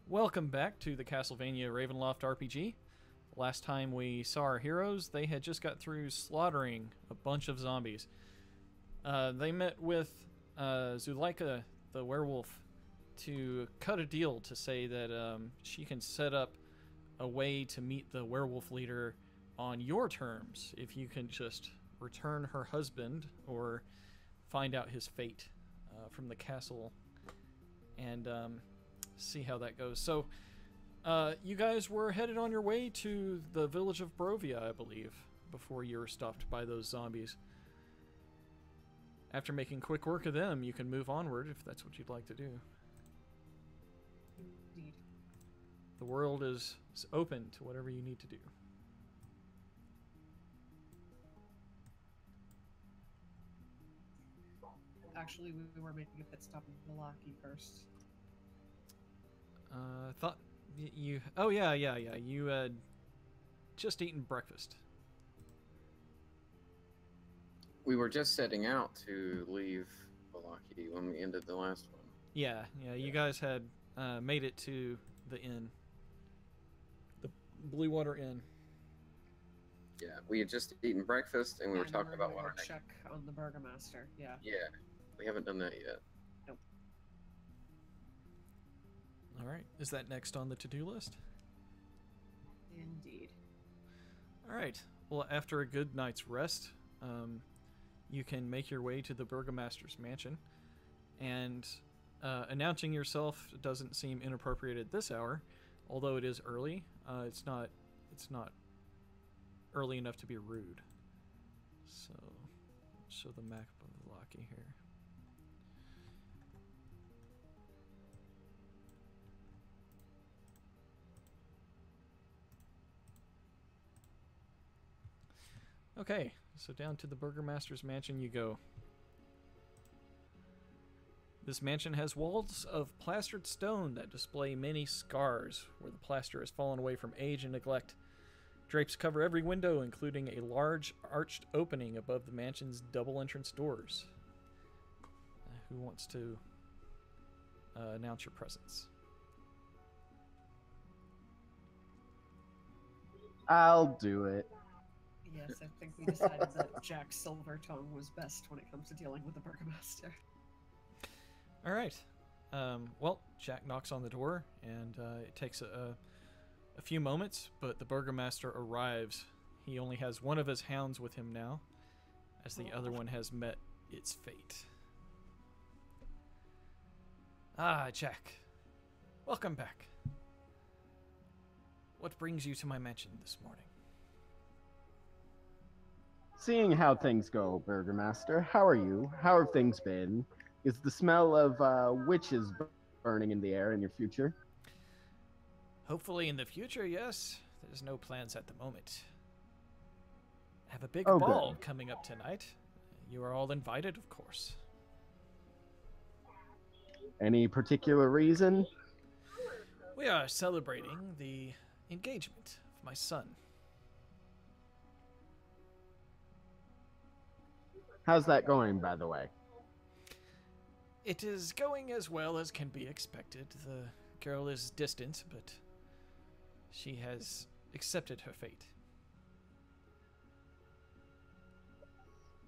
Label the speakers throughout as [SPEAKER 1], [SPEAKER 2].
[SPEAKER 1] Welcome back to the Castlevania Ravenloft RPG. Last time we saw our heroes, they had just got through slaughtering a bunch of zombies. They met with Zuleika, the werewolf, to cut a deal to say that she can set up a way to meet the werewolf leader on your terms if you can just return her husband or find out his fate from the castle and see how that goes. So, you guys were headed on your way to the village of Barovia, I believe, before you were stopped by those zombies. After making quick work of them, you can move onward if that's what you'd like to do.
[SPEAKER 2] Indeed.
[SPEAKER 1] The world is open to whatever you need to do.
[SPEAKER 2] Actually, we were making a pit stop in Milwaukee first.
[SPEAKER 1] Thought you... Oh, yeah. You had just eaten breakfast.
[SPEAKER 3] We were just setting out to leave Balaki when we ended the last one.
[SPEAKER 1] Yeah, you guys had made it to the inn. The Blue Water Inn.
[SPEAKER 3] Yeah, we had just eaten breakfast and we were
[SPEAKER 2] And
[SPEAKER 3] talking
[SPEAKER 2] we're
[SPEAKER 3] about
[SPEAKER 2] going
[SPEAKER 3] what our
[SPEAKER 2] to
[SPEAKER 3] next...
[SPEAKER 2] check on the Burgomaster. Yeah.
[SPEAKER 3] Yeah, we haven't done that yet.
[SPEAKER 2] Nope.
[SPEAKER 1] All right. Is that next on the to-do list?
[SPEAKER 2] Indeed.
[SPEAKER 1] All right. Well, after a good night's rest, you can make your way to the Burgomaster's mansion. And announcing yourself doesn't seem inappropriate at this hour, although it is early. It's not early enough to be rude. So, show the map of the Locky here. Okay, so down to the Burgomaster's mansion you go. This mansion has walls of plastered stone that display many scars where the plaster has fallen away from age and neglect. Drapes cover every window, including a large arched opening above the mansion's double entrance doors. Who wants to announce your presence?
[SPEAKER 4] I'll do it.
[SPEAKER 2] Yes, I think we decided that Jack Silvertongue was best when it comes to dealing with the Burgomaster.
[SPEAKER 1] All right. Well, Jack knocks on the door, and it takes a few moments, but the Burgomaster arrives. He only has one of his hounds with him now, as the other one has met its fate. Ah, Jack. Welcome back. What brings you to my mansion this morning?
[SPEAKER 4] Seeing how things go, Burgomaster, how are you? How have things been? Is the smell of witches burning in the air in your future?
[SPEAKER 1] Hopefully in the future, yes. There's no plans at the moment. I have a big
[SPEAKER 4] Oh,
[SPEAKER 1] ball
[SPEAKER 4] good.
[SPEAKER 1] coming up tonight. You are all invited, of course.
[SPEAKER 4] Any particular reason?
[SPEAKER 1] We are celebrating the engagement of my son.
[SPEAKER 4] How's that going, by the way?
[SPEAKER 1] It is going as well as can be expected. The girl is distant, but she has accepted her fate.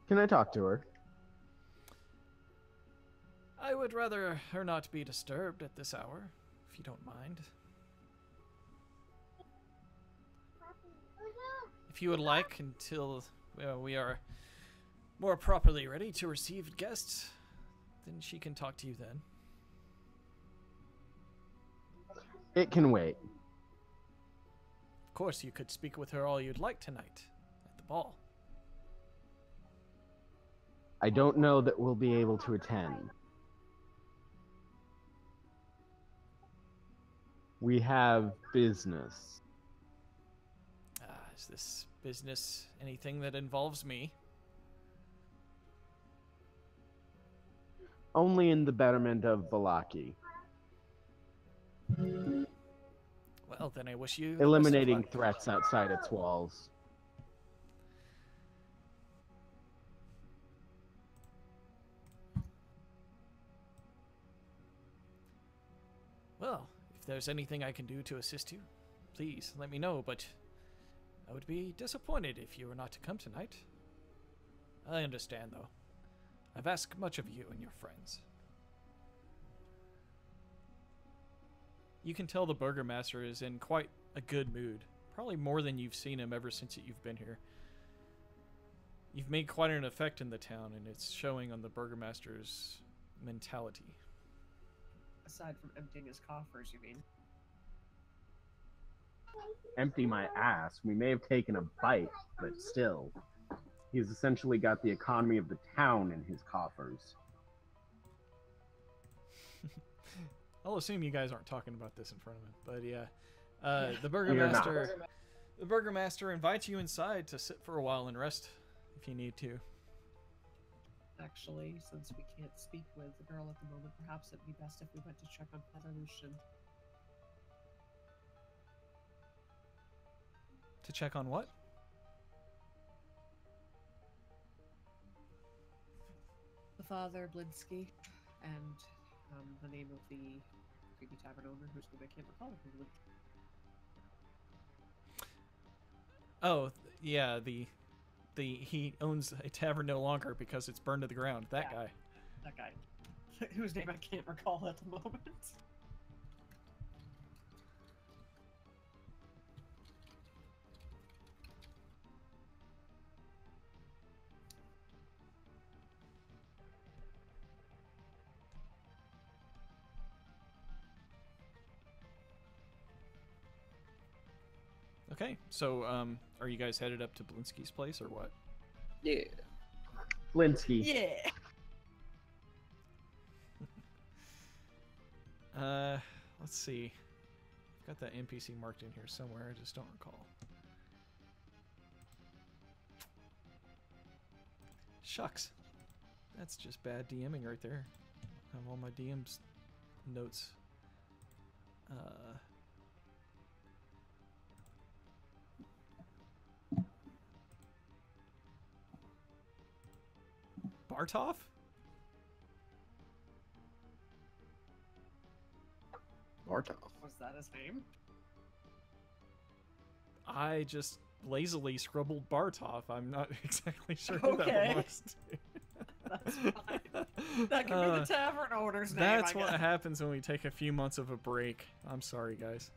[SPEAKER 4] Can I talk to her?
[SPEAKER 1] I would rather her not be disturbed at this hour, if you don't mind. If you would like, until we are more properly ready to receive guests, then she can talk to you then.
[SPEAKER 4] It can wait.
[SPEAKER 1] Of course, you could speak with her all you'd like tonight, at the ball.
[SPEAKER 4] I don't know that we'll be able to attend. We have business.
[SPEAKER 1] Is this business anything that involves me?
[SPEAKER 4] Only in the betterment of Balaki.
[SPEAKER 1] Well, then I wish you the
[SPEAKER 4] Eliminating
[SPEAKER 1] best of luck.
[SPEAKER 4] threats outside its walls.
[SPEAKER 1] Well, if there's anything I can do to assist you, please let me know, but I would be disappointed if you were not to come tonight. I understand, though. I've asked much of you and your friends. You can tell the burgomaster is in quite a good mood. Probably more than you've seen him ever since you've been here. You've made quite an effect in the town, and it's showing on the burgomaster's mentality.
[SPEAKER 2] Aside from emptying his coffers, you mean?
[SPEAKER 4] Empty my ass. We may have taken a bite, but still. He's essentially got the economy of the town in his coffers.
[SPEAKER 1] I'll assume you guys aren't talking about this in front of him, but yeah. The burgomaster invites you inside to sit for a while and rest if you need to.
[SPEAKER 2] Actually, since we can't speak with the girl at the moment, perhaps it'd be best if we went to check on Pedalushin.
[SPEAKER 1] To check on what?
[SPEAKER 2] The father, Blinsky, and the name of the creepy tavern owner whose name I can't recall at the moment.
[SPEAKER 1] Oh, yeah, he owns a tavern no longer because it's burned to the ground. That guy.
[SPEAKER 2] That guy. Whose name I can't recall at the moment.
[SPEAKER 1] Okay, so are you guys headed up to Blinsky's place or what?
[SPEAKER 3] Yeah.
[SPEAKER 4] Blinsky.
[SPEAKER 2] Yeah.
[SPEAKER 1] Let's see. I've got that NPC marked in here somewhere. I just don't recall. Shucks. That's just bad DMing right there. I have all my DM's notes. Bartov?
[SPEAKER 3] Bartov.
[SPEAKER 2] Was that his name?
[SPEAKER 1] I just lazily scribbled Bartov. I'm not exactly sure who
[SPEAKER 2] Okay.
[SPEAKER 1] that was.
[SPEAKER 2] That's fine. That could be the tavern owner's name.
[SPEAKER 1] That's
[SPEAKER 2] I
[SPEAKER 1] what
[SPEAKER 2] guess.
[SPEAKER 1] happens when we take a few months of a break. I'm sorry, guys.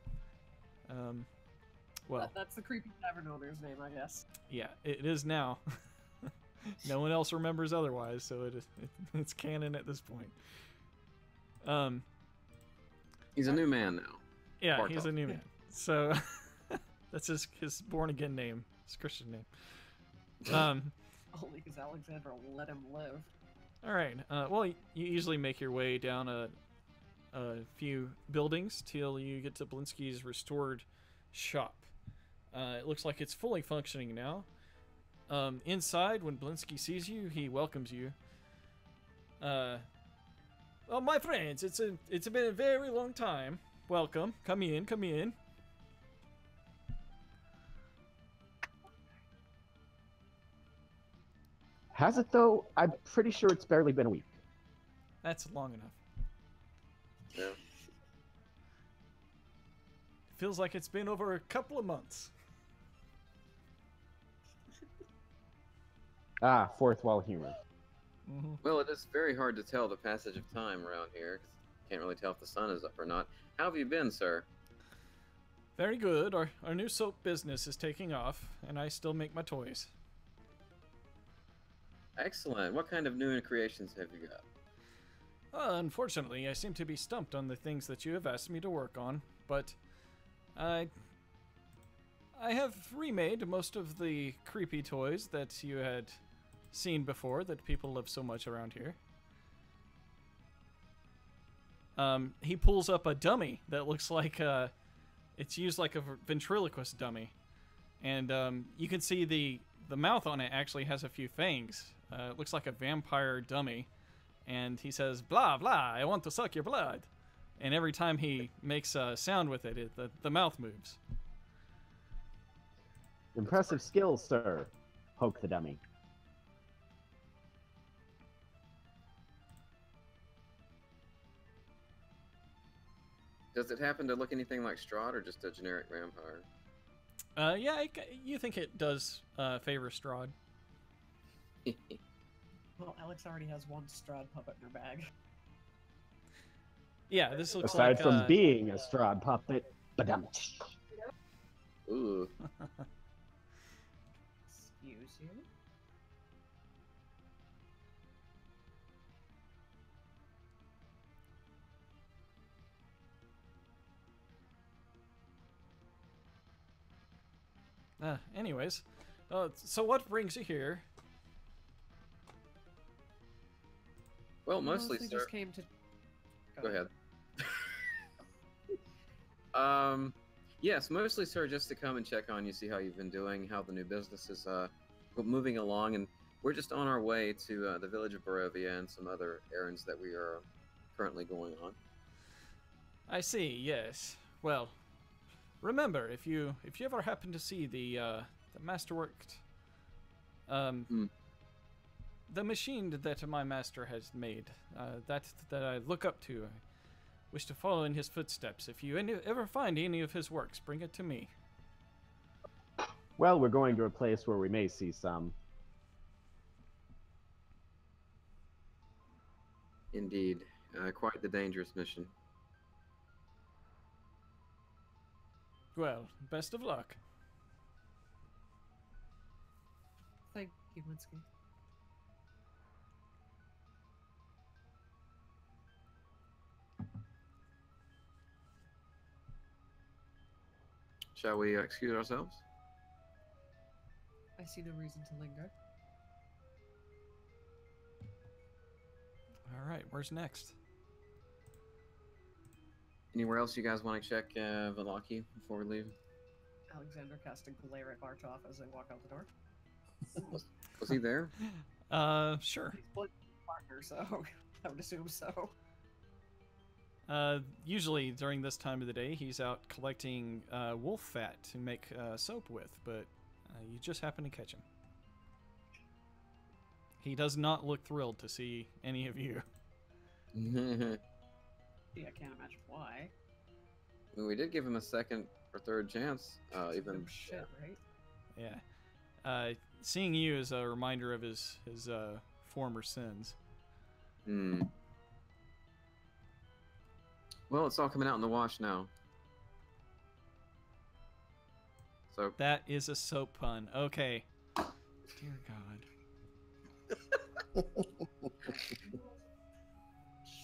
[SPEAKER 1] Well,
[SPEAKER 2] That's the creepy tavern owner's name, I guess.
[SPEAKER 1] yeah, it is now. No one else remembers otherwise, so it's canon at this point.
[SPEAKER 3] He's a new man now.
[SPEAKER 1] Yeah,
[SPEAKER 3] Bartov.
[SPEAKER 1] he's a new man. So that's his born again name, his Christian name.
[SPEAKER 2] Only because Alexandra let him live.
[SPEAKER 1] All right. Well, you usually make your way down a few buildings till you get to Blinsky's restored shop. It looks like it's fully functioning now. Inside, when Blinsky sees you, he welcomes you. Oh, my friends, it's been a very long time. Welcome. Come in. Come in.
[SPEAKER 4] Has it though? I'm pretty sure it's barely been a week.
[SPEAKER 1] That's long enough.
[SPEAKER 3] Yeah.
[SPEAKER 1] Feels like it's been over a couple of months.
[SPEAKER 4] Ah, fourth wall humor.
[SPEAKER 1] Mm-hmm.
[SPEAKER 3] Well, it is very hard to tell the passage of time around here. 'Cause can't really tell if the sun is up or not. How have you been, sir?
[SPEAKER 1] Very good. Our new soap business is taking off, and I still make my toys.
[SPEAKER 3] Excellent. What kind of new creations have you got?
[SPEAKER 1] Unfortunately, I seem to be stumped on the things that you have asked me to work on, but I have remade most of the creepy toys that you had seen before that people love so much around here. He pulls up a dummy that looks like it's used like a ventriloquist dummy, and you can see the mouth on it actually has a few fangs. It looks like a vampire dummy, and he says, "Blah blah, I want to suck your blood," and every time he makes a sound with it, the mouth moves.
[SPEAKER 4] Impressive skills, sir. Poke the dummy.
[SPEAKER 3] Does it happen to look anything like Strahd, or just a generic vampire?
[SPEAKER 1] Yeah, you think it does favor Strahd.
[SPEAKER 2] Well, Alex already has one Strahd puppet in her bag.
[SPEAKER 1] Yeah, this looks
[SPEAKER 4] Aside
[SPEAKER 1] like
[SPEAKER 4] from being a Strahd puppet, badum.
[SPEAKER 3] Ooh.
[SPEAKER 2] Excuse you.
[SPEAKER 1] Anyways, so what brings you here?
[SPEAKER 3] Well, mostly, sir.
[SPEAKER 2] just came to.
[SPEAKER 3] Go ahead. Yes, mostly, sir, just to come and check on you, see how you've been doing, how the new business is moving along, and we're just on our way to the village of Barovia and some other errands that we are currently going on.
[SPEAKER 1] I see. Yes. Well, remember, if you ever happen to see the masterworked, the machine that my master has made, that I look up to, I wish to follow in his footsteps. If you ever find any of his works, bring it to me.
[SPEAKER 4] Well, we're going to a place where we may see some.
[SPEAKER 3] Indeed, quite the dangerous mission.
[SPEAKER 1] Well, best of luck.
[SPEAKER 2] Thank you, Blinsky.
[SPEAKER 3] Shall we excuse ourselves?
[SPEAKER 2] I see no reason to linger.
[SPEAKER 1] All right, where's next?
[SPEAKER 3] Anywhere else you guys want to check Velaki before we leave?
[SPEAKER 2] Alexander casts a glare at Bartov as they walk out the door.
[SPEAKER 3] Was he there?
[SPEAKER 1] Sure.
[SPEAKER 2] He's Blinsky's partner, so I would assume so.
[SPEAKER 1] Usually during this time of the day, he's out collecting wolf fat to make soap with, but you just happen to catch him. He does not look thrilled to see any of you.
[SPEAKER 2] Yeah, I can't imagine why.
[SPEAKER 3] Well, we did give him a second or third chance. Even
[SPEAKER 2] No shit, right?
[SPEAKER 1] Yeah. Seeing you is a reminder of his former sins.
[SPEAKER 3] Hmm. Well, it's all coming out in the wash now. So
[SPEAKER 1] That is a soap pun. Okay. Dear God.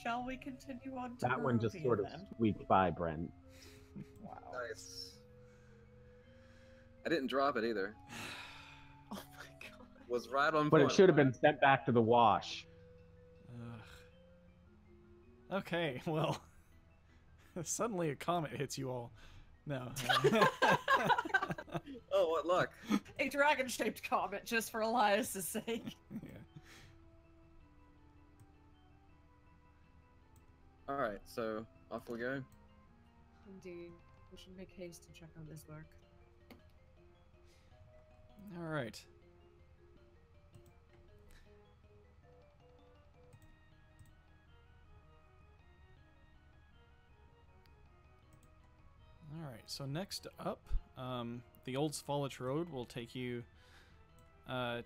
[SPEAKER 2] Shall we continue on to
[SPEAKER 4] That one just
[SPEAKER 2] Barovia,
[SPEAKER 4] sort of
[SPEAKER 2] then?
[SPEAKER 4] squeaked by, Brent.
[SPEAKER 2] Wow.
[SPEAKER 3] nice. I didn't drop it either.
[SPEAKER 2] Oh my god.
[SPEAKER 3] Was right on
[SPEAKER 4] But
[SPEAKER 3] point.
[SPEAKER 4] it should have been sent back to the wash.
[SPEAKER 1] Ugh. Okay, well. Suddenly a comet hits you all. No.
[SPEAKER 3] Oh, what luck.
[SPEAKER 2] A dragon-shaped comet, just for Elias' sake.
[SPEAKER 1] Yeah.
[SPEAKER 3] Alright, so off we go.
[SPEAKER 2] Indeed. We should make haste and check on this work.
[SPEAKER 1] All right. All right. So next up, the Old Svalich Road will take you to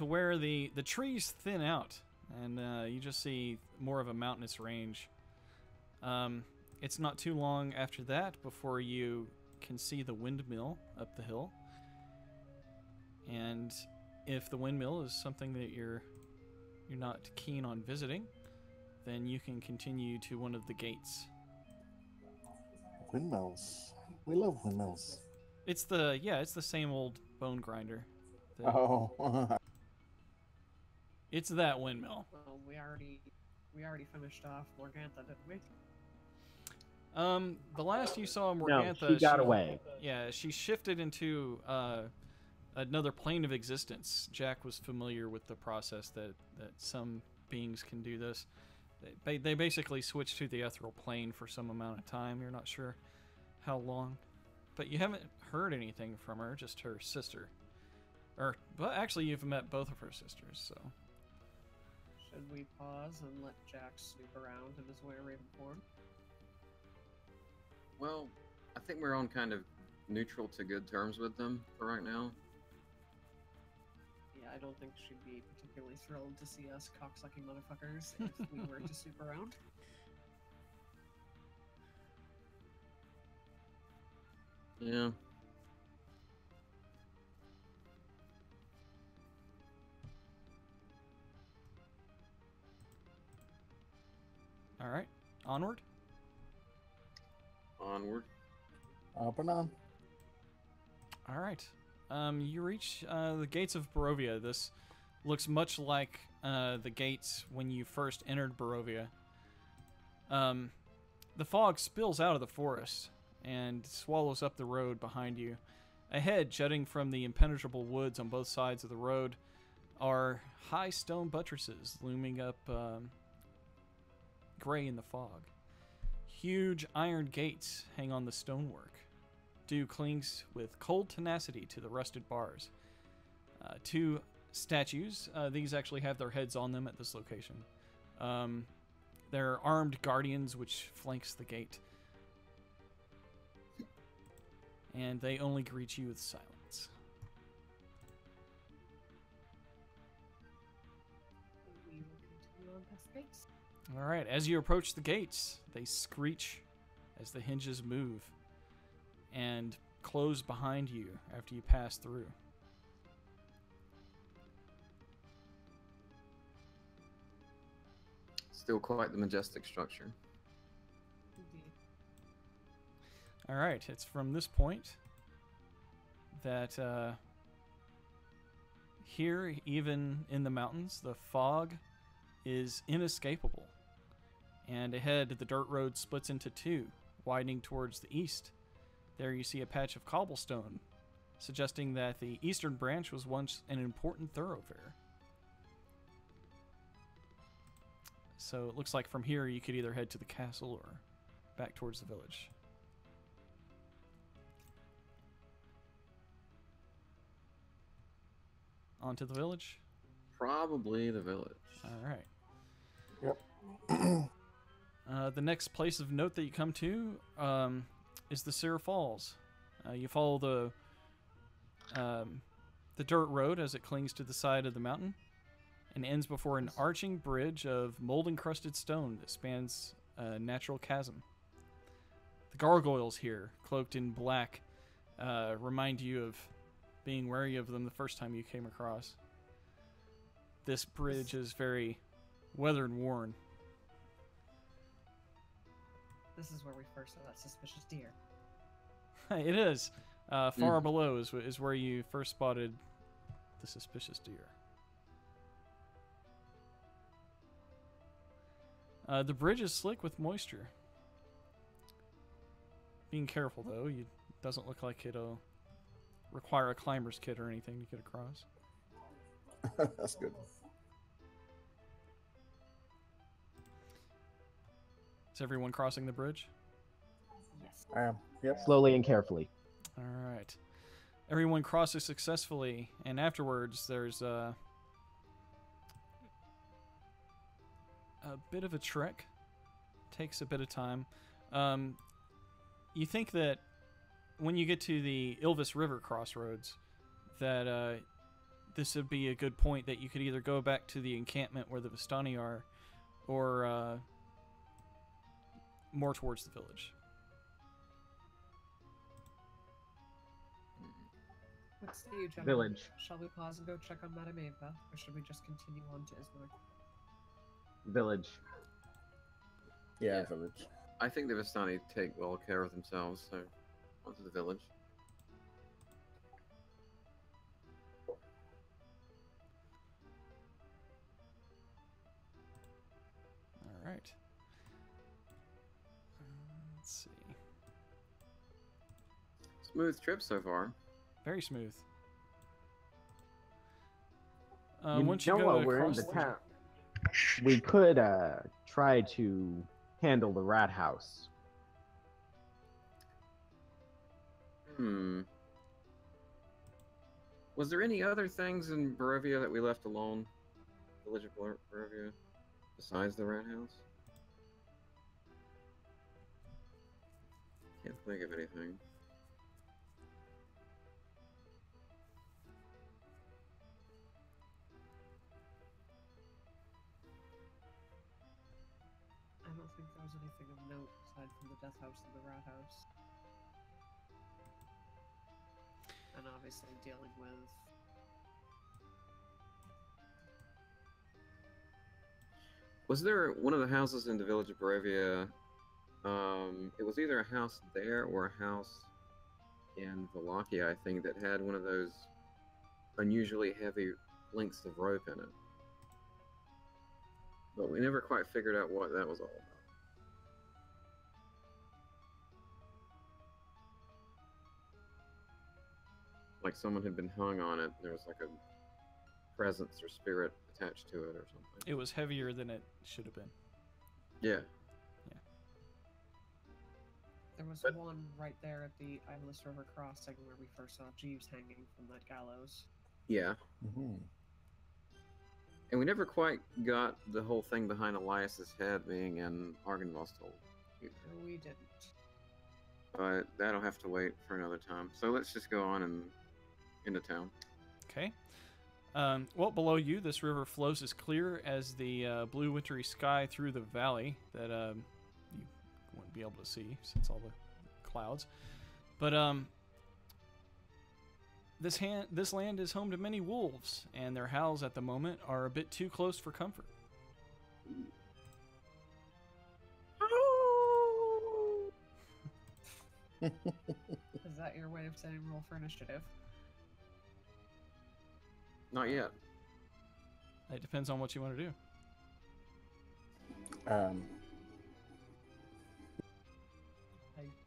[SPEAKER 1] where the trees thin out, and you just see more of a mountainous range. It's not too long after that before you can see the windmill up the hill. And if the windmill is something that you're not keen on visiting, then you can continue to one of the gates.
[SPEAKER 5] Windmills. We love windmills.
[SPEAKER 1] It's the same old bone grinder.
[SPEAKER 5] Oh.
[SPEAKER 1] It's that windmill.
[SPEAKER 2] Well, we already finished off Morgantha, didn't we?
[SPEAKER 1] The last you saw
[SPEAKER 4] No,
[SPEAKER 1] Morgantha,
[SPEAKER 4] she got away.
[SPEAKER 1] Yeah, she shifted into another plane of existence. Jack was familiar with the process that some beings can do this. They basically switch to the ethereal plane for some amount of time. You're not sure how long, but you haven't heard anything from her. Just her sister, but actually you've met both of her sisters. So
[SPEAKER 2] Should we pause and let Jack snoop around in his way of raven form?
[SPEAKER 3] Well, I think we're on kind of neutral to good terms with them for right now.
[SPEAKER 2] Yeah, I don't think she'd be particularly thrilled to see us cocksucking motherfuckers if we were to snoop around.
[SPEAKER 3] Yeah.
[SPEAKER 1] All right, onward.
[SPEAKER 3] Onward.
[SPEAKER 5] Up and on.
[SPEAKER 1] All right. You reach the gates of Barovia. This looks much like the gates when you first entered Barovia. The fog spills out of the forest and swallows up the road behind you. Ahead, jutting from the impenetrable woods on both sides of the road, are high stone buttresses looming up gray in the fog. Huge iron gates hang on the stonework. Dew clings with cold tenacity to the rusted bars. Two statues, these actually have their heads on them at this location. They're armed guardians which flanks the gate. And they only greet you with silence.
[SPEAKER 2] We will continue on past the gates.
[SPEAKER 1] All right, as you approach the gates, they screech as the hinges move and close behind you after you pass through.
[SPEAKER 3] Still quite the majestic structure.
[SPEAKER 2] Indeed.
[SPEAKER 1] All right, it's from this point that here, even in the mountains, the fog is inescapable. And ahead, the dirt road splits into two, widening towards the east. There you see a patch of cobblestone, suggesting that the eastern branch was once an important thoroughfare. So it looks like from here you could either head to the castle or back towards the village. On to the village?
[SPEAKER 3] Probably the village.
[SPEAKER 1] All right.
[SPEAKER 5] Yep.
[SPEAKER 1] The next place of note that you come to is the Sierra Falls. You follow the dirt road as it clings to the side of the mountain and ends before an arching bridge of mold-encrusted stone that spans a natural chasm. The gargoyles here, cloaked in black, remind you of being wary of them the first time you came across. This bridge is very weathered and worn.
[SPEAKER 2] This is where we first saw that suspicious deer.
[SPEAKER 1] It is. Far below is where you first spotted the suspicious deer. The bridge is slick with moisture. Being careful, though. It doesn't look like it'll require a climber's kit or anything to get across.
[SPEAKER 5] That's good.
[SPEAKER 1] Is everyone crossing the bridge?
[SPEAKER 2] Yes.
[SPEAKER 5] I am. Yep.
[SPEAKER 4] Slowly and carefully.
[SPEAKER 1] All right. Everyone crosses successfully, and afterwards there's a bit of a trek. Takes a bit of time. You think that when you get to the Ilvis River crossroads, that this would be a good point that you could either go back to the encampment where the Vistani are, or more towards the village.
[SPEAKER 2] What say you, gentlemen?
[SPEAKER 4] Village.
[SPEAKER 2] Shall we pause and go check on Madame Ava, or should we just continue on to Ismar?
[SPEAKER 4] Village.
[SPEAKER 5] Yeah,
[SPEAKER 3] Yeah.
[SPEAKER 5] village.
[SPEAKER 3] I think the Vistani take well care of themselves, so onto the village.
[SPEAKER 1] All right. Let's see.
[SPEAKER 3] Smooth trip so far.
[SPEAKER 1] Very smooth.
[SPEAKER 4] You
[SPEAKER 1] Once
[SPEAKER 4] know
[SPEAKER 1] you go
[SPEAKER 4] what, we're in
[SPEAKER 1] across
[SPEAKER 4] the town. We could try to handle the rat house.
[SPEAKER 3] Was there any other things in Barovia that we left alone? Village of Barovia? Besides the rat house? Can't think of anything.
[SPEAKER 2] I don't think there was anything of note aside from the death house and the rat house. And obviously dealing with...
[SPEAKER 3] Was there one of the houses in the village of Barovia? It was either a house there or a house in Wallachia, I think, that had one of those unusually heavy lengths of rope in it. But we never quite figured out what that was all about. Like someone had been hung on it. There was like a presence or spirit attached to it or something.
[SPEAKER 1] It was heavier than it should have been.
[SPEAKER 3] Yeah.
[SPEAKER 2] There was one right there at the Iblis River crossing where we first saw Jeeves hanging from that gallows.
[SPEAKER 3] Yeah.
[SPEAKER 5] Mm-hmm.
[SPEAKER 3] And we never quite got the whole thing behind Elias's head being in Argynvostal.
[SPEAKER 2] No, we didn't.
[SPEAKER 3] But that'll have to wait for another time. So let's just go on and into town.
[SPEAKER 1] Okay. Well, below you, this river flows as clear as the blue wintry sky through the valley that you wouldn't be able to see since all the clouds. But this land is home to many wolves, and their howls at the moment are a bit too close for comfort.
[SPEAKER 2] Is that your way of saying roll for initiative?
[SPEAKER 3] Not yet.
[SPEAKER 1] It depends on what you want to do.
[SPEAKER 2] I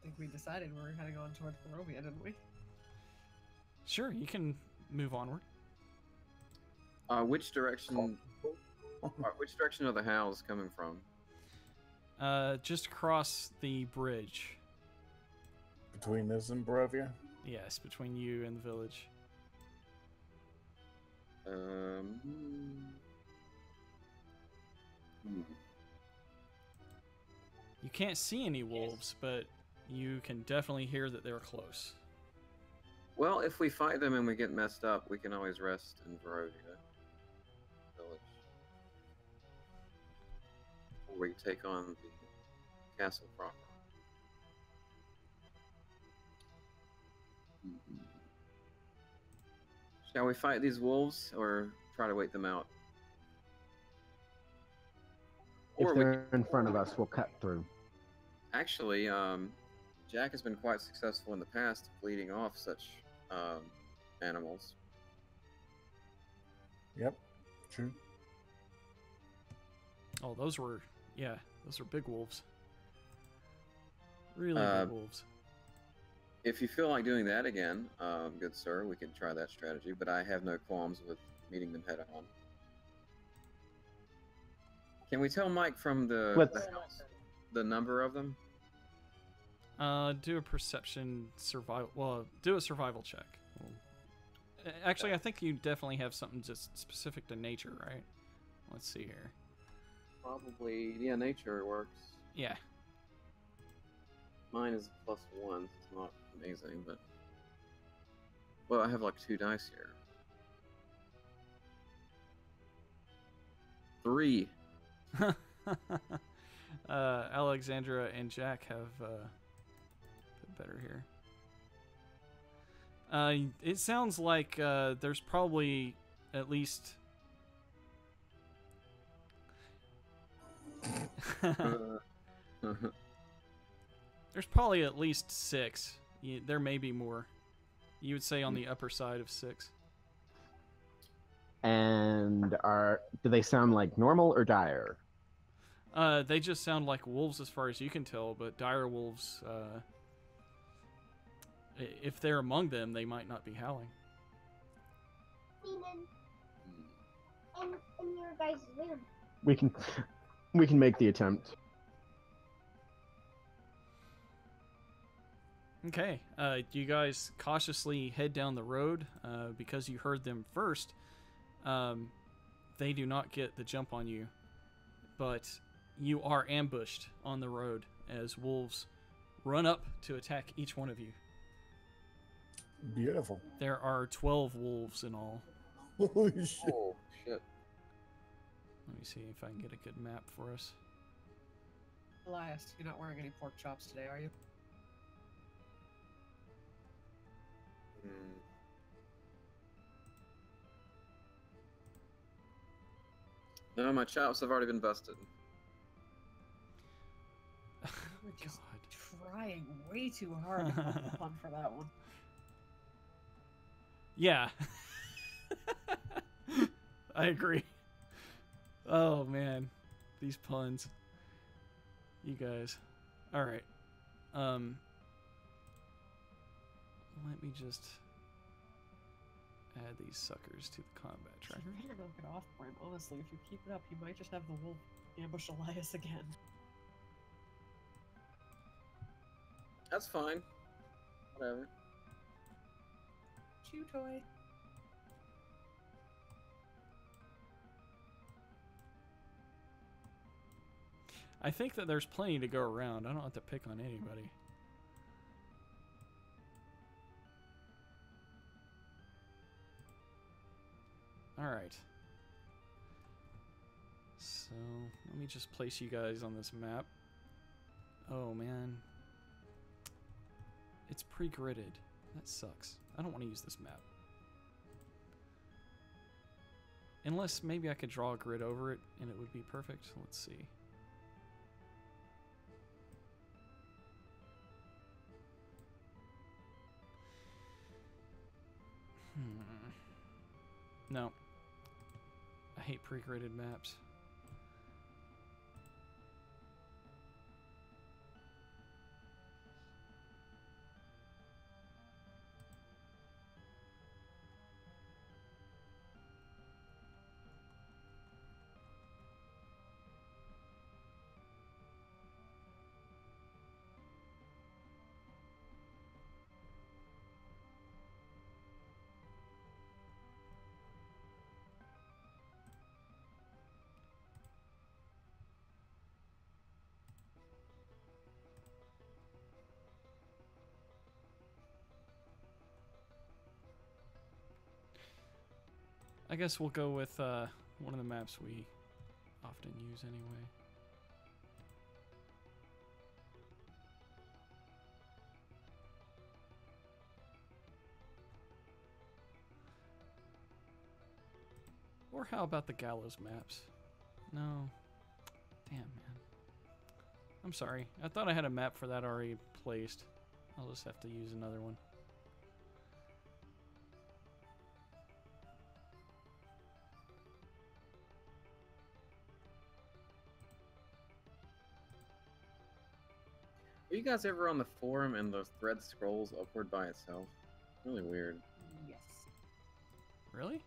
[SPEAKER 2] think we decided we were heading on towards Barovia, didn't we?
[SPEAKER 1] Sure, you can move onward.
[SPEAKER 3] Which direction? Which direction are the howls coming from?
[SPEAKER 1] Just across the bridge.
[SPEAKER 5] Between this and Barovia?
[SPEAKER 1] Yes, between you and the village. You can't see any wolves, but you can definitely hear that they're close.
[SPEAKER 3] Well, if we fight them and we get messed up, we can always rest in Barovia village. Or we take on the castle proper. Shall we fight these wolves or try to wait them out?
[SPEAKER 4] If
[SPEAKER 3] Or
[SPEAKER 4] they're in front of us, we'll cut through.
[SPEAKER 3] actually, Jack has been quite successful in the past bleeding off such animals.
[SPEAKER 5] Yep, true.
[SPEAKER 1] Oh, those were big wolves. Really big wolves.
[SPEAKER 3] If you feel like doing that again, good sir, we could try that strategy, but I have no qualms with meeting them head on. Can we tell Mike from the house the number of them?
[SPEAKER 1] Do a perception survival. Well, do a survival check. Actually, I think you definitely have something just specific to nature, right? Let's see here.
[SPEAKER 3] Probably, yeah, nature works.
[SPEAKER 1] Yeah.
[SPEAKER 3] Mine is +1, so it's not amazing, but... Well, I have like 2 dice here. 3.
[SPEAKER 1] Alexandra and Jack have bit better here. It sounds like there's probably at least... There's probably at least 6. There may be more. You would say on the upper side of 6.
[SPEAKER 4] And do they sound like normal or dire?
[SPEAKER 1] They just sound like wolves as far as you can tell, but dire wolves, if they're among them, they might not be howling.
[SPEAKER 6] In your guys' room.
[SPEAKER 4] We can make the attempt.
[SPEAKER 1] Okay, you guys cautiously head down the road because you heard them first. They do not get the jump on you, but you are ambushed on the road as wolves run up to attack each one of you.
[SPEAKER 5] Beautiful.
[SPEAKER 1] There are 12 wolves in all.
[SPEAKER 5] Holy shit.
[SPEAKER 3] Oh shit!
[SPEAKER 1] Let me see if I can get a good map for us.
[SPEAKER 2] Elias, you're not wearing any pork chops today, are you?
[SPEAKER 3] Hmm. No, my chops have already been busted.
[SPEAKER 2] We're just
[SPEAKER 1] God.
[SPEAKER 2] trying way too hard to come up with a pun for that one.
[SPEAKER 1] Yeah. I agree. Oh man, these puns. You guys. All right. Let me just add these suckers to the combat tracker.
[SPEAKER 2] You better knock it off, Brent. Honestly, if you keep it up, you might just have the wolf ambush Elias again.
[SPEAKER 3] That's fine. Whatever.
[SPEAKER 2] Chew toy.
[SPEAKER 1] I think that there's plenty to go around. I don't have to pick on anybody. Alright. So, let me just place you guys on this map. Oh, man. It's pre-gridded. That sucks. I don't want to use this map. Unless maybe I could draw a grid over it and it would be perfect. Let's see. No. I hate pre-gridded maps. I guess we'll go with one of the maps we often use anyway. Or how about the Gallows maps? No. Damn, man. I'm sorry. I thought I had a map for that already placed. I'll just have to use another one.
[SPEAKER 3] Are you guys ever on the forum and the thread scrolls upward by itself? Really weird.
[SPEAKER 2] Yes.
[SPEAKER 1] Really?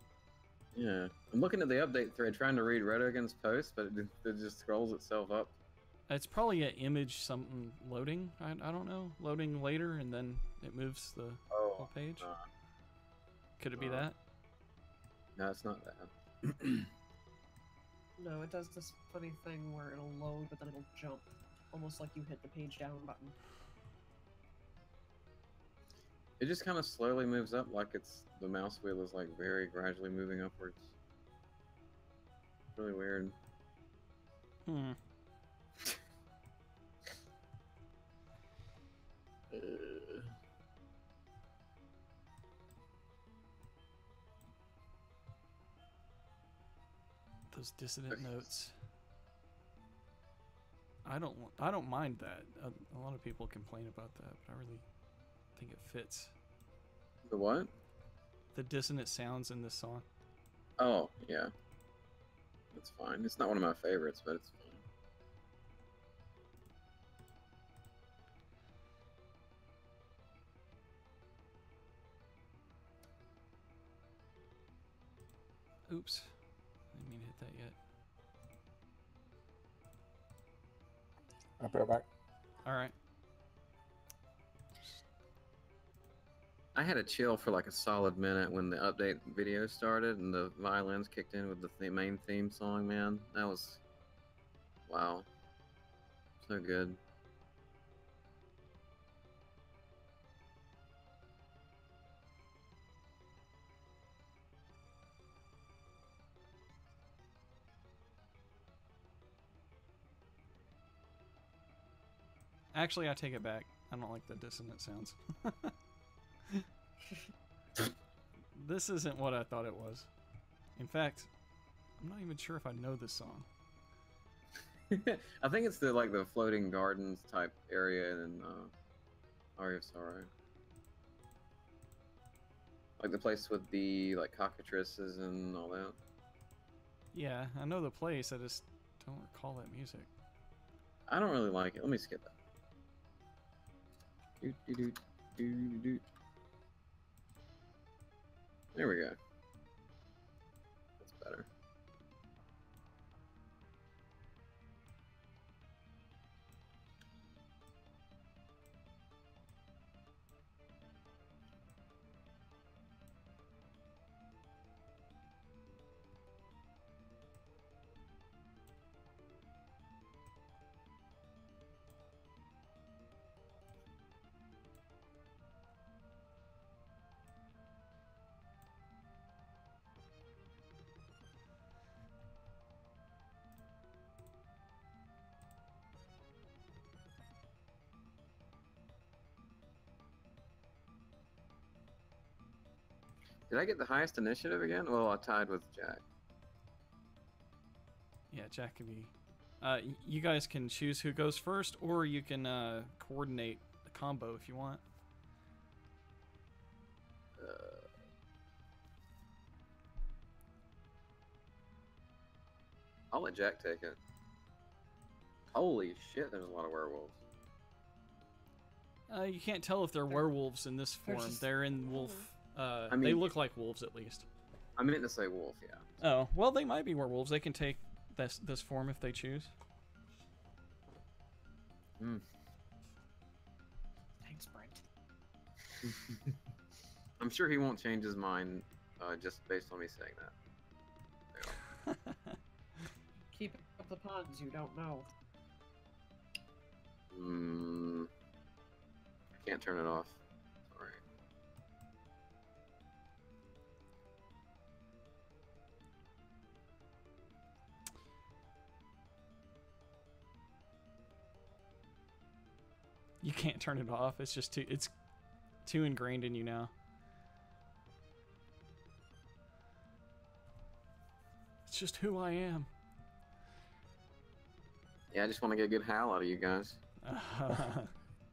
[SPEAKER 3] Yeah. I'm looking at the update thread trying to read Redogan's post, but it just scrolls itself up.
[SPEAKER 1] It's probably an image something loading. I don't know. Loading later and then it moves the whole page. Could it be that?
[SPEAKER 3] No, it's not that.
[SPEAKER 2] No, it does this funny thing where it'll load, but then it'll jump. Almost like you hit the page down button.
[SPEAKER 3] It just kind of slowly moves up, like the mouse wheel is like very gradually moving upwards. Really weird.
[SPEAKER 1] Hmm. Those dissonant notes. I don't mind that. A lot of people complain about that, but I really think it fits.
[SPEAKER 3] The what?
[SPEAKER 1] The dissonant sounds in this song.
[SPEAKER 3] Oh, yeah. That's fine. It's not one of my favorites, but it's fine.
[SPEAKER 1] Oops. I didn't mean to hit that yet.
[SPEAKER 5] I'll be right back.
[SPEAKER 1] Alright.
[SPEAKER 3] I had a chill for like a solid minute when the update video started and the violins kicked in with the main theme song, man. That was... wow. So good.
[SPEAKER 1] Actually, I take it back. I don't like the dissonant sounds. This isn't what I thought it was. In fact, I'm not even sure if I know this song.
[SPEAKER 3] I think it's the floating gardens type area in Aria of Sorrow. Like the place with the cockatrices and all that.
[SPEAKER 1] Yeah, I know the place. I just don't recall that music.
[SPEAKER 3] I don't really like it. Let me skip that. Doot, doot, doot, doot, doot. There we go. That's better. Did I get the highest initiative again? Well, I tied with Jack.
[SPEAKER 1] Yeah, Jack can be... you guys can choose who goes first, or you can coordinate the combo if you want.
[SPEAKER 3] I'll let Jack take it. Holy shit, there's a lot of werewolves.
[SPEAKER 1] You can't tell if they're werewolves in this form.
[SPEAKER 2] just-
[SPEAKER 1] They're in wolf...
[SPEAKER 3] I
[SPEAKER 1] they
[SPEAKER 3] mean-
[SPEAKER 1] look like wolves, at least.
[SPEAKER 3] I meant to say wolf, yeah.
[SPEAKER 1] Oh, well, they might be werewolves. They can take this form if they choose.
[SPEAKER 3] Mm.
[SPEAKER 2] Thanks, Brent.
[SPEAKER 3] I'm sure he won't change his mind just based on me saying that.
[SPEAKER 2] Keep up the puns, you don't know.
[SPEAKER 3] I can't turn it off. Sorry.
[SPEAKER 1] You can't turn it off. It's just too ingrained in you now. It's just who I am.
[SPEAKER 3] Yeah, I just want to get a good howl out of you guys.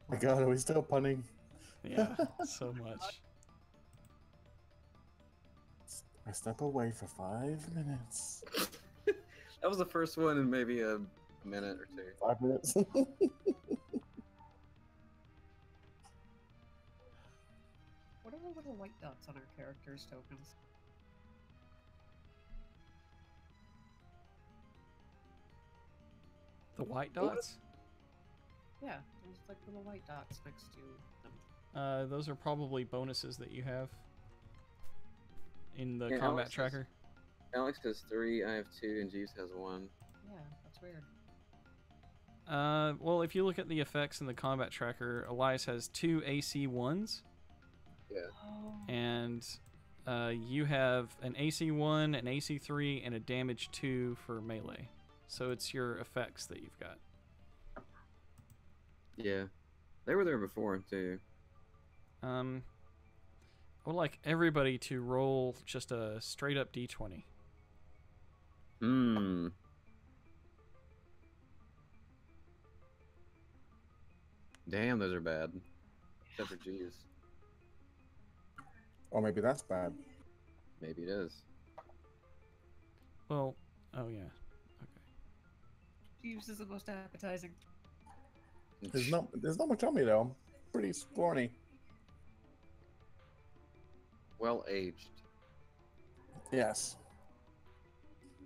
[SPEAKER 5] My God, are we still punning?
[SPEAKER 1] Yeah, so much.
[SPEAKER 5] I step away for 5 minutes.
[SPEAKER 3] That was the first one in maybe a minute or two.
[SPEAKER 5] 5 minutes.
[SPEAKER 2] What are the little white dots on our characters' tokens?
[SPEAKER 1] The white dots?
[SPEAKER 2] Yeah, there's like little white dots next to them.
[SPEAKER 1] Those are probably bonuses that you have in the
[SPEAKER 3] Yeah,
[SPEAKER 1] combat
[SPEAKER 3] Alex has-
[SPEAKER 1] tracker.
[SPEAKER 3] Alex has 3, I have 2, and Jeeves has 1.
[SPEAKER 2] Yeah, that's weird.
[SPEAKER 1] Well, if you look at the effects in the combat tracker, Elias has 2 AC 1s,
[SPEAKER 3] Yeah.
[SPEAKER 2] Oh.
[SPEAKER 1] and you have an AC 1, an AC 3, and a damage 2 for melee. So it's your effects that you've got.
[SPEAKER 3] Yeah. They were there before, too.
[SPEAKER 1] I would like everybody to roll just a straight up d20.
[SPEAKER 3] Damn, those are bad. Except for Jeeves.
[SPEAKER 5] Or maybe that's bad.
[SPEAKER 3] Maybe it is.
[SPEAKER 1] Well, oh yeah.
[SPEAKER 2] Jeeves is the most appetizing.
[SPEAKER 5] There's not much on me though. Pretty scrawny.
[SPEAKER 3] Well aged.
[SPEAKER 5] Yes.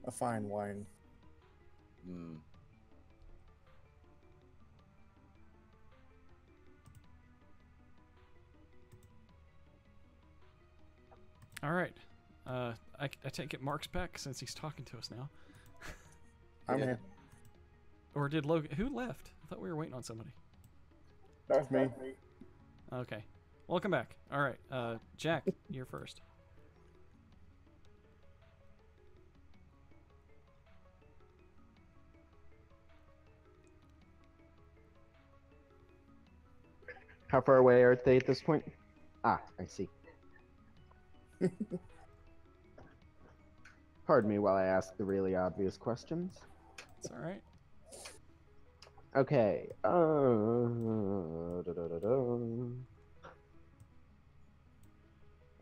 [SPEAKER 5] A fine wine.
[SPEAKER 3] Hmm.
[SPEAKER 1] All right. I take it Mark's back since he's talking to us now.
[SPEAKER 5] I'm
[SPEAKER 3] Yeah.
[SPEAKER 5] here.
[SPEAKER 1] Or did Logan? Who left? I thought we were waiting on somebody.
[SPEAKER 5] That's me.
[SPEAKER 1] Okay. Welcome back. All right. Jack, you're first.
[SPEAKER 4] How far away are they at this point? Ah, I see. Pardon me while I ask the really obvious questions.
[SPEAKER 1] It's all right.
[SPEAKER 4] Okay.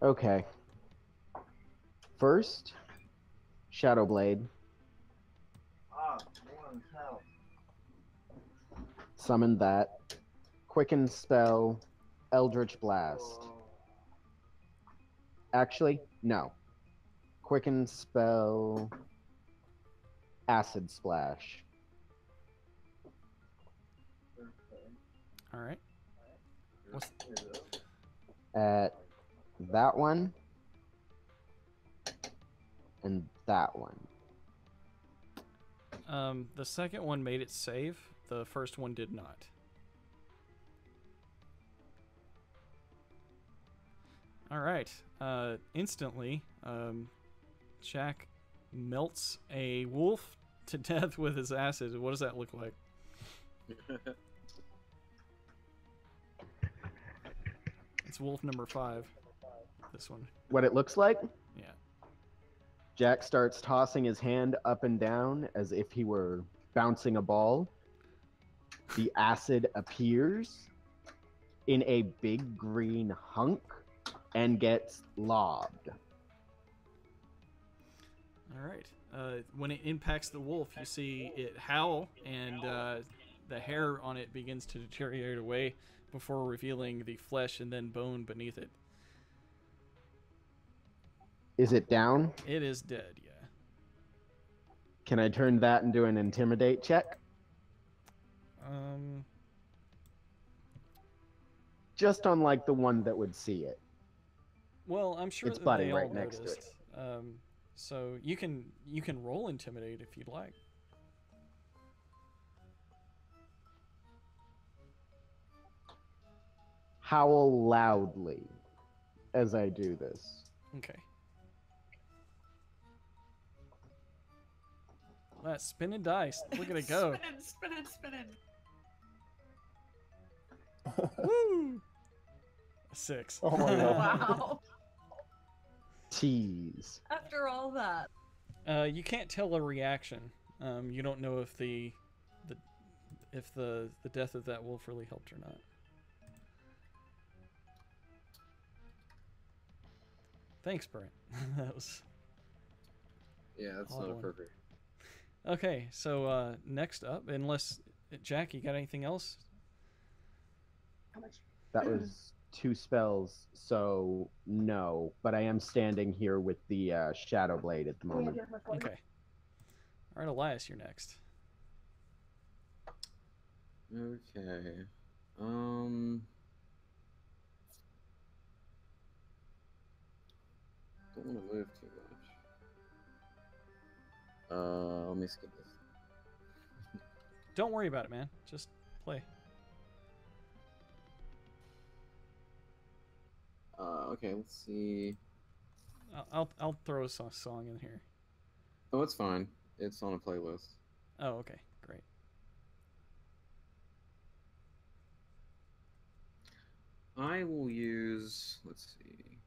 [SPEAKER 4] Okay. First, Shadow Blade. Summon that. Quicken spell, Eldritch Blast. Actually, no. Quicken spell, Acid Splash.
[SPEAKER 1] All right. What's
[SPEAKER 4] At that one and that one.
[SPEAKER 1] the second one made it save. The first one did not. All right. Instantly, Jack melts a wolf to death with his acid. What does that look like? It's wolf number 5. This one.
[SPEAKER 4] What it looks like?
[SPEAKER 1] Yeah.
[SPEAKER 4] Jack starts tossing his hand up and down as if he were bouncing a ball. The acid appears in a big green hunk and gets lobbed.
[SPEAKER 1] All right. When it impacts the wolf, you see it howl, and the hair on it begins to deteriorate away before revealing the flesh and then bone beneath it.
[SPEAKER 4] Is it down?
[SPEAKER 1] It is dead, yeah.
[SPEAKER 4] Can I turn that into an intimidate check? Just on like the one that would see it.
[SPEAKER 1] Well, I'm sure
[SPEAKER 4] It's
[SPEAKER 1] that
[SPEAKER 4] buddy
[SPEAKER 1] they
[SPEAKER 4] right
[SPEAKER 1] all
[SPEAKER 4] next to
[SPEAKER 1] noticed. So you can roll intimidate if you'd like.
[SPEAKER 4] Howl loudly as I do this.
[SPEAKER 1] Okay. Let's spinning dice. Look at it go.
[SPEAKER 2] Spinning.
[SPEAKER 1] Woo! A 6.
[SPEAKER 5] Oh my god.
[SPEAKER 2] Wow.
[SPEAKER 4] Tease.
[SPEAKER 2] After all that.
[SPEAKER 1] You can't tell a reaction. You don't know if the death of that wolf really helped or not. Thanks, Brent. That was
[SPEAKER 3] Yeah, that's
[SPEAKER 1] Odd
[SPEAKER 3] not
[SPEAKER 1] one.
[SPEAKER 3] appropriate.
[SPEAKER 1] okay. So next up, unless Jack, you got anything else?
[SPEAKER 4] That was 2 spells, so no. But I am standing here with the Shadow Blade at the moment.
[SPEAKER 1] Okay. All right, Elias, you're next.
[SPEAKER 3] Okay. Don't want to move too much. Let me skip this.
[SPEAKER 1] Don't worry about it, man. Just play.
[SPEAKER 3] Okay, let's see.
[SPEAKER 1] I'll throw a song in here.
[SPEAKER 3] Oh, it's fine. It's on a playlist.
[SPEAKER 1] Oh, okay, great.
[SPEAKER 3] I will use. Let's see.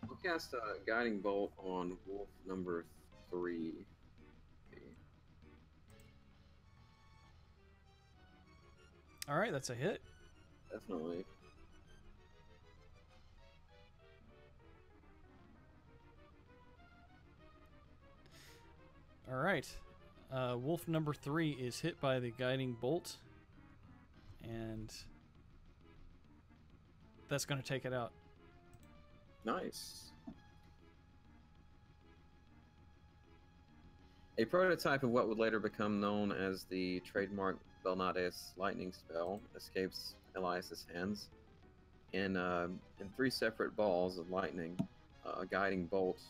[SPEAKER 3] I'll cast a guiding bolt on wolf number 3.
[SPEAKER 1] All right, that's a hit.
[SPEAKER 3] Definitely.
[SPEAKER 1] All right. Wolf number 3 is hit by the guiding bolt, and that's going to take it out.
[SPEAKER 3] Nice. A prototype of what would later become known as the trademark Belnades lightning spell escapes Elias's hands. In 3 separate balls of lightning, a guiding bolt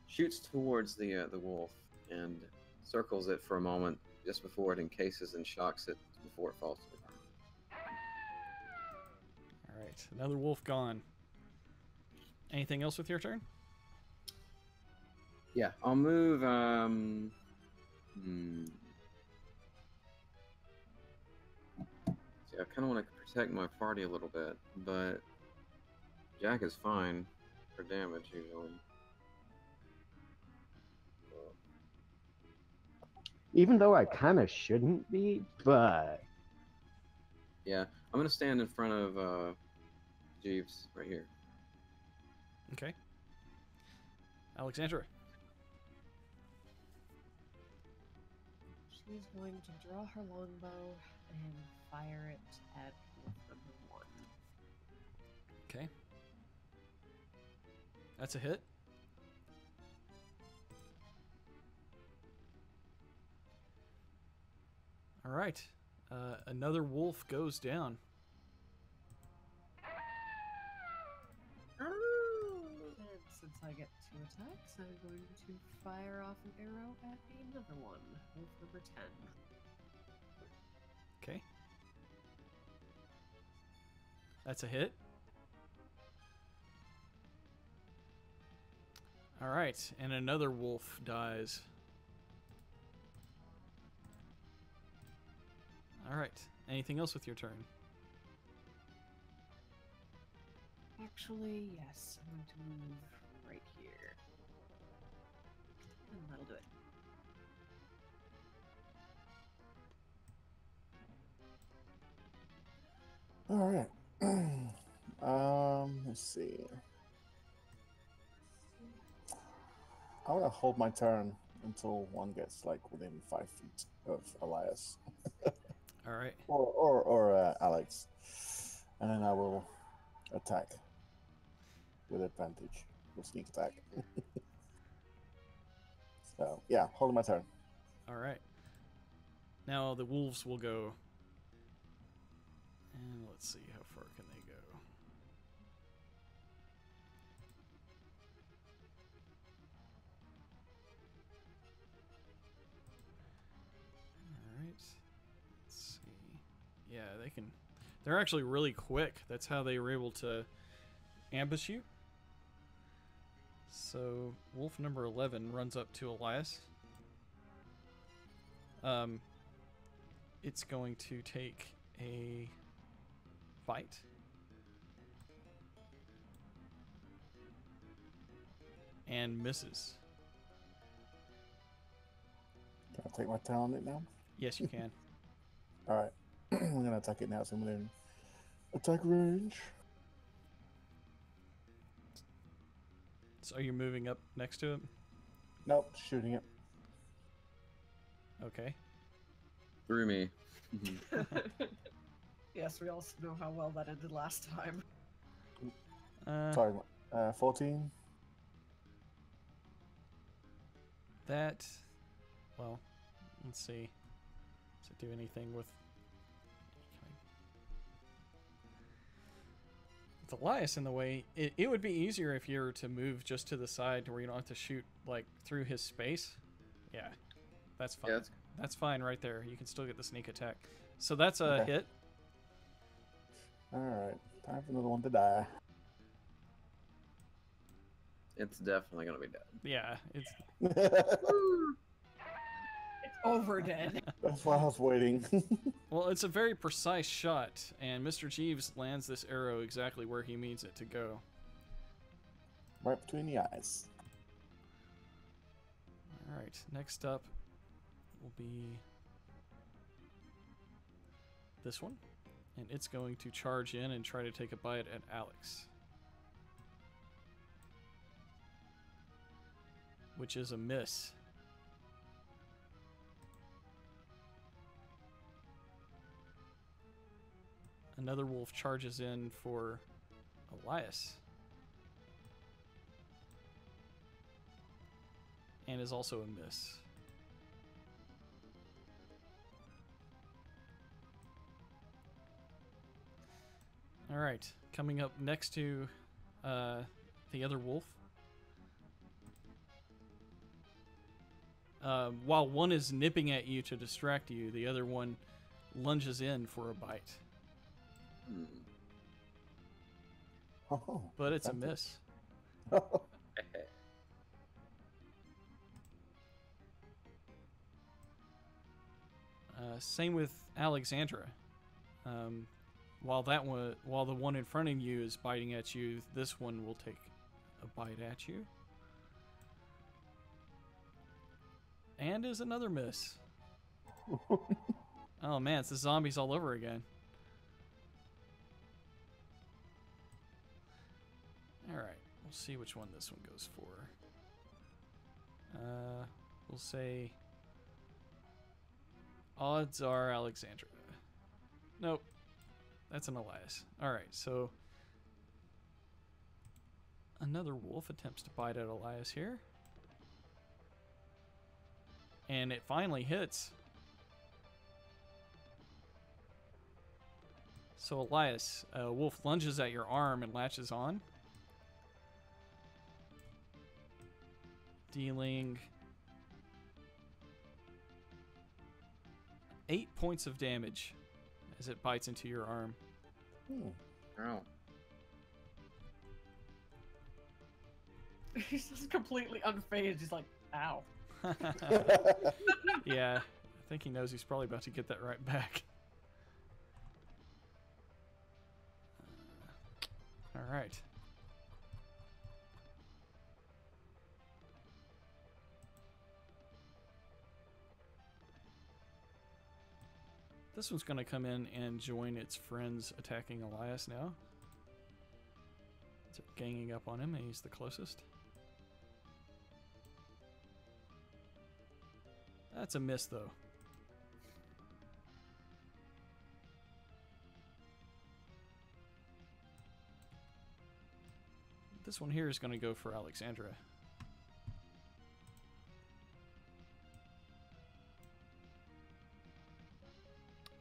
[SPEAKER 3] shoots towards the wolf and circles it for a moment just before it encases and shocks it before it falls to the ground.
[SPEAKER 1] All right, another wolf gone. Anything else with your turn?
[SPEAKER 3] Yeah, I'll move Hmm. See, I kind of want to protect my party a little bit, but Jack is fine for damage usually.
[SPEAKER 4] Even though I kind of shouldn't be, but
[SPEAKER 3] Yeah, I'm gonna stand in front of Jeeves right here.
[SPEAKER 1] Okay. Alexandra.
[SPEAKER 2] She's going to draw her longbow and fire it at wolf number 1.
[SPEAKER 1] Okay. That's a hit. All right. Another wolf goes down.
[SPEAKER 2] And since I get 2 attacks, I'm going to fire off an arrow at another one, wolf number 10.
[SPEAKER 1] Okay. That's a hit. All right, and another wolf dies. All right. Anything else with your turn?
[SPEAKER 2] Actually, yes, I'm going to move right here. And that'll do it.
[SPEAKER 5] All right. Let's see. I want to hold my turn until one gets like within 5 feet of Elias
[SPEAKER 1] All right.
[SPEAKER 5] or Alex, and then I will attack with advantage. With sneak attack. So yeah, holding my turn.
[SPEAKER 1] All right. Now the wolves will go. And let's see, how far can they go? All right. Let's see. Yeah, they can. They're actually really quick. That's how they were able to ambush you. So wolf number 11 runs up to Elias. It's going to take a bite. And misses.
[SPEAKER 5] Can I take my turn on it now?
[SPEAKER 1] Yes, you can.
[SPEAKER 5] All right. I'm gonna attack it now. So I'm within attack range.
[SPEAKER 1] So are you moving up next to it?
[SPEAKER 5] Nope, shooting it.
[SPEAKER 1] Okay.
[SPEAKER 3] Through me.
[SPEAKER 2] Yes, we also know how well that ended last time.
[SPEAKER 5] Sorry, 14.
[SPEAKER 1] That, well, let's see. Does it do anything with Elias in the way? It would be easier if you were to move just to the side where you don't have to shoot like through his space. Yeah, that's fine.
[SPEAKER 3] Yeah,
[SPEAKER 1] That's fine right there. You can still get the sneak attack. So that's a
[SPEAKER 5] Okay.
[SPEAKER 1] hit.
[SPEAKER 5] All right, time for another one to die.
[SPEAKER 3] it's definitely gonna be dead.
[SPEAKER 1] Yeah, it's
[SPEAKER 5] That's
[SPEAKER 2] It's over, dead.
[SPEAKER 5] why I was waiting.
[SPEAKER 1] well, it's a very precise shot, and Mr. Jeeves lands this arrow exactly where he means it to go.
[SPEAKER 5] Right between the eyes.
[SPEAKER 1] All right, next up will be this one, and it's going to charge in and try to take a bite at Alex, which is a miss. Another wolf charges in for Elias, and is also a miss. All right, coming up next to the other wolf. While one is nipping at you to distract you, the other one lunges in for a bite.
[SPEAKER 3] Hmm.
[SPEAKER 5] Oh,
[SPEAKER 1] But it's a
[SPEAKER 5] advantage.
[SPEAKER 1] miss. Same with Alexandra. While the one in front of you is biting at you, this one will take a bite at you. And is another miss. Oh man, it's the zombies all over again. Alright, we'll see which one this one goes for. We'll say odds are Alexandra. Nope. That's an Elias. Alright, so another wolf attempts to bite at Elias here. And it finally hits. So Elias, wolf lunges at your arm and latches on, dealing 8 points of damage as it bites into your arm.
[SPEAKER 3] Ow.
[SPEAKER 2] He's just completely unfazed. He's like, ow.
[SPEAKER 1] Yeah, I think he knows he's probably about to get that right back. All right. This one's going to come in and join its friends attacking Elias now. They're ganging up on him, and he's the closest. That's a miss, though. This one here is going to go for Alexandra.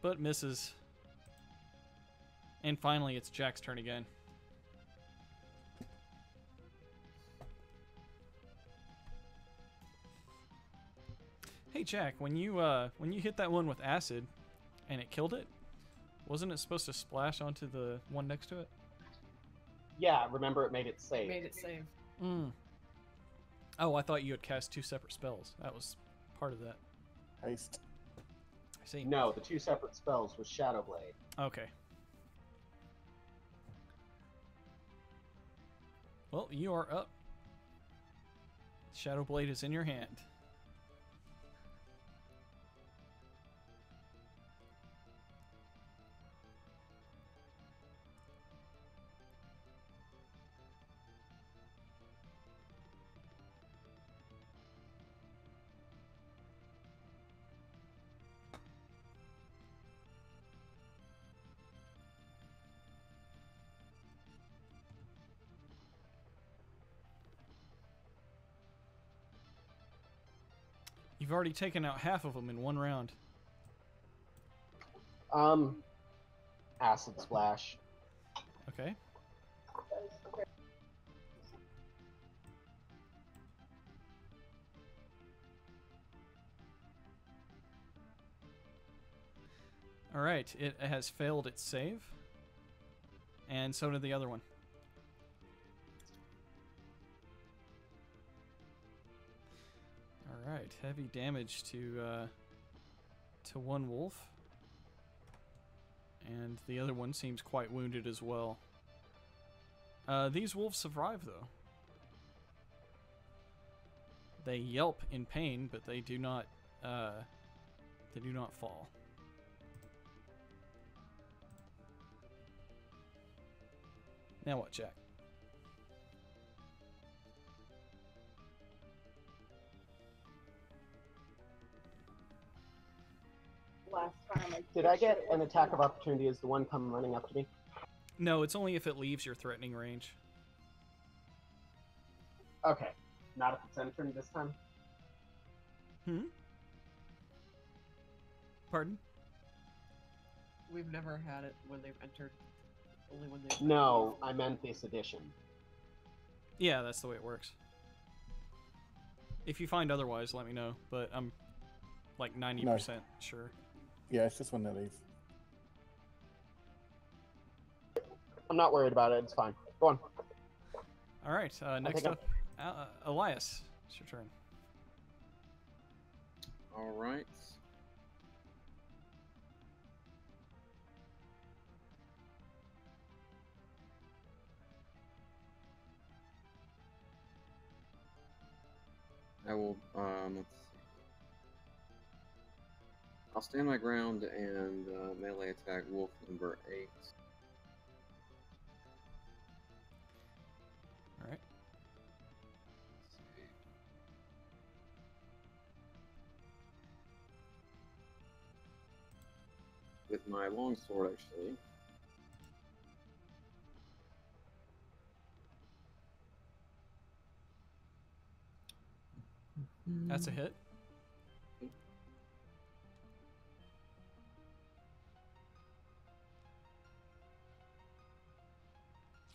[SPEAKER 1] But misses. And finally, it's Jack's turn again. Hey Jack, when you hit that one with acid and it killed it, wasn't it supposed to splash onto the one next to it?
[SPEAKER 4] Yeah, remember it made it safe.
[SPEAKER 2] Made it save.
[SPEAKER 1] Oh, I thought you had cast 2 separate spells. That was part of that.
[SPEAKER 5] Haste.
[SPEAKER 1] I see.
[SPEAKER 4] No, the 2 separate spells was Shadow Blade.
[SPEAKER 1] Okay. Well, you are up. Shadow Blade is in your hand. You've already taken out half of them in one round.
[SPEAKER 4] Acid Splash.
[SPEAKER 1] Okay. All right, it has failed its save. And so did the other one. All right, heavy damage to one wolf. And the other one seems quite wounded as well. These wolves survive, though. They yelp in pain, but they do not fall. Now what, Jack?
[SPEAKER 6] Last time
[SPEAKER 4] Did I get an attack of opportunity as the one come running up to me?
[SPEAKER 1] No, it's only if it leaves your threatening range.
[SPEAKER 4] Okay. Not if it's entering this time?
[SPEAKER 1] Pardon?
[SPEAKER 2] We've never had it when they've entered. Only when they've
[SPEAKER 4] No, I meant this edition.
[SPEAKER 1] Yeah, that's the way it works. If you find otherwise, let me know. But I'm like 90% sure.
[SPEAKER 5] Yeah, it's just when they leave.
[SPEAKER 4] I'm not worried about it. It's fine. Go on.
[SPEAKER 1] All right, next up, Elias. It's your turn.
[SPEAKER 3] All right. I will. Let's see. I'll stand my ground and melee attack wolf number 8.
[SPEAKER 1] All right.
[SPEAKER 3] With my long sword, actually.
[SPEAKER 1] That's a hit.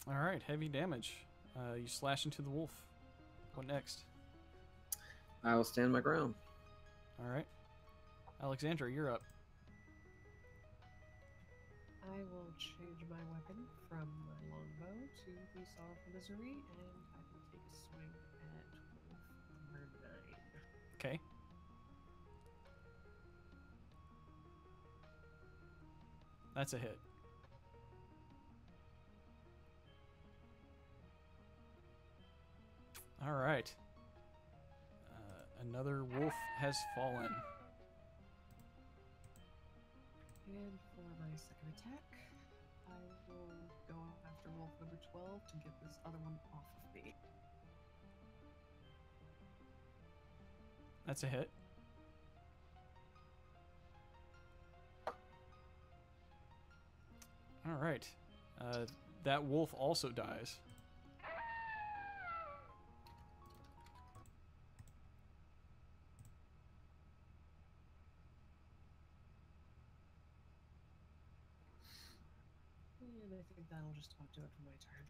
[SPEAKER 1] All right, heavy damage. You slash into the wolf. What next?
[SPEAKER 3] I will stand my ground.
[SPEAKER 1] All right. Alexandra, you're up.
[SPEAKER 2] I will change my weapon from my longbow to the Saw of Misery, and I will take a swing at wolf number 9.
[SPEAKER 1] Okay. That's a hit. All right. Another wolf has fallen.
[SPEAKER 2] And for my second attack, I will go after wolf number 12 to get this other one off of me.
[SPEAKER 1] That's a hit. All right. That wolf also dies.
[SPEAKER 2] And I think that'll just about do it for my turn.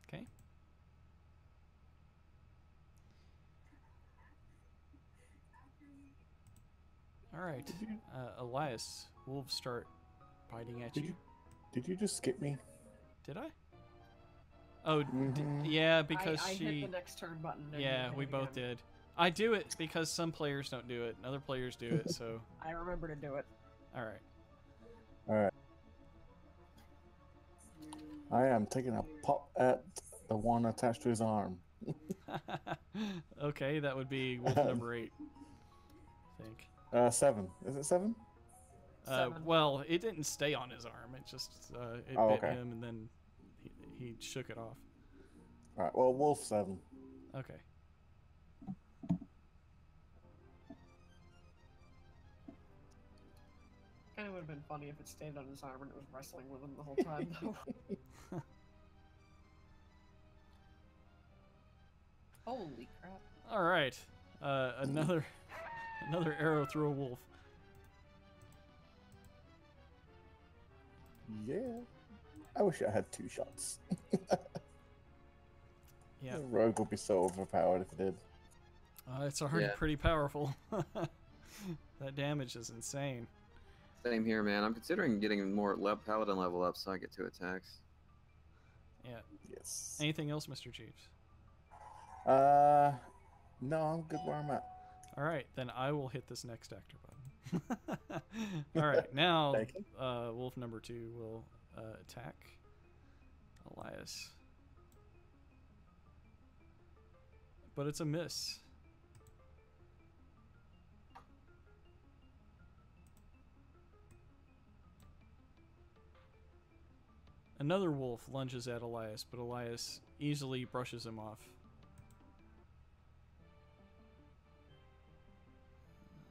[SPEAKER 1] Okay. All right. Elias, wolves start biting at you.
[SPEAKER 5] Did you just skip me?
[SPEAKER 1] Did I? Oh,
[SPEAKER 5] Mhm.
[SPEAKER 1] yeah, because
[SPEAKER 2] I
[SPEAKER 1] she...
[SPEAKER 2] hit the next turn button. And
[SPEAKER 1] Yeah,
[SPEAKER 2] you hit
[SPEAKER 1] we
[SPEAKER 2] it
[SPEAKER 1] both
[SPEAKER 2] again.
[SPEAKER 1] did. I do it because some players don't do it, and other players do it, so...
[SPEAKER 2] I remember to do it.
[SPEAKER 1] All right.
[SPEAKER 5] Alright. I am taking a pop at the one attached to his arm.
[SPEAKER 1] Okay, that would be wolf number 8, I think.
[SPEAKER 5] 7. Is it 7?
[SPEAKER 2] 7.
[SPEAKER 1] Well, it didn't stay on his arm. It just it
[SPEAKER 5] Oh,
[SPEAKER 1] bit
[SPEAKER 5] okay.
[SPEAKER 1] him, and then he shook it off.
[SPEAKER 5] Alright, well, Wolf 7.
[SPEAKER 1] Okay.
[SPEAKER 2] Kind of would have been funny if it stayed on his arm and it was wrestling with him the whole time, though. Holy crap.
[SPEAKER 1] All right. Another arrow through a wolf.
[SPEAKER 5] Yeah. I wish I had 2 shots.
[SPEAKER 1] Yeah.
[SPEAKER 5] The rogue would be so overpowered if it did.
[SPEAKER 1] It's already
[SPEAKER 3] Yeah.
[SPEAKER 1] pretty powerful. That damage is insane.
[SPEAKER 3] Same here, man. I'm considering getting more paladin level up so I get 2 attacks.
[SPEAKER 1] Yeah.
[SPEAKER 5] Yes.
[SPEAKER 1] Anything else, Mr. Jeeves?
[SPEAKER 5] No, I'm good where I'm at.
[SPEAKER 1] All right, then I will hit this next actor button. All right, now
[SPEAKER 5] Thank you.
[SPEAKER 1] wolf number 2 will attack Elias. But it's a miss. Another wolf lunges at Elias, but Elias easily brushes him off.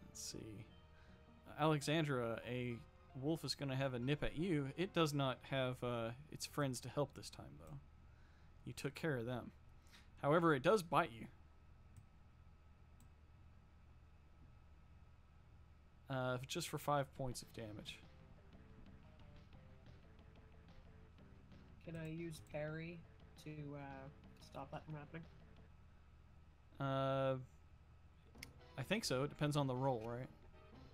[SPEAKER 1] Let's see. Alexandra, a wolf is going to have a nip at you. It does not have its friends to help this time, though. You took care of them. However, it does bite you. Just for 5 points of damage.
[SPEAKER 2] Can I use parry to stop that from happening?
[SPEAKER 1] I think so. It depends on the roll, right?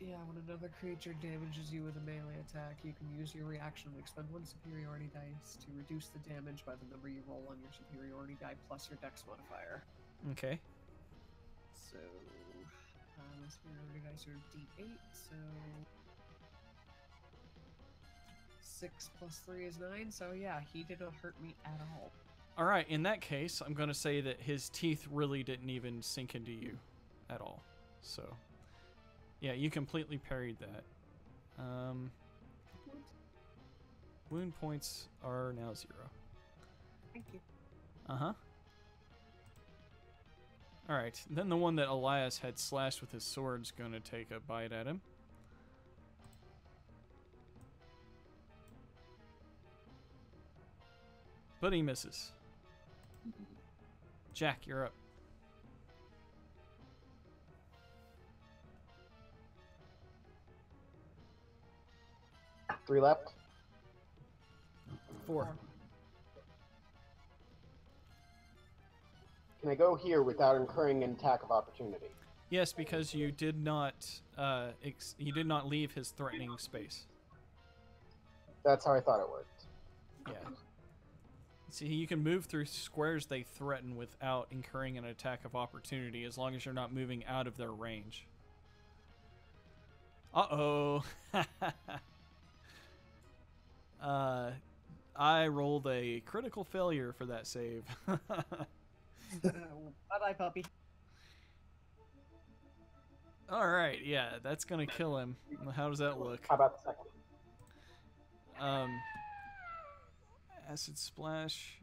[SPEAKER 2] Yeah, when another creature damages you with a melee attack, you can use your reaction to expend 1 superiority dice to reduce the damage by the number you roll on your superiority die plus your dex modifier.
[SPEAKER 1] Okay.
[SPEAKER 2] So, my superiority dice are d8, so 6 plus 3 is 9, so yeah, he did not hurt me at all.
[SPEAKER 1] All right, in that case, I'm going to say that his teeth really didn't even sink into you at all. So, yeah, you completely parried that. Wound points are now 0.
[SPEAKER 2] Thank you.
[SPEAKER 1] Uh-huh. All right, then the one that Elias had slashed with his sword's going to take a bite at him. But he misses. Jack, you're up.
[SPEAKER 4] Three left.
[SPEAKER 1] 4.
[SPEAKER 4] Can I go here without incurring an attack of opportunity?
[SPEAKER 1] Yes, because you did not leave his threatening space.
[SPEAKER 4] That's how I thought it worked.
[SPEAKER 1] Yeah. See, you can move through squares they threaten without incurring an attack of opportunity, as long as you're not moving out of their range. Uh-oh. I rolled a critical failure for that save.
[SPEAKER 2] Bye-bye, puppy.
[SPEAKER 1] Alright, yeah, that's gonna kill him. How does that look?
[SPEAKER 4] How about the second?
[SPEAKER 1] Acid splash.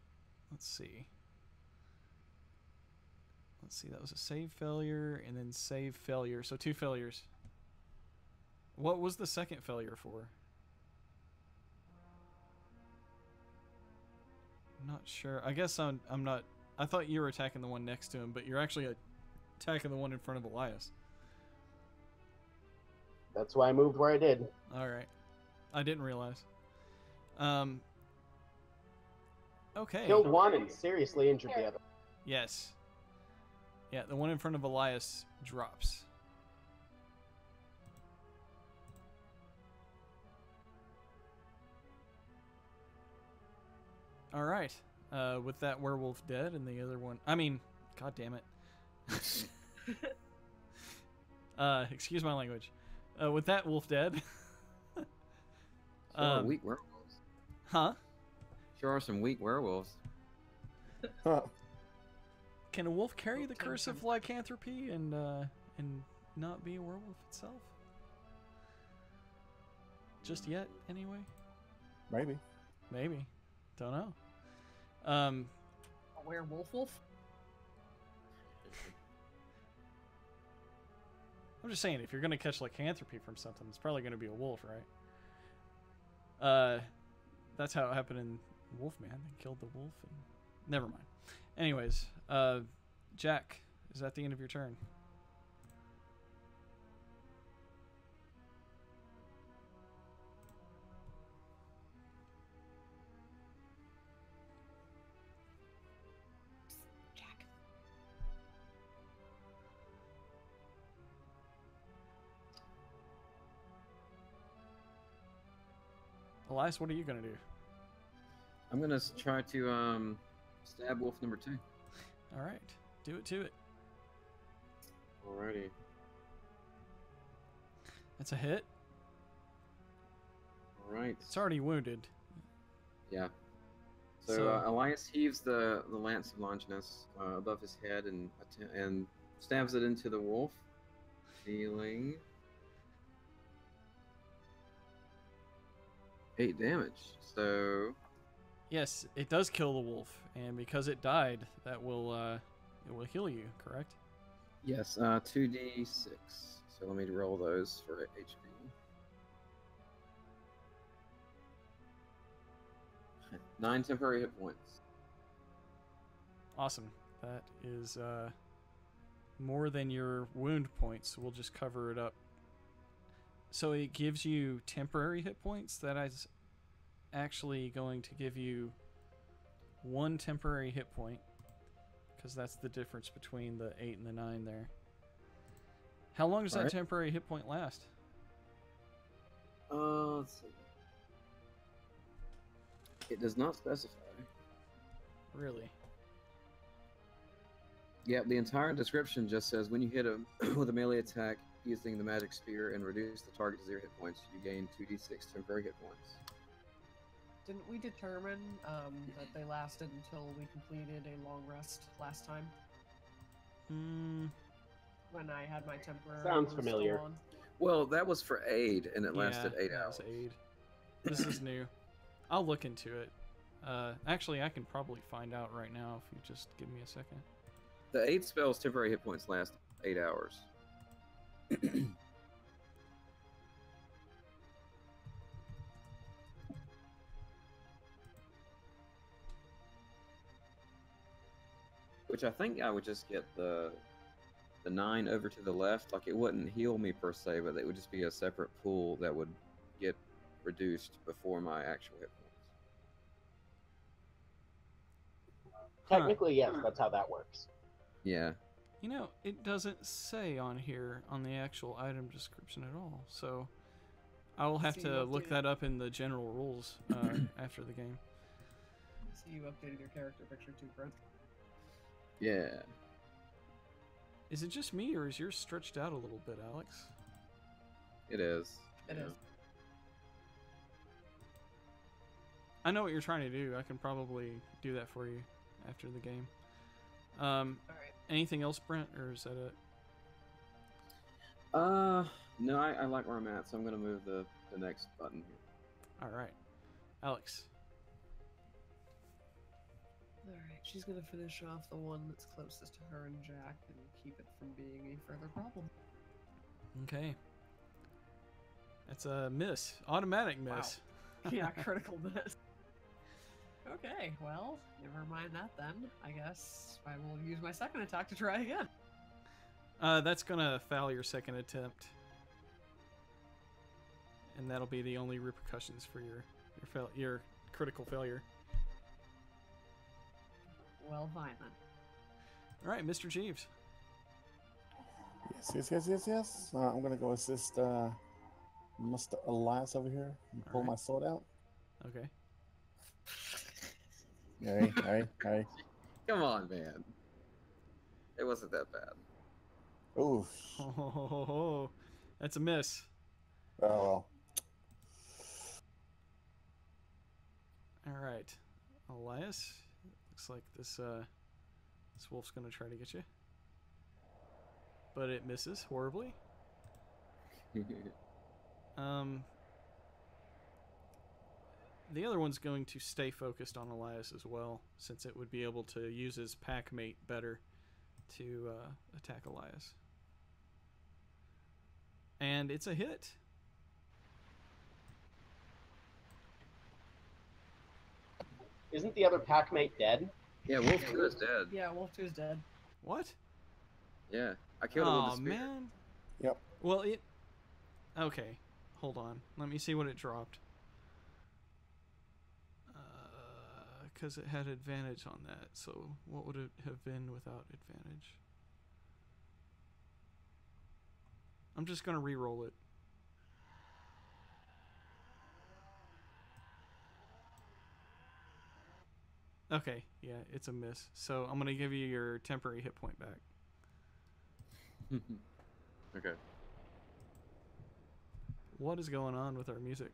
[SPEAKER 1] Let's see. That was a save failure and then save failure. So 2 failures. What was the second failure for? I'm not sure. I guess I'm not. I thought you were attacking the one next to him, but you're actually attacking the one in front of Elias.
[SPEAKER 4] That's why I moved where I did.
[SPEAKER 1] Alright. I didn't realize. Okay.
[SPEAKER 4] Killed one and seriously injured the other.
[SPEAKER 1] Yes. Yeah, the one in front of Elias drops. Alright. With that werewolf dead and the other one... I mean, god damn it. Excuse my language. With that wolf dead...
[SPEAKER 3] Weak werewolves.
[SPEAKER 1] Huh?
[SPEAKER 3] Sure are some weak werewolves.
[SPEAKER 1] Can a wolf carry the curse of lycanthropy and not be a werewolf itself? Just yet, anyway.
[SPEAKER 5] Maybe.
[SPEAKER 1] Maybe. Don't know.
[SPEAKER 2] A werewolf wolf?
[SPEAKER 1] I'm just saying, if you're gonna catch lycanthropy from something, it's probably gonna be a wolf, right? That's how it happened in Wolfman. They killed the wolf and... Never mind. Anyways, Jack, is that the end of your turn?
[SPEAKER 2] Jack.
[SPEAKER 1] Elias, what are you gonna do?
[SPEAKER 3] I'm gonna try to stab wolf number 2.
[SPEAKER 1] All right, do it to it.
[SPEAKER 3] Alrighty.
[SPEAKER 1] That's a hit.
[SPEAKER 3] Alright.
[SPEAKER 1] It's already wounded.
[SPEAKER 3] Yeah. So Elias heaves the lance of Longinus above his head and stabs it into the wolf, dealing 8 damage. So
[SPEAKER 1] Yes, it does kill the wolf, and because it died, that will it will heal you. Correct?
[SPEAKER 3] yes, 2d6. So let me roll those for HP. Nine temporary hit points.
[SPEAKER 1] Awesome. That is more than your wound points. We'll just cover it up. So it gives you temporary hit points. That is actually going to give you 1 temporary hit point, because that's the difference between the 8 and the 9 there. How long does that temporary hit point last?
[SPEAKER 3] Let's see. It does not specify.
[SPEAKER 1] Really?
[SPEAKER 3] Yeah, the entire description just says when you hit him with a melee attack using the magic spear and reduce the target to 0 hit points, you gain 2d6 temporary hit points.
[SPEAKER 2] Didn't we determine that they lasted until we completed a long rest last time? When I had my temporary.
[SPEAKER 7] Sounds
[SPEAKER 2] still
[SPEAKER 7] familiar.
[SPEAKER 2] on?
[SPEAKER 3] Well, that was for aid, and it lasted 8
[SPEAKER 1] that
[SPEAKER 3] hours.
[SPEAKER 1] was aid. This is new. I'll look into it. Actually, I can probably find out right now if you just give me a second.
[SPEAKER 3] The aid spell's temporary hit points last 8 hours. Which I think I would just get the 9 over to the left. Like, it wouldn't heal me per se, but it would just be a separate pool that would get reduced before my actual hit points.
[SPEAKER 7] Technically, yes, that's how that works.
[SPEAKER 3] Yeah.
[SPEAKER 1] You know, it doesn't say on here on the actual item description at all, so I will have
[SPEAKER 2] So
[SPEAKER 1] to
[SPEAKER 2] you
[SPEAKER 1] look
[SPEAKER 2] updated-
[SPEAKER 1] that up in the general rules after the game.
[SPEAKER 2] So you updated your character picture too, Brent.
[SPEAKER 3] Yeah.
[SPEAKER 1] Is it just me, or is yours stretched out a little bit, Alex?
[SPEAKER 3] It is.
[SPEAKER 2] It
[SPEAKER 3] yeah.
[SPEAKER 2] is.
[SPEAKER 1] I know what you're trying to do. I can probably do that for you after the game.
[SPEAKER 2] All right.
[SPEAKER 1] Anything else, Brent, or is that it?
[SPEAKER 3] No, I like where I'm at, so I'm gonna move the next button here.
[SPEAKER 1] All right, Alex.
[SPEAKER 2] All right. She's gonna finish off the one that's closest to her and Jack, and keep it from being a further problem.
[SPEAKER 1] Okay. That's a miss. Automatic miss.
[SPEAKER 2] Yeah, critical miss. Okay, well, never mind that then. I guess I will use my second attack to try again.
[SPEAKER 1] That's gonna foul your second attempt, and that'll be the only repercussions for your critical failure.
[SPEAKER 2] Well, fine then.
[SPEAKER 1] All right, Mr. Jeeves.
[SPEAKER 5] Yes. I'm gonna go assist Mr. Elias over here and pull
[SPEAKER 1] Alright.
[SPEAKER 5] my sword out.
[SPEAKER 1] Okay.
[SPEAKER 5] All right.
[SPEAKER 3] Come on, man. It wasn't that bad.
[SPEAKER 5] Oof.
[SPEAKER 1] Oh, that's a miss.
[SPEAKER 5] Oh well.
[SPEAKER 1] All right, Elias. Looks like this wolf's gonna try to get you, but it misses horribly. The other one's going to stay focused on Elias as well, since it would be able to use his pack mate better to attack Elias. And it's a hit.
[SPEAKER 7] Isn't the other packmate dead?
[SPEAKER 3] Yeah, Wolf 2 is dead.
[SPEAKER 2] Yeah, Wolf 2 is dead.
[SPEAKER 1] What?
[SPEAKER 3] Yeah, I killed him with
[SPEAKER 1] Oh
[SPEAKER 3] a spear.
[SPEAKER 1] man.
[SPEAKER 5] Yep.
[SPEAKER 1] Well, it. Okay, hold on. Let me see what it dropped. Because it had advantage on that. So what would it have been without advantage? I'm just gonna re-roll it. Okay, yeah, it's a miss. So I'm gonna give you your temporary hit point back.
[SPEAKER 3] Okay.
[SPEAKER 1] What is going on with our music?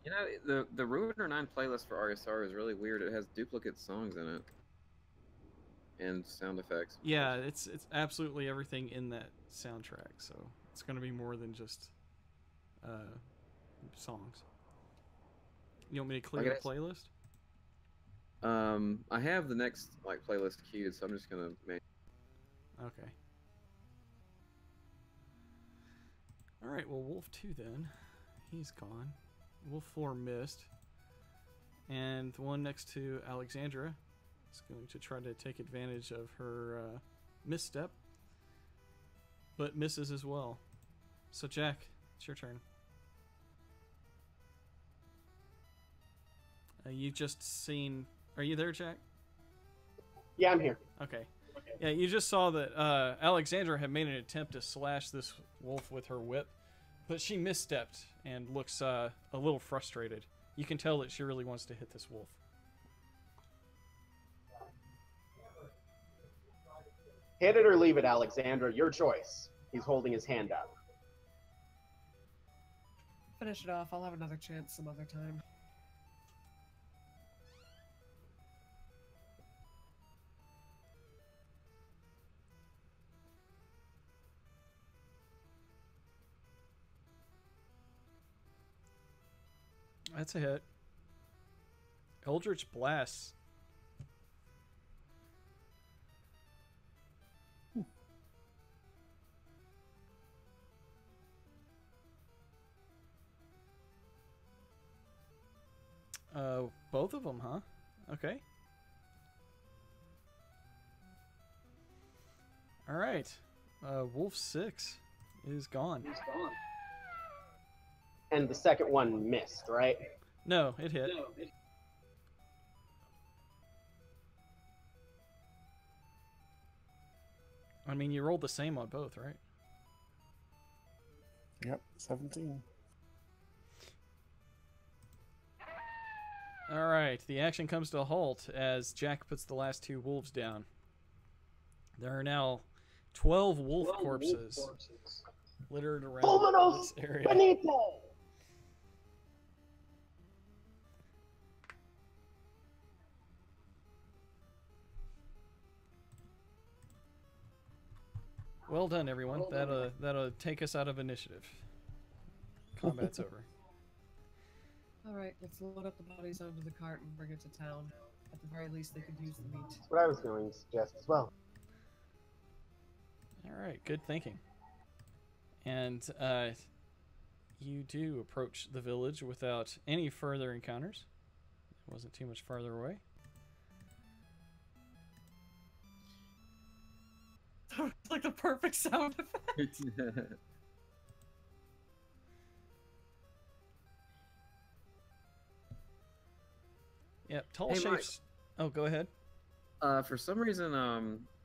[SPEAKER 3] You know, the Ruiner 9 playlist for RSR is really weird. It has duplicate songs in it. And sound effects.
[SPEAKER 1] Yeah, it's absolutely everything in that soundtrack, so it's gonna be more than just songs. You want me to clear the
[SPEAKER 3] guess-
[SPEAKER 1] playlist?
[SPEAKER 3] I have the next playlist queued, so I'm just gonna make.
[SPEAKER 1] Okay. All right. Well, Wolf 2 then, he's gone. Wolf 4 missed, and the one next to Alexandra is going to try to take advantage of her misstep, but misses as well. So Jack, it's your turn. You just seen. Are you there, Jack?
[SPEAKER 7] Yeah, I'm here.
[SPEAKER 1] Okay. Yeah, you just saw that Alexandra had made an attempt to slash this wolf with her whip, but she misstepped and looks a little frustrated. You can tell that she really wants to hit this wolf.
[SPEAKER 7] Hit it or leave it, Alexandra. Your choice. He's holding his hand up.
[SPEAKER 2] Finish it off. I'll have another chance some other time.
[SPEAKER 1] That's a hit. Eldritch Blast. Both of them, huh? Okay. All right. Wolf 6 is gone.
[SPEAKER 7] And the second one missed, right?
[SPEAKER 1] No, it hit. I mean, you rolled the same on both, right?
[SPEAKER 5] Yep, 17.
[SPEAKER 1] All right. The action comes to a halt as Jack puts the last 2 wolves down. There are now 12 wolf corpses littered around
[SPEAKER 7] Fulminos
[SPEAKER 1] this area.
[SPEAKER 7] Benito!
[SPEAKER 1] Well done, everyone. That'll take us out of initiative. Combat's over.
[SPEAKER 2] Alright, let's load up the bodies onto the cart and bring it to town. At the very least, they could use the meat.
[SPEAKER 7] That's what I was going to suggest as well.
[SPEAKER 1] All right, good thinking. And you do approach the village without any further encounters. It wasn't too much farther away.
[SPEAKER 2] It's like the perfect sound effect.
[SPEAKER 1] Yep, tall
[SPEAKER 3] Hey, Mike.
[SPEAKER 1] shapes. Oh, go ahead.
[SPEAKER 3] For some reason,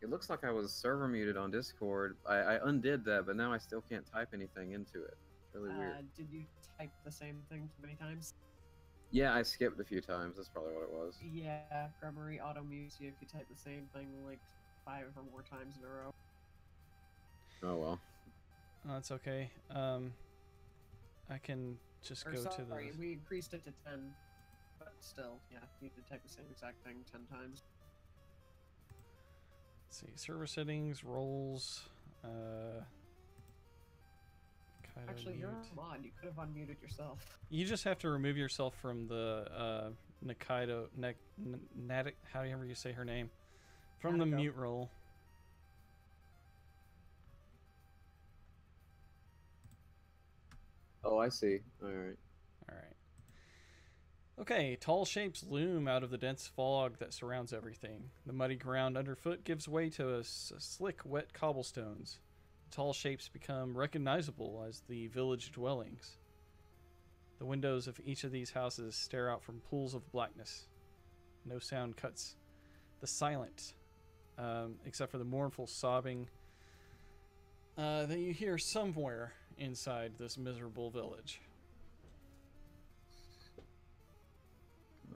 [SPEAKER 3] it looks like I was server muted on Discord. I undid that, but now I still can't type anything into it. Really weird.
[SPEAKER 2] Did you type the same thing too many times?
[SPEAKER 3] Yeah, I skipped a few times. That's probably what it was.
[SPEAKER 2] Yeah, Grummery auto mutes you if you type the same thing like 5 or more times in a row.
[SPEAKER 3] Oh well.
[SPEAKER 1] Oh, that's okay. I can just
[SPEAKER 2] Or
[SPEAKER 1] go to
[SPEAKER 2] sorry,
[SPEAKER 1] the.
[SPEAKER 2] we increased it to 10, but still, yeah, you did type the same exact thing 10 times.
[SPEAKER 1] Let's see, server settings, roles. Kaido
[SPEAKER 2] Actually, you're
[SPEAKER 1] mute.
[SPEAKER 2] a mod. You could have unmuted yourself.
[SPEAKER 1] You just have to remove yourself from the Nikaido, however you say her name, from the
[SPEAKER 2] Natiko.
[SPEAKER 1] mute role.
[SPEAKER 3] Oh, I see. All right.
[SPEAKER 1] All right. Okay, tall shapes loom out of the dense fog that surrounds everything. The muddy ground underfoot gives way to slick, wet cobblestones. Tall shapes become recognizable as the village dwellings. The windows of each of these houses stare out from pools of blackness. No sound cuts the silent, except for the mournful sobbing that you hear somewhere inside this miserable village.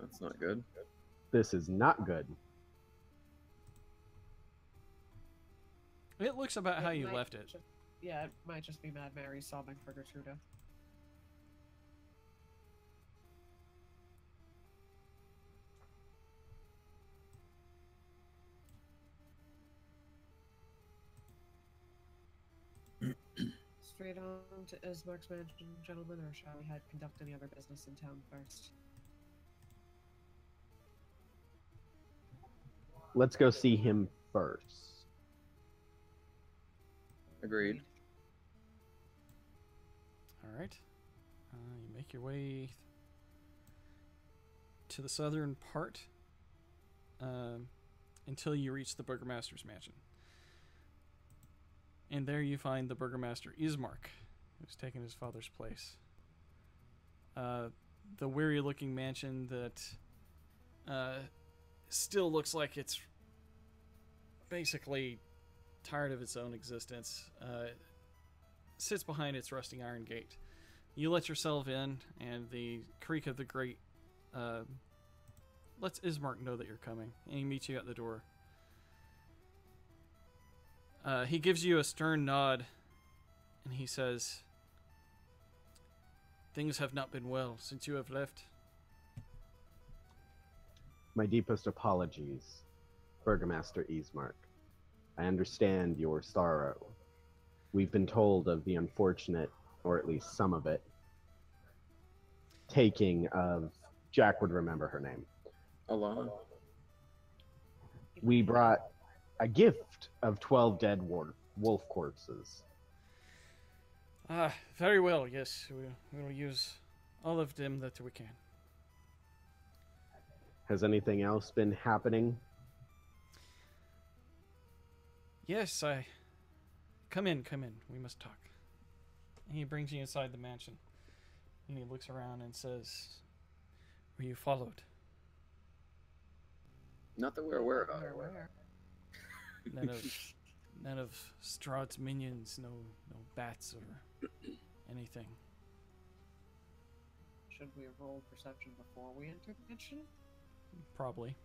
[SPEAKER 3] That's not good.
[SPEAKER 4] This is not good.
[SPEAKER 1] It looks about how you
[SPEAKER 2] might
[SPEAKER 1] left it.
[SPEAKER 2] Yeah, it might just be Mad Mary sobbing for Gertruda. Straight on to Ismark's mansion, gentlemen, or shall we conduct any other business in town first?
[SPEAKER 4] Let's go see him first.
[SPEAKER 3] Agreed.
[SPEAKER 1] All right. You make your way to the southern part until you reach the Burgomaster's mansion. And there you find the Burgomaster Ismark, who's taken his father's place. The weary-looking mansion that still looks like it's basically tired of its own existence, sits behind its rusting iron gate. You let yourself in, and the creak of the grate lets Ismark know that you're coming, and he meets you at the door. He gives you a stern nod, and he says, "Things have not been well since you have left."
[SPEAKER 4] My deepest apologies, Burgomaster Ismark. I understand your sorrow. We've been told of the unfortunate, or at least some of it, taking of, Jack would remember her name.
[SPEAKER 3] Alana.
[SPEAKER 4] We brought a gift of 12 dead wolf corpses.
[SPEAKER 1] Very well, yes. We will use all of them that we can.
[SPEAKER 4] Has anything else been happening?
[SPEAKER 1] Yes, Come in. We must talk. And he brings you inside the mansion. And he looks around and says, were you followed?
[SPEAKER 3] Not that we're aware of.
[SPEAKER 1] None of Strahd's minions, no bats or anything.
[SPEAKER 2] Should we have rolled perception before we entered the mansion?
[SPEAKER 1] Probably.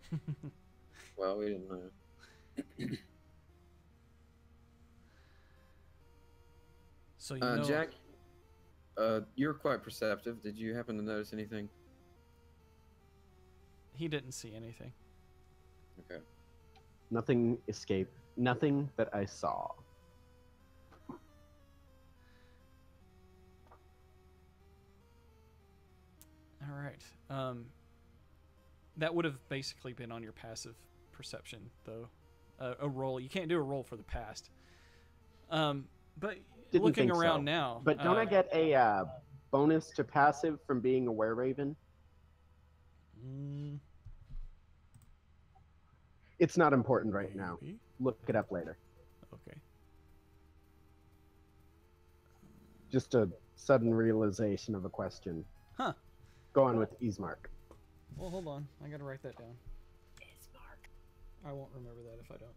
[SPEAKER 3] Well, we didn't know.
[SPEAKER 1] So you know,
[SPEAKER 3] Jack, you're quite perceptive. Did you happen to notice anything?
[SPEAKER 1] he didn't see anything.
[SPEAKER 3] Okay.
[SPEAKER 4] Nothing escaped. Nothing that I saw.
[SPEAKER 1] All right. That would have basically been on your passive perception, though. A roll. You can't do a roll for the past. But
[SPEAKER 4] Didn't
[SPEAKER 1] looking
[SPEAKER 4] think
[SPEAKER 1] around
[SPEAKER 4] so.
[SPEAKER 1] now.
[SPEAKER 4] But don't I get a bonus to passive from being a were-raven? It's not important right now.
[SPEAKER 1] Maybe?
[SPEAKER 4] Look it up later.
[SPEAKER 1] Okay.
[SPEAKER 4] Just a sudden realization of a question.
[SPEAKER 1] Huh.
[SPEAKER 4] Go on with Ismark.
[SPEAKER 1] Well, hold on. I gotta write that down. I won't remember that if I don't.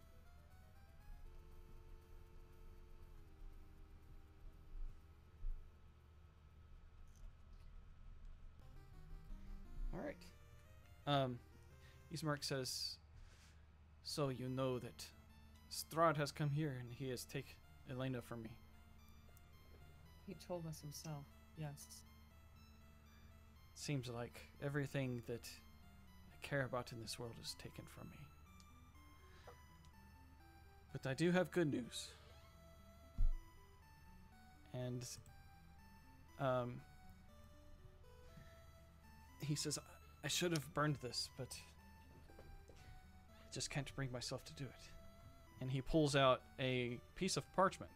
[SPEAKER 1] All right. Ismark says, so you know that Strahd has come here and he has taken Elena from me.
[SPEAKER 2] He told us himself, yes.
[SPEAKER 1] Seems like everything that I care about in this world is taken from me. But I do have good news. And he says, I should have burned this, but I just can't bring myself to do it. And he pulls out a piece of parchment.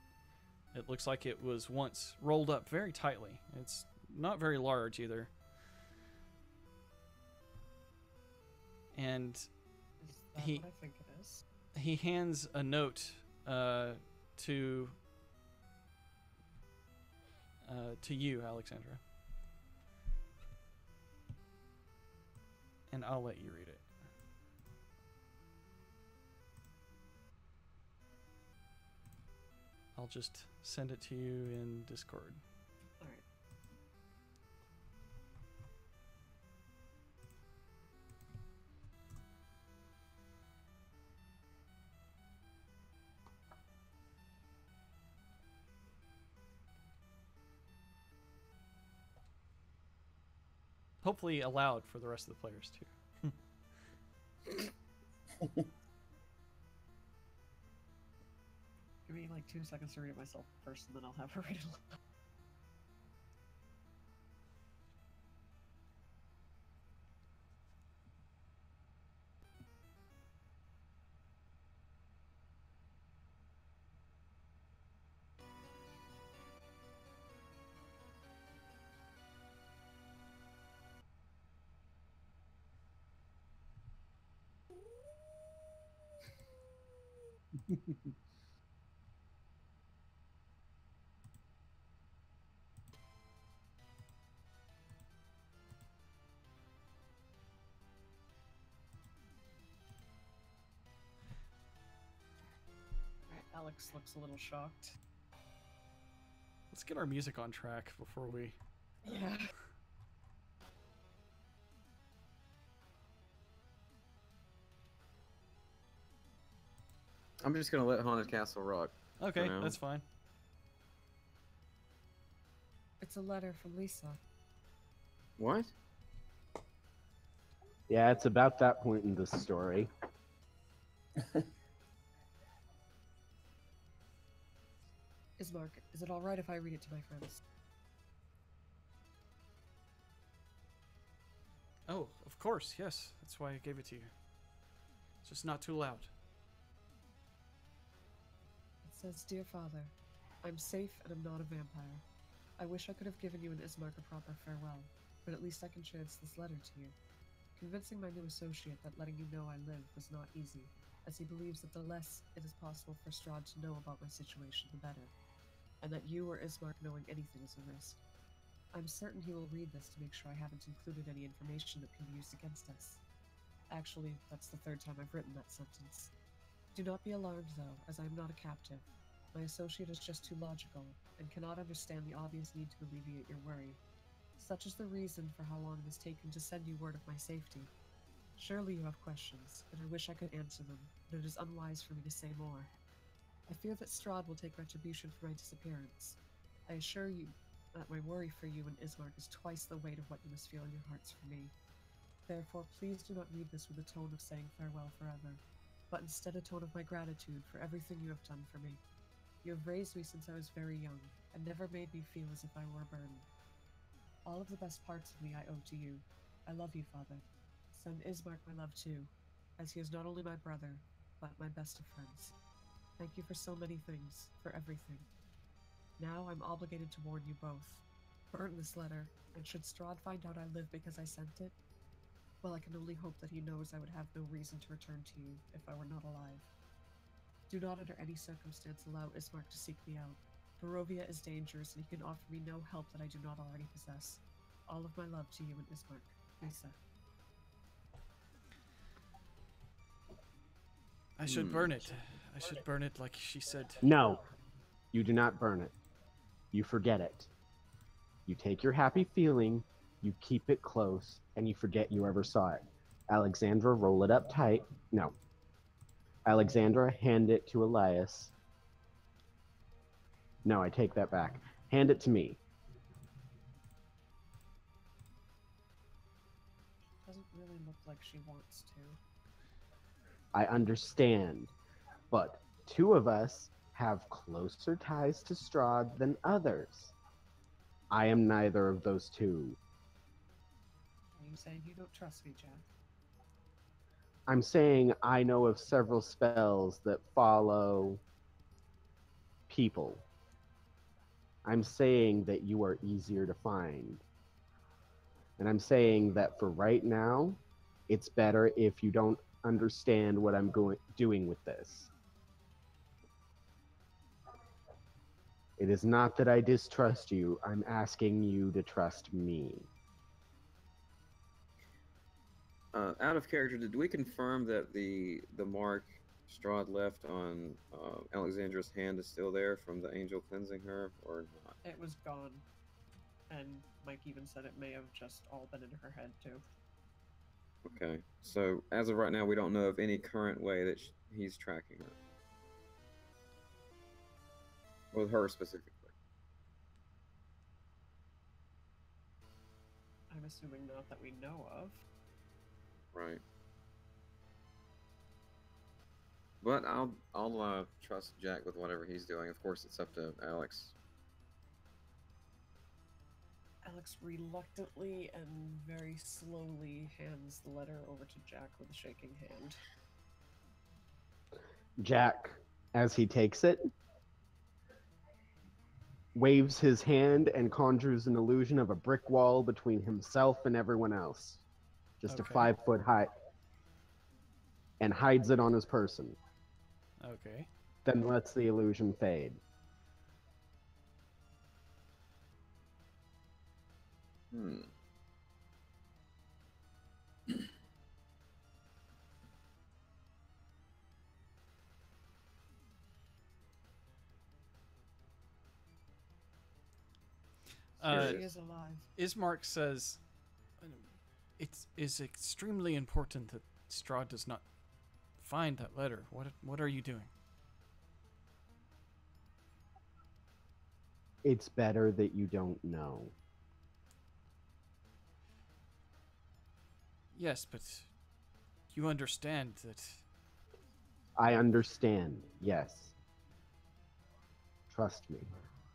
[SPEAKER 1] It looks like it was once rolled up very tightly. It's not very large either. And
[SPEAKER 2] Is that
[SPEAKER 1] He-
[SPEAKER 2] what I think it is?
[SPEAKER 1] he hands a note to you, Alexandra. And I'll let you read it. I'll just send it to you in Discord.
[SPEAKER 2] Alright.
[SPEAKER 1] Hopefully allowed for the rest of the players too.
[SPEAKER 2] Give me like 2 seconds to read it myself first, and then I'll have her read it aloud. Alex looks a little shocked.
[SPEAKER 1] Let's get our music on track before we...
[SPEAKER 2] Yeah.
[SPEAKER 3] I'm just gonna let Haunted Castle rock.
[SPEAKER 1] Okay,
[SPEAKER 3] now.
[SPEAKER 1] that's fine.
[SPEAKER 2] It's a letter from Lisa.
[SPEAKER 3] What?
[SPEAKER 4] Yeah, it's about that point in the story.
[SPEAKER 2] Ismark, is it alright if I read it to my friends?
[SPEAKER 1] Oh, of course, yes. That's why I gave it to you. It's just not too loud.
[SPEAKER 2] It says, Dear Father, I'm safe and I'm not a vampire. I wish I could have given you and Ismark a proper farewell, but at least I can share this letter to you. Convincing my new associate that letting you know I live was not easy, as he believes that the less it is possible for Strahd to know about my situation, the better, and that you or Ismark knowing anything is a risk. I'm certain he will read this to make sure I haven't included any information that can be used against us. Actually, that's the third time I've written that sentence. Do not be alarmed, though, as I am not a captive. My associate is just too logical, and cannot understand the obvious need to alleviate your worry. Such is the reason for how long it has taken to send you word of my safety. Surely you have questions, and I wish I could answer them, but it is unwise for me to say more. I fear that Strahd will take retribution for my disappearance. I assure you that my worry for you and Ismark is twice the weight of what you must feel in your hearts for me. Therefore, please do not read this with a tone of saying farewell forever, but instead a tone of my gratitude for everything you have done for me. You have raised me since I was very young, and never made me feel as if I were a burden. All of the best parts of me I owe to you. I love you, Father. Send Ismark my love too, as he is not only my brother, but my best of friends. Thank you for so many things, for everything. Now I'm obligated to warn you both. Burn this letter, and should Strahd find out I live because I sent it, well, I can only hope that he knows I would have no reason to return to you if I were not alive. Do not under any circumstance allow Ismark to seek me out. Barovia is dangerous, and he can offer me no help that I do not already possess. All of my love to you and Ismark. Lisa.
[SPEAKER 1] I should burn it. I should burn it like she said.
[SPEAKER 4] No, you do not burn it. You forget it. You take your happy feeling, you keep it close, and you forget you ever saw it. Alexandra, roll it up tight. No. Alexandra, hand it to Elias. No, I take that back. Hand it to me.
[SPEAKER 2] Doesn't really look like she wants to.
[SPEAKER 4] I understand, but two of us have closer ties to Strahd than others. I am neither of those two.
[SPEAKER 2] Are you saying you don't trust me, Jack?
[SPEAKER 4] I'm saying I know of several spells that follow people. I'm saying that you are easier to find. And I'm saying that for right now, it's better if you don't understand what I'm doing with this. It is not that I distrust you. I'm asking you to trust me.
[SPEAKER 3] Out of character, did we confirm that the mark Strahd left on Alexandra's hand is still there from the angel cleansing her, or not?
[SPEAKER 2] It was gone. And Mike even said it may have just all been in her head, too.
[SPEAKER 3] Okay, so as of right now, we don't know of any current way that he's tracking her. With her specifically.
[SPEAKER 2] I'm assuming not that we know of.
[SPEAKER 3] Right. But I'll trust Jack with whatever he's doing. Of course, it's up to Alex.
[SPEAKER 2] Alex reluctantly and very slowly hands the letter over to Jack with a shaking hand.
[SPEAKER 4] Jack, as he takes it, waves his hand and conjures an illusion of a brick wall between himself and everyone else. Just
[SPEAKER 1] Okay.
[SPEAKER 4] a 5-foot height. And hides it on his person.
[SPEAKER 1] Okay.
[SPEAKER 4] Then lets the illusion fade.
[SPEAKER 2] She is alive.
[SPEAKER 1] Ismark says, it is extremely important that Strahd does not find that letter. What are you doing?
[SPEAKER 4] It's better that you don't know.
[SPEAKER 1] Yes, but you understand that...
[SPEAKER 4] I understand, yes. Trust me.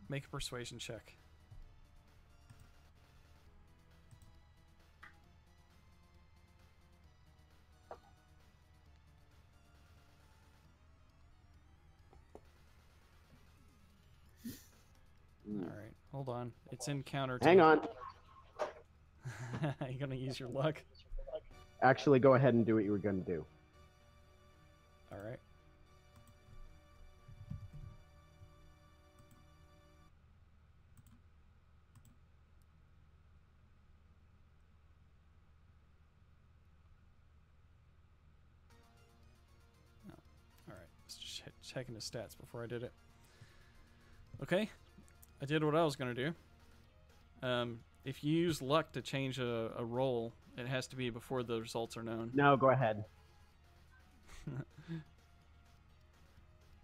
[SPEAKER 1] Make a persuasion check. Hold on. It's in counter.
[SPEAKER 4] Hang on.
[SPEAKER 1] You gonna use your luck?
[SPEAKER 4] Actually, go ahead and do what you were going to do.
[SPEAKER 1] All right. All right. Just checking the stats before I did it. Okay. I did what I was gonna do. If you use luck to change a roll, it has to be before the results are known.
[SPEAKER 4] No, go ahead.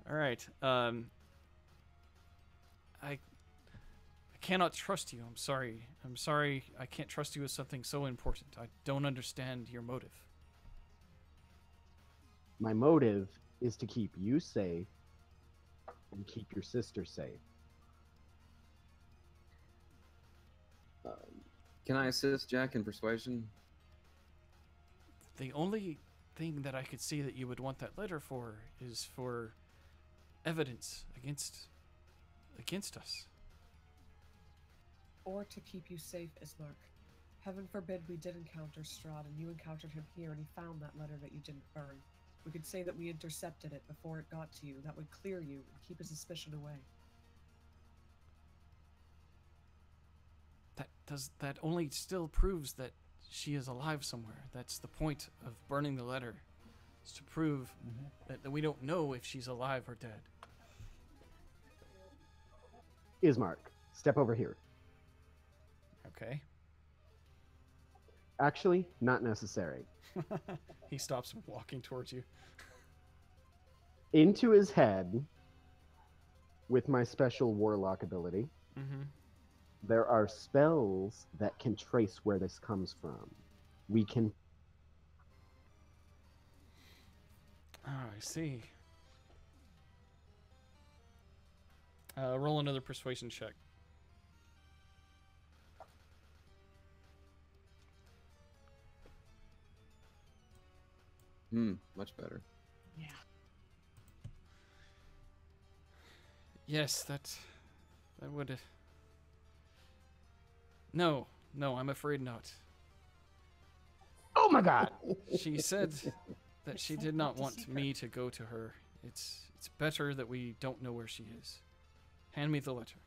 [SPEAKER 1] All right. I cannot trust you. I'm sorry. I'm sorry. I can't trust you with something so important. I don't understand your motive.
[SPEAKER 4] My motive is to keep you safe and keep your sister safe.
[SPEAKER 3] Can I assist Jack in persuasion?
[SPEAKER 1] The only thing that I could see that you would want that letter for is for evidence against us.
[SPEAKER 2] Or to keep you safe, Ismark. Heaven forbid we did encounter Strahd and you encountered him here and he found that letter that you didn't burn. We could say that we intercepted it before it got to you. That would clear you and keep a suspicion away.
[SPEAKER 1] That only still proves that she is alive somewhere. That's the point of burning the letter. It's to prove that we don't know if she's alive or dead.
[SPEAKER 4] Ismark, step over here.
[SPEAKER 1] Okay.
[SPEAKER 4] Actually, not necessary.
[SPEAKER 1] He stops walking towards you.
[SPEAKER 4] Into his head, with my special warlock ability, there are spells that can trace where this comes from. We can...
[SPEAKER 1] Oh, I see. Roll another persuasion check.
[SPEAKER 3] Much better.
[SPEAKER 2] Yeah.
[SPEAKER 1] Yes, that would... No, I'm afraid not.
[SPEAKER 4] Oh my god!
[SPEAKER 1] She said that she did not want me to go to her. It's better that we don't know where she is. Hand me the letter.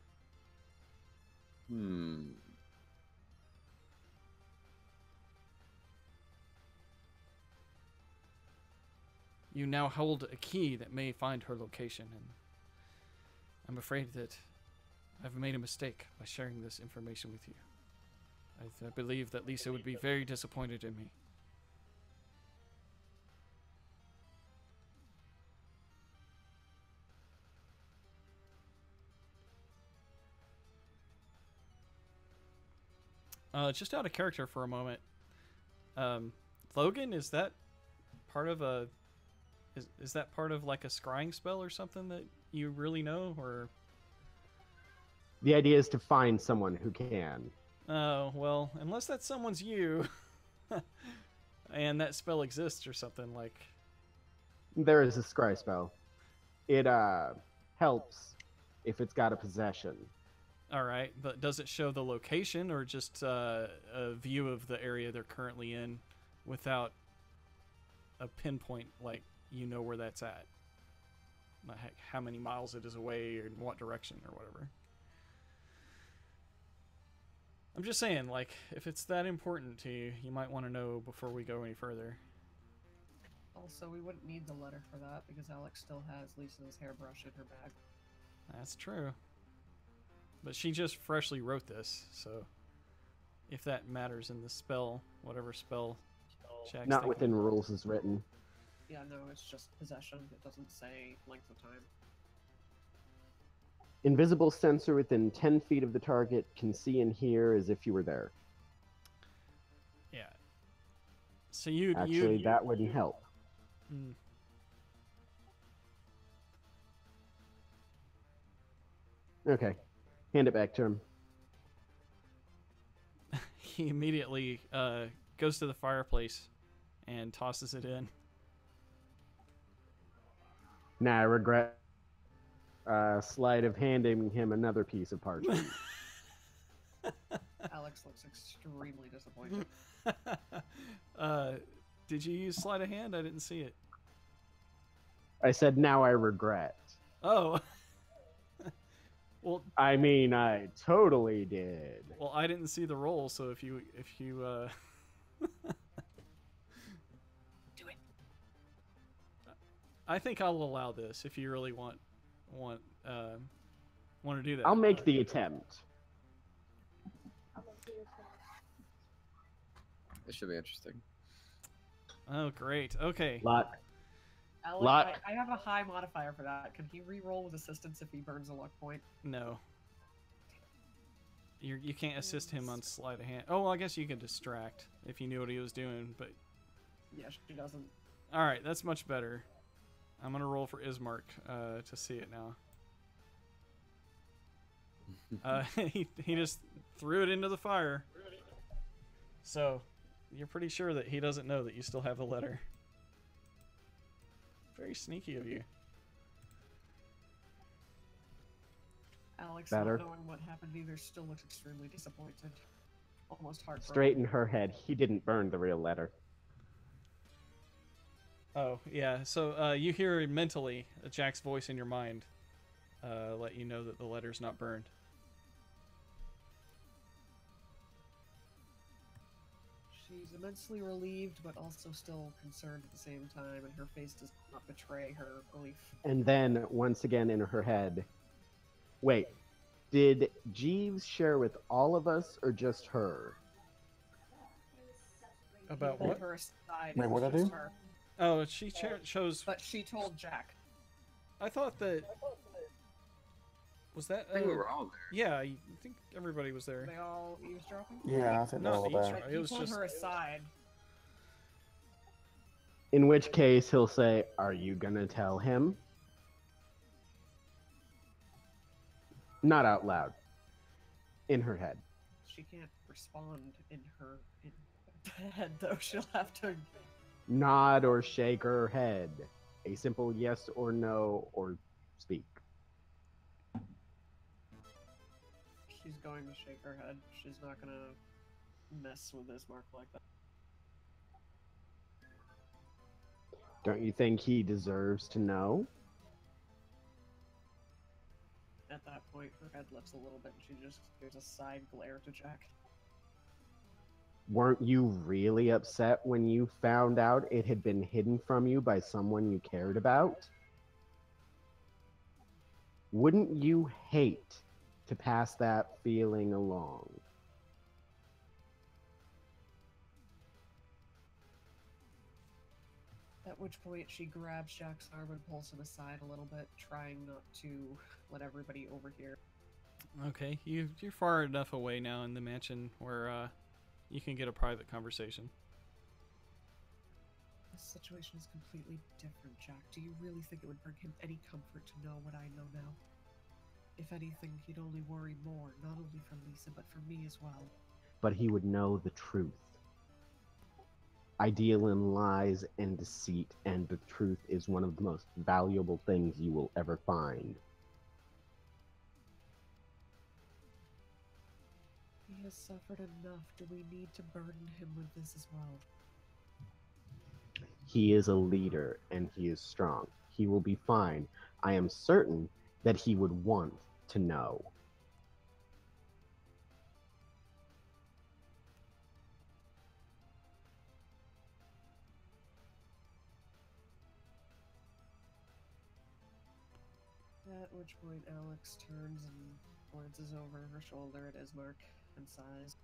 [SPEAKER 1] You now hold a key that may find her location, and I'm afraid that I've made a mistake by sharing this information with you. I believe that Lisa would be very disappointed in me. Just out of character for a moment. Logan, is that part of a... Is that part of like a scrying spell or something that you really know, or...
[SPEAKER 4] The idea is to find someone who can.
[SPEAKER 1] Oh, well, unless that someone's you, and that spell exists or something, like...
[SPEAKER 4] There is a scry spell. It helps if it's got a possession.
[SPEAKER 1] Alright, but does it show the location, or just a view of the area they're currently in without a pinpoint, like, you know where that's at? Like, how many miles it is away, or in what direction, or whatever. I'm just saying, like, if it's that important to you, you might want to know before we go any further.
[SPEAKER 2] Also, we wouldn't need the letter for that because Alex still has Lisa's hairbrush in her bag.
[SPEAKER 1] That's true. But she just freshly wrote this, so if that matters in the spell, whatever spell checks.
[SPEAKER 4] Not within rules is written.
[SPEAKER 2] Yeah, no, it's just possession. It doesn't say length of time.
[SPEAKER 4] Invisible sensor within 10 feet of the target can see and hear as if you were there.
[SPEAKER 1] Yeah. So you
[SPEAKER 4] Actually, that wouldn't help. Okay. Hand it back to him.
[SPEAKER 1] He immediately goes to the fireplace and tosses it in.
[SPEAKER 4] Nah, I regret sleight of handing him another piece of parchment.
[SPEAKER 2] Alex looks extremely disappointed.
[SPEAKER 1] Did you use sleight of hand? I didn't see it.
[SPEAKER 4] I said, now I regret.
[SPEAKER 1] Oh. Well,
[SPEAKER 4] I mean, I totally did.
[SPEAKER 1] well, I didn't see the roll, so if you
[SPEAKER 2] Do it.
[SPEAKER 1] I think I'll allow this if you really want to do that.
[SPEAKER 4] I'll make the attempt.
[SPEAKER 3] This should be interesting.
[SPEAKER 1] Oh, great. Okay.
[SPEAKER 4] Luck.
[SPEAKER 2] Alex,
[SPEAKER 4] Luck.
[SPEAKER 2] I have a high modifier for that. Can he re-roll with assistance if he burns a luck point?
[SPEAKER 1] No. You can't assist him on sleight of hand. Oh, well, I guess you could distract if you knew what he was doing, but...
[SPEAKER 2] Yeah, she doesn't.
[SPEAKER 1] Alright, that's much better. I'm gonna roll for Ismark to see it now. He just threw it into the fire. So, you're pretty sure that he doesn't know that you still have the letter. Very sneaky of you.
[SPEAKER 2] Alex,
[SPEAKER 4] Better.
[SPEAKER 2] not knowing what happened either, still looks extremely disappointed. Almost heartbroken.
[SPEAKER 4] Straight in her head, he didn't burn the real letter.
[SPEAKER 1] Oh, yeah. So you hear mentally Jack's voice in your mind let you know that the letter's not burned.
[SPEAKER 2] She's immensely relieved, but also still concerned at the same time, and her face does not betray her relief.
[SPEAKER 4] And then, once again in her head, wait, did Jeeves share with all of us or just her?
[SPEAKER 1] About
[SPEAKER 2] Pulled
[SPEAKER 1] what?
[SPEAKER 2] her aside.
[SPEAKER 5] Wait,
[SPEAKER 2] it
[SPEAKER 5] what'd I
[SPEAKER 2] was just
[SPEAKER 5] do?
[SPEAKER 2] her.
[SPEAKER 1] Oh, she chose...
[SPEAKER 2] But she told Jack.
[SPEAKER 1] I thought that... Was that...
[SPEAKER 3] I think we were all there.
[SPEAKER 1] Yeah, I think everybody was there.
[SPEAKER 2] They all eavesdropping?
[SPEAKER 5] Yeah, I think they're
[SPEAKER 1] Not
[SPEAKER 5] all
[SPEAKER 1] each,
[SPEAKER 5] there.
[SPEAKER 1] right?
[SPEAKER 2] He
[SPEAKER 1] It was
[SPEAKER 2] pulled
[SPEAKER 1] just...
[SPEAKER 2] her aside.
[SPEAKER 4] In which case, he'll say, are you gonna tell him? Not out loud. In her head.
[SPEAKER 2] She can't respond in her head, though. She'll have to.
[SPEAKER 4] Nod or shake her head. A simple yes or no or speak.
[SPEAKER 2] She's going to shake her head. She's not gonna mess with Ismark like that.
[SPEAKER 4] Don't you think he deserves to know?
[SPEAKER 2] At that point, her head lifts a little bit, and she just gives a side glare to Jack.
[SPEAKER 4] Weren't you really upset when you found out it had been hidden from you by someone you cared about? Wouldn't you hate to pass that feeling along?
[SPEAKER 2] At which point, she grabs Jack's arm and pulls him aside a little bit, trying not to let everybody overhear.
[SPEAKER 1] Okay, you're far enough away now in the mansion where you can get a private conversation.
[SPEAKER 2] This situation is completely different, Jack. Do you really think it would bring him any comfort to know what I know now? If anything, he'd only worry more, not only for Lisa, but for me as well.
[SPEAKER 4] But he would know the truth. I deal in lies and deceit, and the truth is one of the most valuable things you will ever find.
[SPEAKER 2] He has suffered enough. Do we need to burden him with this as well?
[SPEAKER 4] He is a leader, and he is strong. He will be fine. I am certain that he would want to know.
[SPEAKER 2] At which point Alex turns and glances over her shoulder at Ismark and sighs.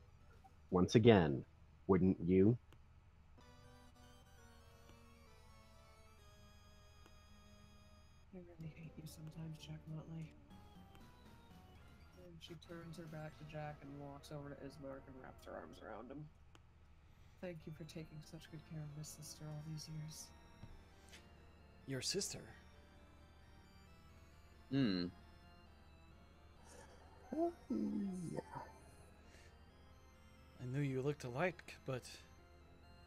[SPEAKER 4] Once again, wouldn't you?
[SPEAKER 2] I really hate you sometimes, Jack Motley. And she turns her back to Jack and walks over to Ismark and wraps her arms around him. Thank you for taking such good care of my sister all these years.
[SPEAKER 1] Your sister?
[SPEAKER 3] Hmm.
[SPEAKER 5] Yeah.
[SPEAKER 1] I knew you looked alike, but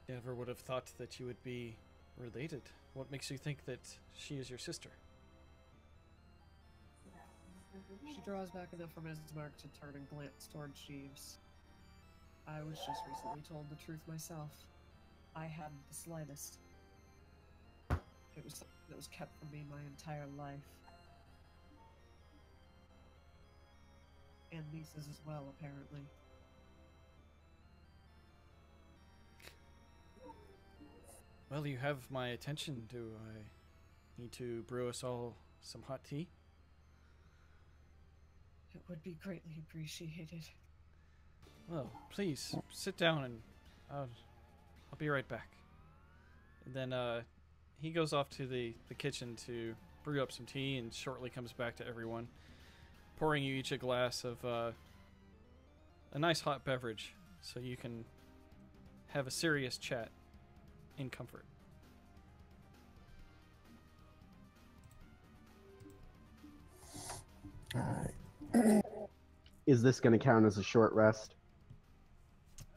[SPEAKER 1] never would have thought that you would be related. What makes you think that she is your sister?
[SPEAKER 2] She draws back enough from Ismark to turn and glance towards Jeeves. I was just recently told the truth myself. I hadn't the slightest. It was something that was kept from me my entire life. And Lisa's as well, apparently.
[SPEAKER 1] Well, you have my attention. Do I need to brew us all some hot tea?
[SPEAKER 2] It would be greatly appreciated.
[SPEAKER 1] Well, please sit down and I'll be right back. And then he goes off to the kitchen to brew up some tea and shortly comes back to everyone, pouring you each a glass of a nice hot beverage so you can have a serious chat in comfort.
[SPEAKER 5] All right.
[SPEAKER 4] Is this going to count as a short rest?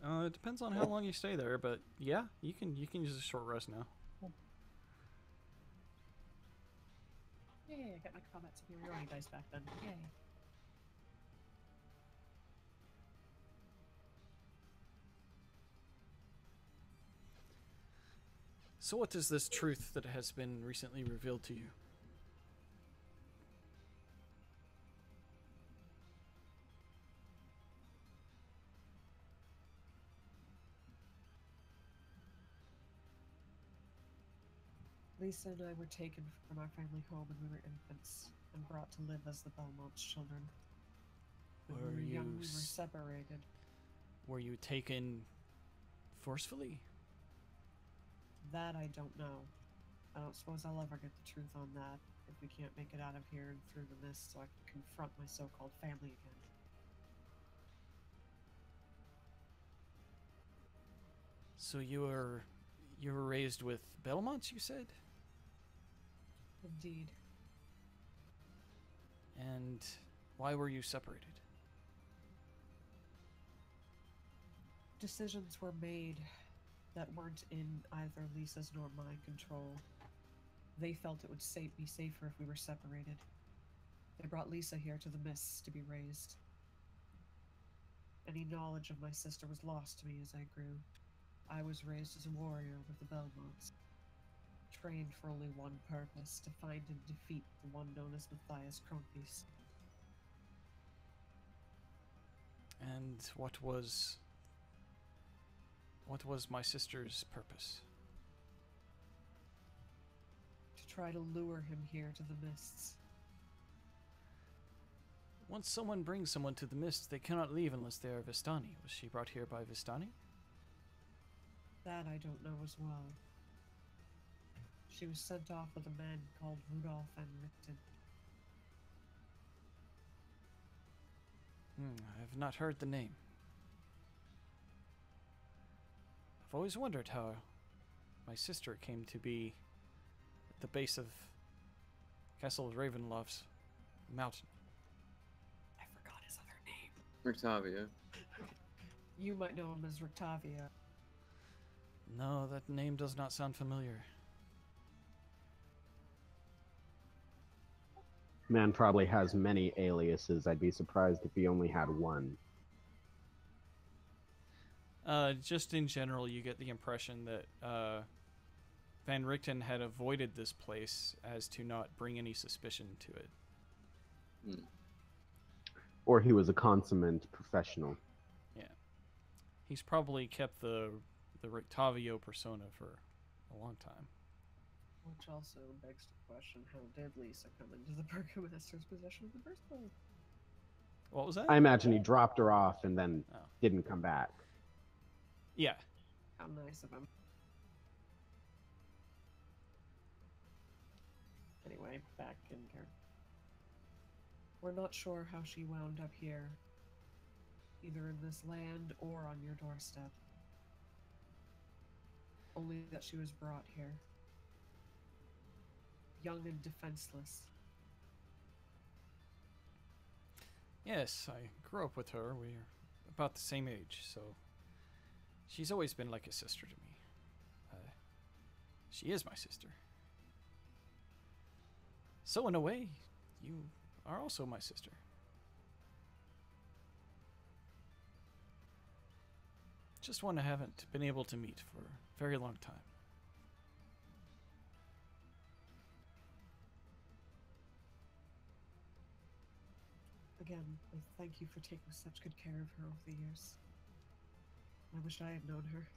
[SPEAKER 1] It depends on how long you stay there, but yeah, you can use a short rest now.
[SPEAKER 2] Yay, I got my combat superiority dice back then. Yay.
[SPEAKER 1] So what is this truth that has been recently revealed to you?
[SPEAKER 2] Lisa and I were taken from our family home when we were infants and brought to live as the Belmont's children. When we were young, we were separated.
[SPEAKER 1] Were you taken forcefully?
[SPEAKER 2] That I don't know. I don't suppose I'll ever get the truth on that if we can't make it out of here and through the mist so I can confront my so-called family again.
[SPEAKER 1] So you were raised with Belmonts, you said?
[SPEAKER 2] Indeed.
[SPEAKER 1] And why were you separated?
[SPEAKER 2] Decisions were made that weren't in either Lisa's nor my control. They felt it would be safer if we were separated. They brought Lisa here to the mists to be raised. Any knowledge of my sister was lost to me as I grew. I was raised as a warrior with the Belmonts, trained for only one purpose, to find and defeat the one known as Matthias Kronkies.
[SPEAKER 1] And what was my sister's purpose?
[SPEAKER 2] To try to lure him here to the mists.
[SPEAKER 1] Once someone brings someone to the mist, they cannot leave unless they are Vistani. Was she brought here by Vistani?
[SPEAKER 2] That I don't know as well. She was sent off with a man called Rudolf van Richten.
[SPEAKER 1] I have not heard the name. I've always wondered how my sister came to be at the base of Castle Ravenloft's mountain.
[SPEAKER 2] I forgot his other name.
[SPEAKER 3] Rictavia.
[SPEAKER 2] You might know him as Rictavia.
[SPEAKER 1] No, that name does not sound familiar.
[SPEAKER 4] Man probably has many aliases. I'd be surprised if he only had one.
[SPEAKER 1] Just in general, you get the impression that Van Richten had avoided this place as to not bring any suspicion to it.
[SPEAKER 4] Or he was a consummate professional.
[SPEAKER 1] Yeah. He's probably kept the Rictavio persona for a long time.
[SPEAKER 2] Which also begs the question, how did Lisa come into the Burgomaster's possession in the first place?
[SPEAKER 1] What was that?
[SPEAKER 4] I imagine he dropped her off and then
[SPEAKER 1] Oh.
[SPEAKER 4] didn't come back.
[SPEAKER 1] Yeah.
[SPEAKER 2] How nice of him. Anyway, back in here. We're not sure how she wound up here, either in this land or on your doorstep. Only that she was brought here. Young and defenseless.
[SPEAKER 1] Yes, I grew up with her. We're about the same age, so she's always been like a sister to me. She is my sister. So in a way, you are also my sister. Just one I haven't been able to meet for a very long time.
[SPEAKER 2] Again, I thank you for taking such good care of her over the years. I wish I had known her.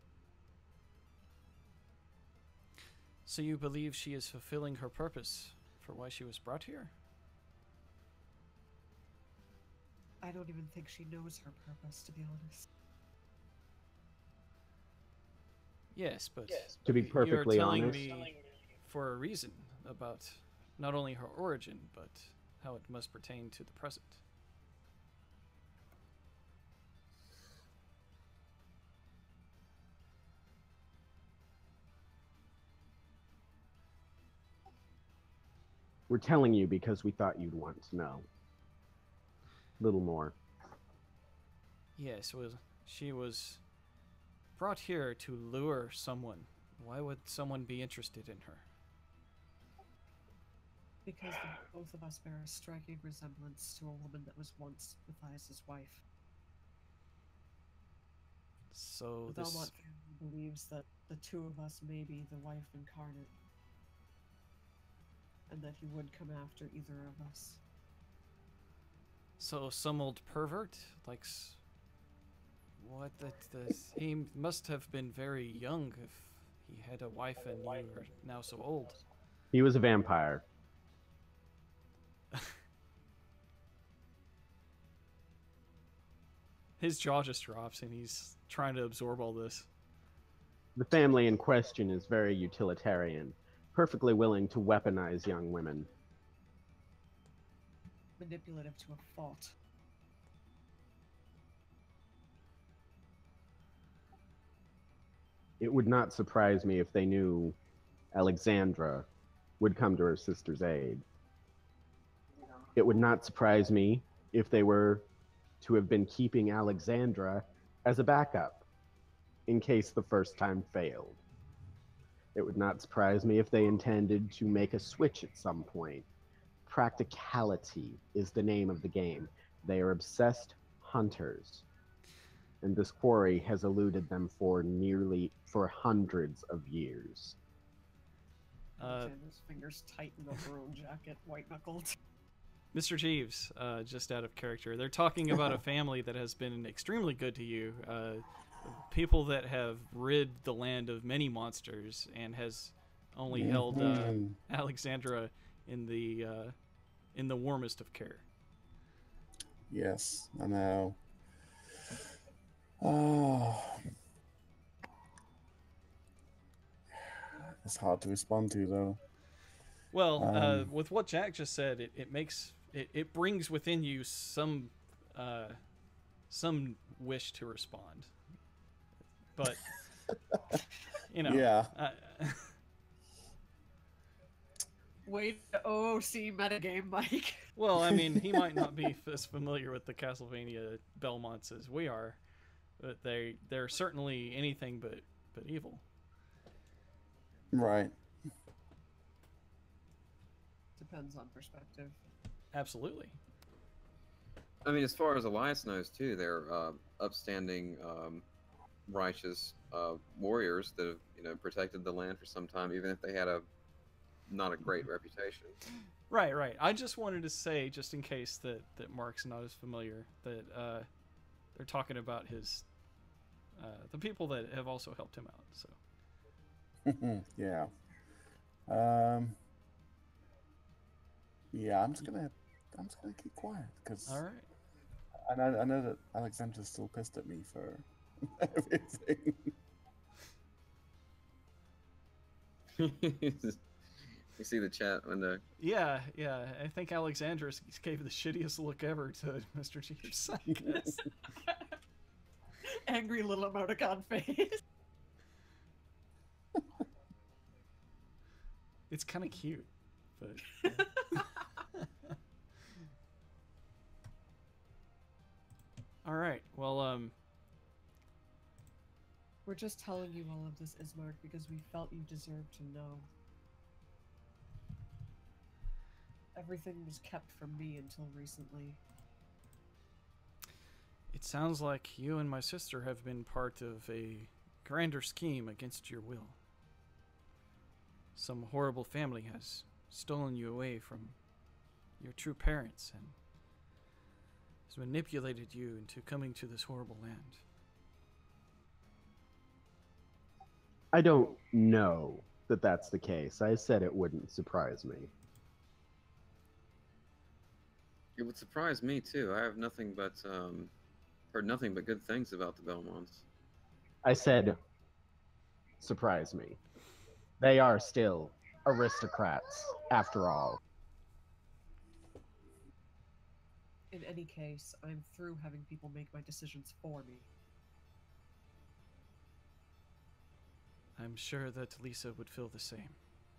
[SPEAKER 1] So you believe she is fulfilling her purpose for why she was brought here?
[SPEAKER 2] I don't even think she knows her purpose, to be honest.
[SPEAKER 1] Yes, but
[SPEAKER 4] To be
[SPEAKER 1] you're
[SPEAKER 4] perfectly
[SPEAKER 1] telling
[SPEAKER 4] honest,
[SPEAKER 1] me for a reason about not only her origin, but how it must pertain to the present.
[SPEAKER 4] we're telling you because we thought you'd want to know. Little more.
[SPEAKER 1] Yes, she was brought here to lure someone. Why would someone be interested in her?
[SPEAKER 2] Because both of us bear a striking resemblance to a woman that was once Matthias's wife.
[SPEAKER 1] So
[SPEAKER 2] The
[SPEAKER 1] this...
[SPEAKER 2] Belmont family believes that the two of us may be the wife incarnate, and that he would come after either of us.
[SPEAKER 1] So some old pervert likes... What? He must have been very young if he had a wife and you are now so old.
[SPEAKER 4] He was a vampire.
[SPEAKER 1] His jaw just drops and he's trying to absorb all this.
[SPEAKER 4] The family in question is very utilitarian, perfectly willing to weaponize young women.
[SPEAKER 2] Manipulative to a fault.
[SPEAKER 4] It would not surprise me if they knew Alexandra would come to her sister's aid. It would not surprise me if they were to have been keeping Alexandra as a backup in case the first time failed. It would not surprise me if they intended to make a switch at some point. Practicality is the name of the game. They are obsessed hunters. And this quarry has eluded them for hundreds of years.
[SPEAKER 2] Alexander's fingers tighten over her own jacket, white knuckled.
[SPEAKER 1] Mr. Jeeves, just out of character, they're talking about a family that has been extremely good to you. People that have rid the land of many monsters and has only held Alexandra in the warmest of care.
[SPEAKER 5] Yes, I know. Oh, it's hard to respond to, though.
[SPEAKER 1] Well, with what Jack just said, it brings within you some wish to respond, but you know,
[SPEAKER 5] Yeah.
[SPEAKER 2] Wait, see metagame, Mike.
[SPEAKER 1] Well, I mean, he might not be as familiar with the Castlevania Belmonts as we are, but they're certainly anything but evil.
[SPEAKER 5] Right.
[SPEAKER 2] Depends on perspective.
[SPEAKER 1] Absolutely.
[SPEAKER 3] I mean, as far as Elias knows, too, they're upstanding, righteous warriors that have, protected the land for some time, even if they had not a great reputation.
[SPEAKER 1] Right. I just wanted to say, just in case that Mark's not as familiar, that they're talking about his the people that have also helped him out. So.
[SPEAKER 5] Yeah. Yeah, I'm just gonna keep quiet because.
[SPEAKER 1] All right.
[SPEAKER 5] I know that Alexandra's still pissed at me for everything.
[SPEAKER 3] You see the chat window.
[SPEAKER 1] Yeah. I think Alexandra gave the shittiest look ever to Mr. Jeeves.
[SPEAKER 2] Angry little emoticon face.
[SPEAKER 1] It's kind of cute, but. All right. Well,
[SPEAKER 2] We're just telling you all of this, Ismark, because we felt you deserved to know. Everything was kept from me until recently.
[SPEAKER 1] It sounds like you and my sister have been part of a grander scheme against your will. Some horrible family has stolen you away from your true parents and has manipulated you into coming to this horrible land.
[SPEAKER 4] I don't know that that's the case. I said it wouldn't surprise me.
[SPEAKER 3] It would surprise me too. I have nothing but heard nothing but good things about the Belmonts.
[SPEAKER 4] I said, surprise me. They are still aristocrats, after all.
[SPEAKER 2] In any case, I'm through having people make my decisions for me.
[SPEAKER 1] I'm sure that Lisa would feel the same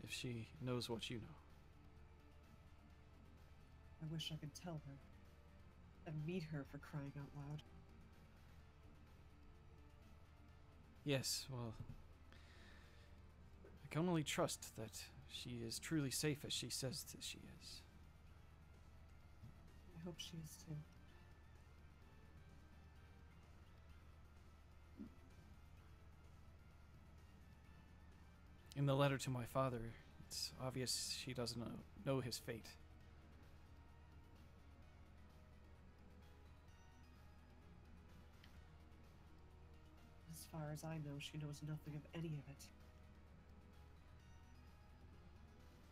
[SPEAKER 1] if she knows what you know.
[SPEAKER 2] I wish I could tell her. And meet her, for crying out loud.
[SPEAKER 1] Yes, well, I can only trust that she is truly safe as she says that she is.
[SPEAKER 2] I hope she is too.
[SPEAKER 1] In the letter to my father, it's obvious she doesn't know his fate.
[SPEAKER 2] As far as I know, she knows nothing of any of it.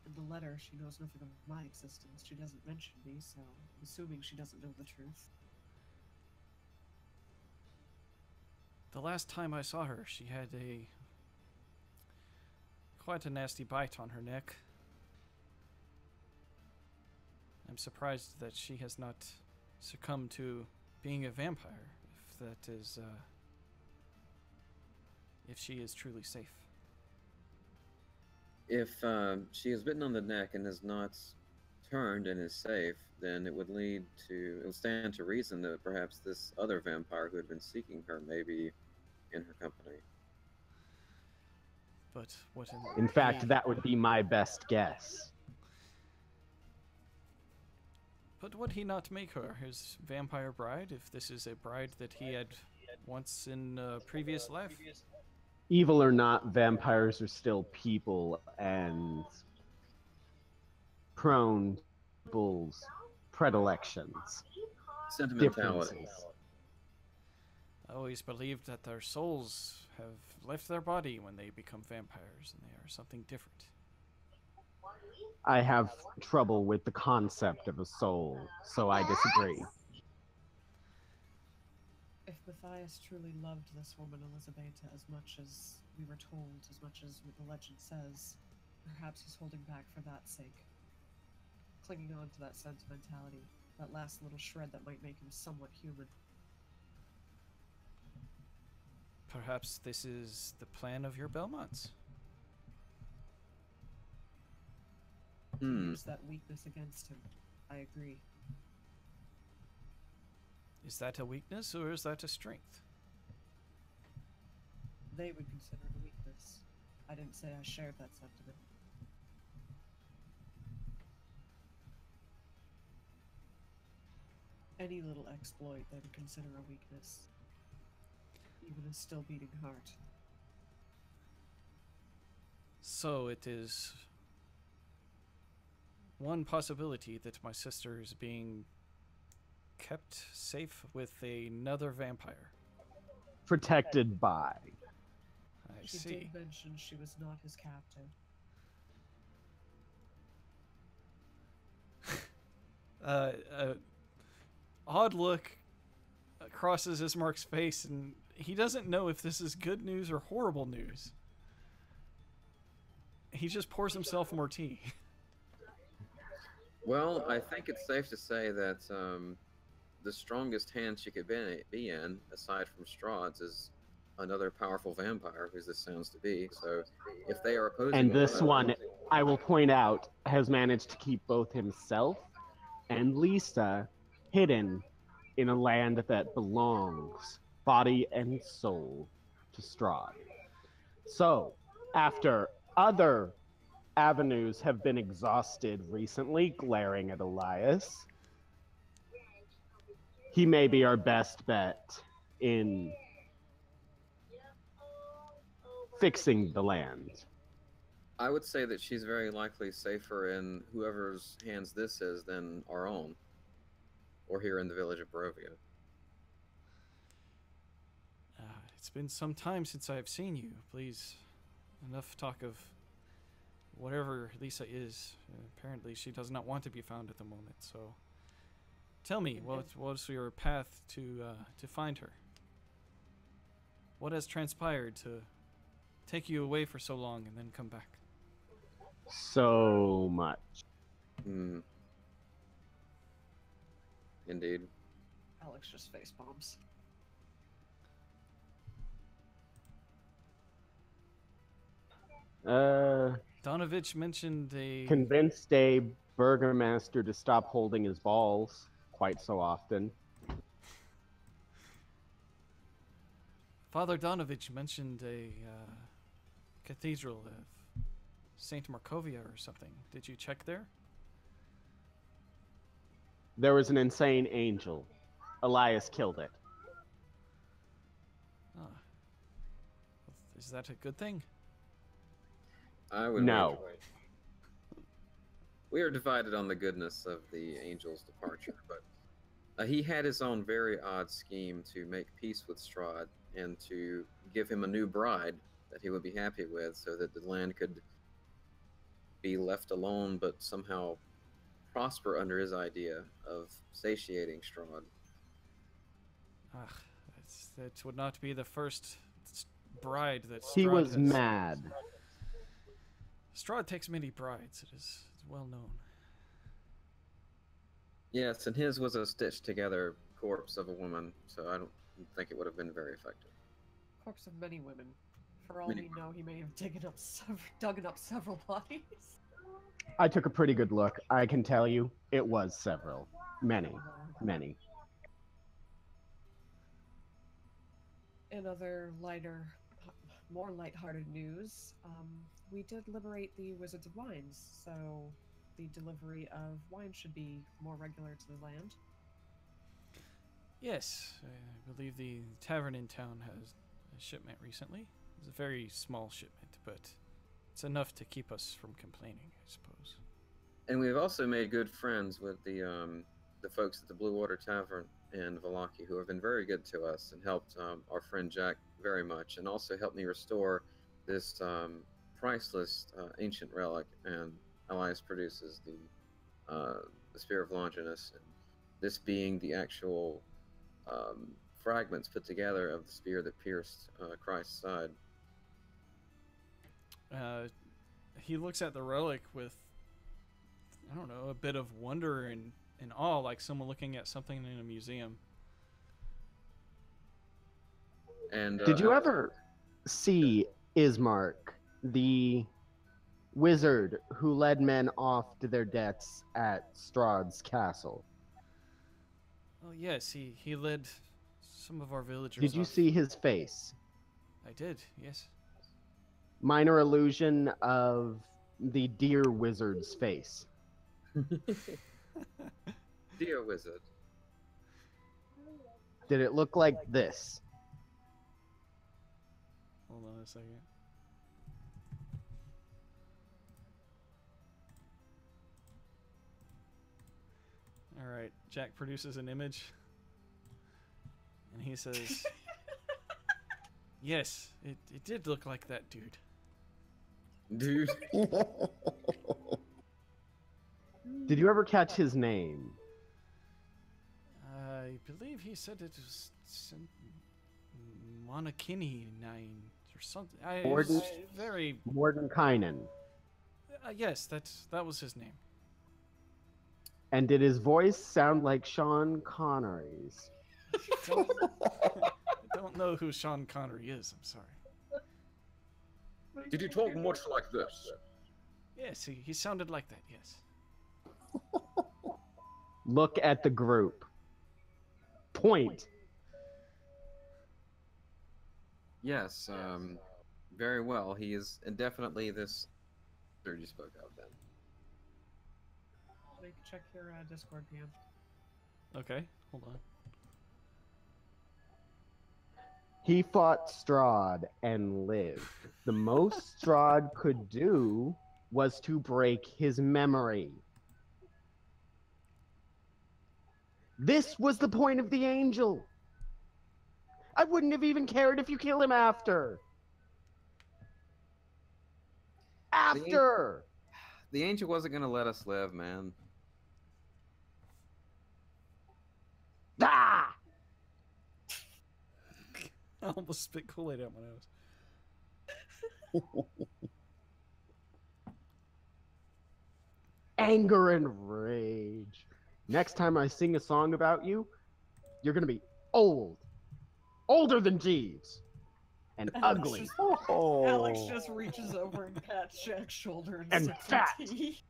[SPEAKER 2] In the letter, she knows nothing of my existence. She doesn't mention me, so I'm assuming she doesn't know the truth.
[SPEAKER 1] The last time I saw her, she had quite a nasty bite on her neck. I'm surprised that she has not succumbed to being a vampire, if that is, if she is truly safe.
[SPEAKER 3] If she is bitten on the neck and has not turned and is safe, then it would stand to reason that perhaps this other vampire who had been seeking her may be in her company.
[SPEAKER 1] But what
[SPEAKER 4] In fact, that would be my best guess.
[SPEAKER 1] But would he not make her his vampire bride if this is a bride that he had once in a previous life?
[SPEAKER 4] Evil or not, vampires are still people and prone to people's predilections.
[SPEAKER 3] Sentimentality.
[SPEAKER 4] Differences.
[SPEAKER 1] I always believed that their souls have left their body when they become vampires, and they are something different.
[SPEAKER 4] I have trouble with the concept of a soul, so I disagree.
[SPEAKER 2] If Matthias truly loved this woman Elizabeta as much as we were told, as much as what the legend says, perhaps he's holding back for that sake. Clinging on to that sentimentality, that last little shred that might make him somewhat human.
[SPEAKER 1] Perhaps this is the plan of your Belmonts.
[SPEAKER 2] Use that weakness against him. I agree.
[SPEAKER 1] Is that a weakness or is that a strength?
[SPEAKER 2] They would consider it a weakness. I didn't say I shared that sentiment. Any little exploit they would consider a weakness. Even a still beating heart.
[SPEAKER 1] So it is one possibility that my sister is being kept safe with another vampire.
[SPEAKER 4] Protected by.
[SPEAKER 1] I
[SPEAKER 2] She
[SPEAKER 1] see.
[SPEAKER 2] did mention she was not his captive.
[SPEAKER 1] Odd look crosses Ismark's face, and he doesn't know if this is good news or horrible news. He just pours himself more tea.
[SPEAKER 3] Well, I think it's safe to say that the strongest hand she could be in, aside from Strahd's, is another powerful vampire, who this sounds to be. So, if they are opposing
[SPEAKER 4] And this
[SPEAKER 3] another-
[SPEAKER 4] one, I will point out, has managed to keep both himself and Lisa hidden in a land that belongs, body and soul, to Strahd. So, after other avenues have been exhausted recently, glaring at Elias, he may be our best bet in fixing the land.
[SPEAKER 3] I would say that she's very likely safer in whoever's hands this is than our own, or here in the village of Barovia.
[SPEAKER 1] It's been some time since I've seen you. Please, enough talk of whatever Lisa is. Apparently, she does not want to be found at the moment. So, tell me, what's your path to find her? What has transpired to take you away for so long and then come back?
[SPEAKER 4] So much.
[SPEAKER 3] Hmm. Indeed.
[SPEAKER 2] Alex just face bombs.
[SPEAKER 1] Donovich mentioned a...
[SPEAKER 4] Convinced a burgomaster to stop holding his balls quite so often.
[SPEAKER 1] Father Donovich mentioned a cathedral of Saint Markovia or something. Did you check there?
[SPEAKER 4] There was an insane angel. Elias killed it.
[SPEAKER 1] Ah. Is that a good thing?
[SPEAKER 3] I would
[SPEAKER 4] No.
[SPEAKER 3] wait. We are divided on the goodness of the angel's departure, but he had his own very odd scheme to make peace with Strahd and to give him a new bride that he would be happy with, so that the land could be left alone but somehow prosper under his idea of satiating Strahd.
[SPEAKER 1] That would not be the first bride that Strahd
[SPEAKER 4] He was
[SPEAKER 1] has.
[SPEAKER 4] mad.
[SPEAKER 1] Strahd takes many brides. It's well known.
[SPEAKER 3] Yes, and his was a stitched together corpse of a woman, so I don't think it would have been very effective.
[SPEAKER 2] Corpse of many women. For all
[SPEAKER 3] Many
[SPEAKER 2] we know, he may have dug up several bodies.
[SPEAKER 4] I took a pretty good look. I can tell you, it was several. Many. Many.
[SPEAKER 2] In other lighter, more lighthearted news, we did liberate the Wizards of Wines, so the delivery of wine should be more regular to the land.
[SPEAKER 1] Yes, I believe the tavern in town has a shipment recently. It's a very small shipment, but it's enough to keep us from complaining, I suppose.
[SPEAKER 3] And we've also made good friends with the folks at the Blue Water Tavern in Valaki, who have been very good to us and helped our friend Jack very much, and also helped me restore this priceless ancient relic. And Elias produces the Spear of Longinus, and this being the actual fragments put together of the spear that pierced Christ's side.
[SPEAKER 1] He looks at the relic with, I don't know, a bit of wonder and awe, like someone looking at something in a museum.
[SPEAKER 3] And
[SPEAKER 4] Did you ever see Ismark, the wizard who led men off to their deaths at Strahd's castle?
[SPEAKER 1] Oh yes, he led some of our villagers.
[SPEAKER 4] Did you
[SPEAKER 1] off.
[SPEAKER 4] see his face?
[SPEAKER 1] I did, yes.
[SPEAKER 4] Minor illusion of the deer wizard's face.
[SPEAKER 3] Dear Wizard.
[SPEAKER 4] Did it look like this?
[SPEAKER 1] Hold on a second. All right, Jack produces an image, and he says, "Yes, it did look like that dude."
[SPEAKER 3] Dude.
[SPEAKER 4] Did you ever catch his name?
[SPEAKER 1] I believe he said it was Monakini 9 or something.
[SPEAKER 4] Morden?
[SPEAKER 1] Very.
[SPEAKER 4] Mordenkainen.
[SPEAKER 1] Yes, that was his name.
[SPEAKER 4] And did his voice sound like Sean Connery's?
[SPEAKER 1] I don't know who Sean Connery is. I'm sorry.
[SPEAKER 3] Did you talk much like this?
[SPEAKER 1] Yes, he sounded like that. Yes.
[SPEAKER 4] Look at the group. Point.
[SPEAKER 3] Yes, very well. He is definitely this wizard you spoke of then.
[SPEAKER 2] Make check your Discord, PM.
[SPEAKER 1] Okay, hold on.
[SPEAKER 4] He fought Strahd and lived. The most Strahd could do was to break his memory. This was the point of the angel. I wouldn't have even cared if you kill him after. After!
[SPEAKER 3] The angel wasn't going to let us live, man.
[SPEAKER 4] Ah!
[SPEAKER 1] I almost spit Kool-Aid out my nose.
[SPEAKER 4] Anger and rage. Next time I sing a song about you, you're going to be old. Older than Jeeves. And ugly.
[SPEAKER 2] Alex just reaches over and pats Jack's shoulder and sips
[SPEAKER 4] fat.
[SPEAKER 2] tea.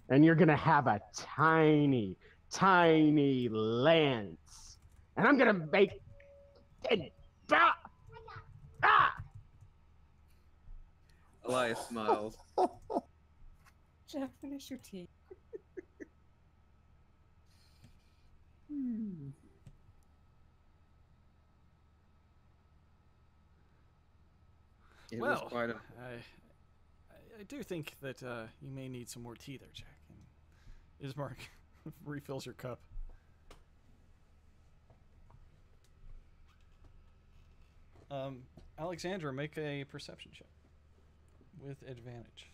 [SPEAKER 4] And you're going to have a tiny, tiny lance. And I'm going to make it.
[SPEAKER 3] Elias smiles.
[SPEAKER 2] Jack, finish your tea.
[SPEAKER 3] It was quite a...
[SPEAKER 1] I do think that you may need some more tea there, Jack. And Ismark refills your cup. Alexandra, make a perception check with advantage.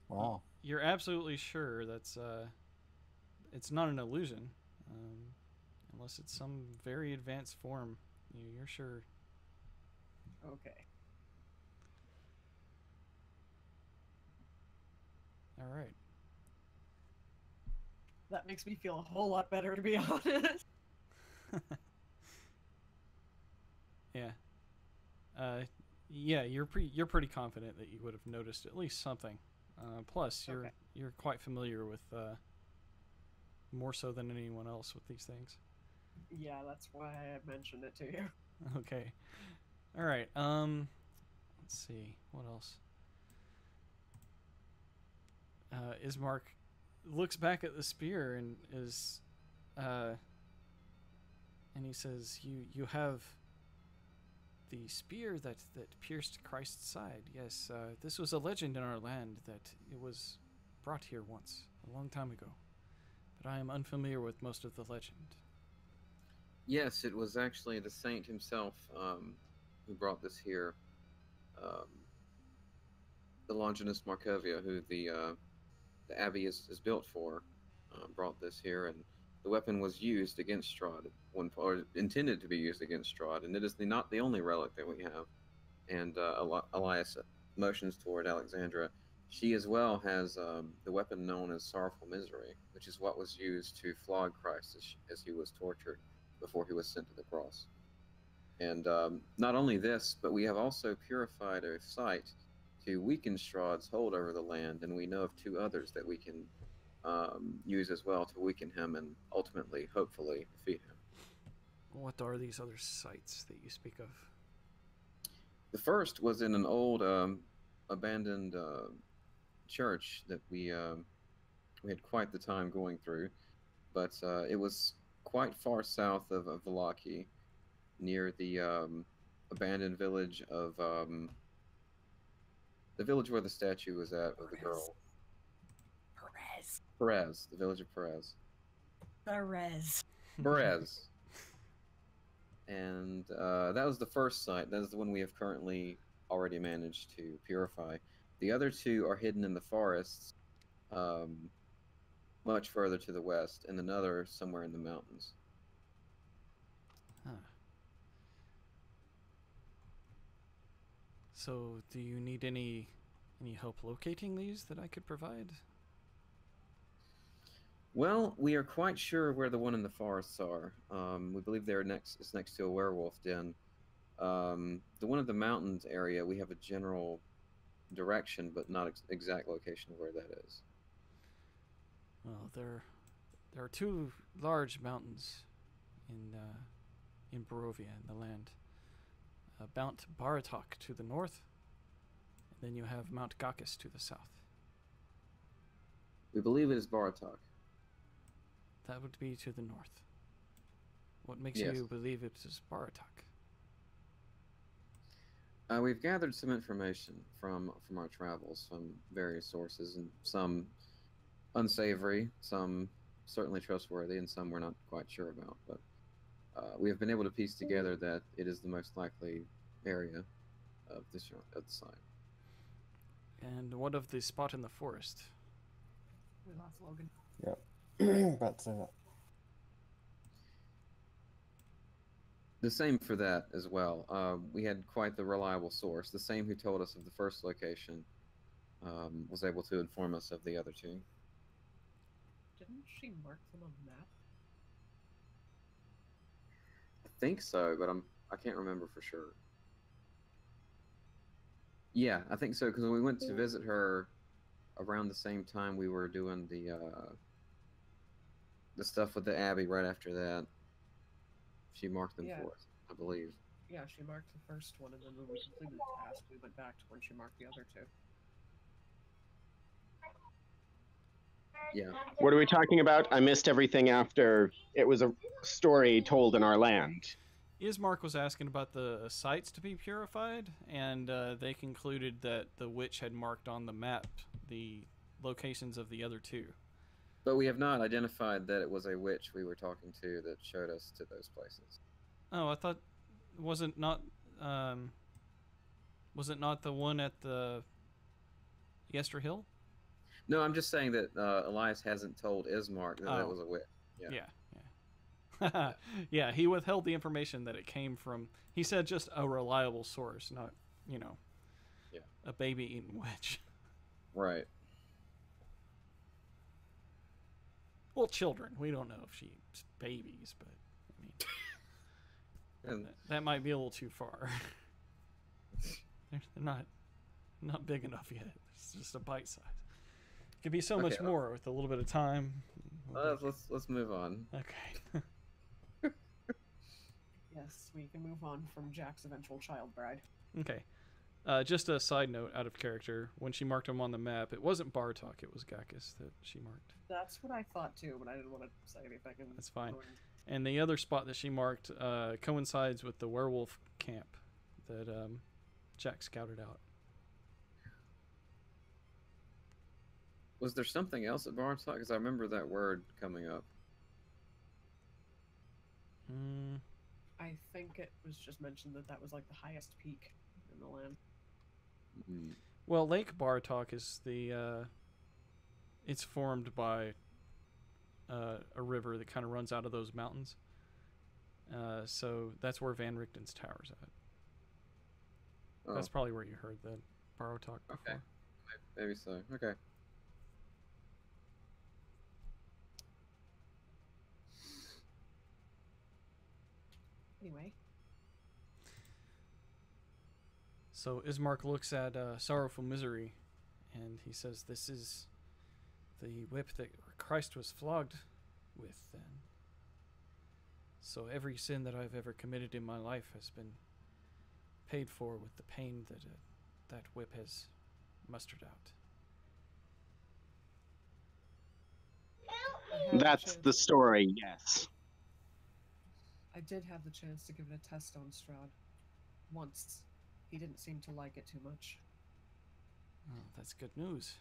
[SPEAKER 5] Wow.
[SPEAKER 1] You're absolutely sure that's it's not an illusion, unless it's some very advanced form. You're sure.
[SPEAKER 2] Okay.
[SPEAKER 1] All right.
[SPEAKER 2] That makes me feel a whole lot better, to be honest.
[SPEAKER 1] Yeah. Yeah, you're pretty confident that you would have noticed at least something. Plus, you're quite familiar with more so than anyone else with these things.
[SPEAKER 2] Yeah, that's why I mentioned it to you.
[SPEAKER 1] Okay. All right. Let's see. What else? Ismark looks back at the spear and is and he says, you have the spear that pierced Christ's side. Yes, this was a legend in our land that it was brought here once, a long time ago. But I am unfamiliar with most of the legend.
[SPEAKER 3] Yes, it was actually the saint himself who brought this here. The Longinus Markovia, who the abbey is built for, brought this here, and the weapon was used against Strahd, or intended to be used against Strahd, and it is not the only relic that we have. And Elias motions toward Alexandra. She as well has the weapon known as Sorrowful Misery, which is what was used to flog Christ as he was tortured before he was sent to the cross. And not only this, but we have also purified a site to weaken Strahd's hold over the land, and we know of two others that we can use as well to weaken him and ultimately, hopefully, defeat him.
[SPEAKER 1] What are these other sites that you speak of?
[SPEAKER 3] The first was in an old abandoned church that we had quite the time going through, but it was quite far south of Vallaki, near the abandoned village of the village where the statue was at of the girl. Perez, the village of Perez. Perez. And that was the first site. That is the one we have currently already managed to purify. The other two are hidden in the forests, much further to the west, and another somewhere in the mountains.
[SPEAKER 1] Huh. So, do you need any help locating these that I could provide?
[SPEAKER 3] Well, we are quite sure where the one in the forests are. We believe it's next to a werewolf den. The one in the mountains area, we have a general direction, but not exact location of where that is.
[SPEAKER 1] Well, there are two large mountains in Barovia, in the land. Mount Baratok to the north, Then you have Mount Gakis to the south.
[SPEAKER 3] We believe it is Baratok.
[SPEAKER 1] That would be to the north. What makes
[SPEAKER 3] Yes.
[SPEAKER 1] you believe it is Baratok?
[SPEAKER 3] We've gathered some information from our travels from various sources, and some unsavory, some certainly trustworthy, and some we're not quite sure about. But we have been able to piece together that it is the most likely area of the site.
[SPEAKER 1] And what of the spot in the forest?
[SPEAKER 2] We lost Logan.
[SPEAKER 5] Yep. About to say that.
[SPEAKER 3] The same for that as well. We had quite the reliable source. The same who told us of the first location was able to inform us of the other two.
[SPEAKER 2] Didn't she mark them on the map?
[SPEAKER 3] I think so, but I can't remember for sure. Yeah, I think so, because we went to visit her around the same time we were doing the stuff with the Abbey. Right after that, she marked them for us, I believe.
[SPEAKER 2] Yeah, she marked the first one, and then when we completed the task, we went back to when she marked the other two.
[SPEAKER 3] Yeah.
[SPEAKER 7] What are we talking about? I missed everything after it was a story told in our land.
[SPEAKER 1] Ismark was asking about the sites to be purified, and they concluded that the witch had marked on the map the locations of the other two.
[SPEAKER 3] But we have not identified that it was a witch we were talking to that showed us to those places.
[SPEAKER 1] Oh, I thought, was it not the one at the Yester Hill?
[SPEAKER 3] No, I'm just saying that Elias hasn't told Ismark that it was a witch.
[SPEAKER 1] Yeah. Yeah, he withheld the information that it came from. He said just a reliable source, not, a baby-eating witch.
[SPEAKER 3] Right.
[SPEAKER 1] Well, children. We don't know if she eats babies, but I mean, that might be a little too far. They're not big enough yet. It's just a bite size. It could be so much more with a little bit of time.
[SPEAKER 3] Let's move on.
[SPEAKER 1] Okay.
[SPEAKER 2] Yes, we can move on from Jack's eventual child bride.
[SPEAKER 1] Okay. Just a side note out of character. When she marked him on the map, it wasn't Bartok, it was Gakis that she marked.
[SPEAKER 2] That's what I thought too, but I didn't want to say anything.
[SPEAKER 1] That's fine. And the other spot that she marked coincides with the werewolf camp that Jack scouted out.
[SPEAKER 3] Was there something else at Bartok? Because I remember that word coming up.
[SPEAKER 2] I think it was just mentioned that was like the highest peak in the land.
[SPEAKER 3] Mm-hmm.
[SPEAKER 1] Well, Lake Bartok is it's formed by a river that kind of runs out of those mountains. So that's where Van Richten's tower's at.
[SPEAKER 3] Oh.
[SPEAKER 1] That's probably where you heard the Bartok before.
[SPEAKER 3] Okay. Maybe so. Okay.
[SPEAKER 2] Anyway.
[SPEAKER 1] So Ismark looks at Sorrowful Misery, and he says, "This is the whip that Christ was flogged with, then. So every sin that I've ever committed in my life has been paid for with the pain that that whip has mustered out."
[SPEAKER 7] That's the story, yes.
[SPEAKER 2] I did have the chance to give it a test on Strahd. Once. He didn't seem to like it too much.
[SPEAKER 1] Oh, that's good news.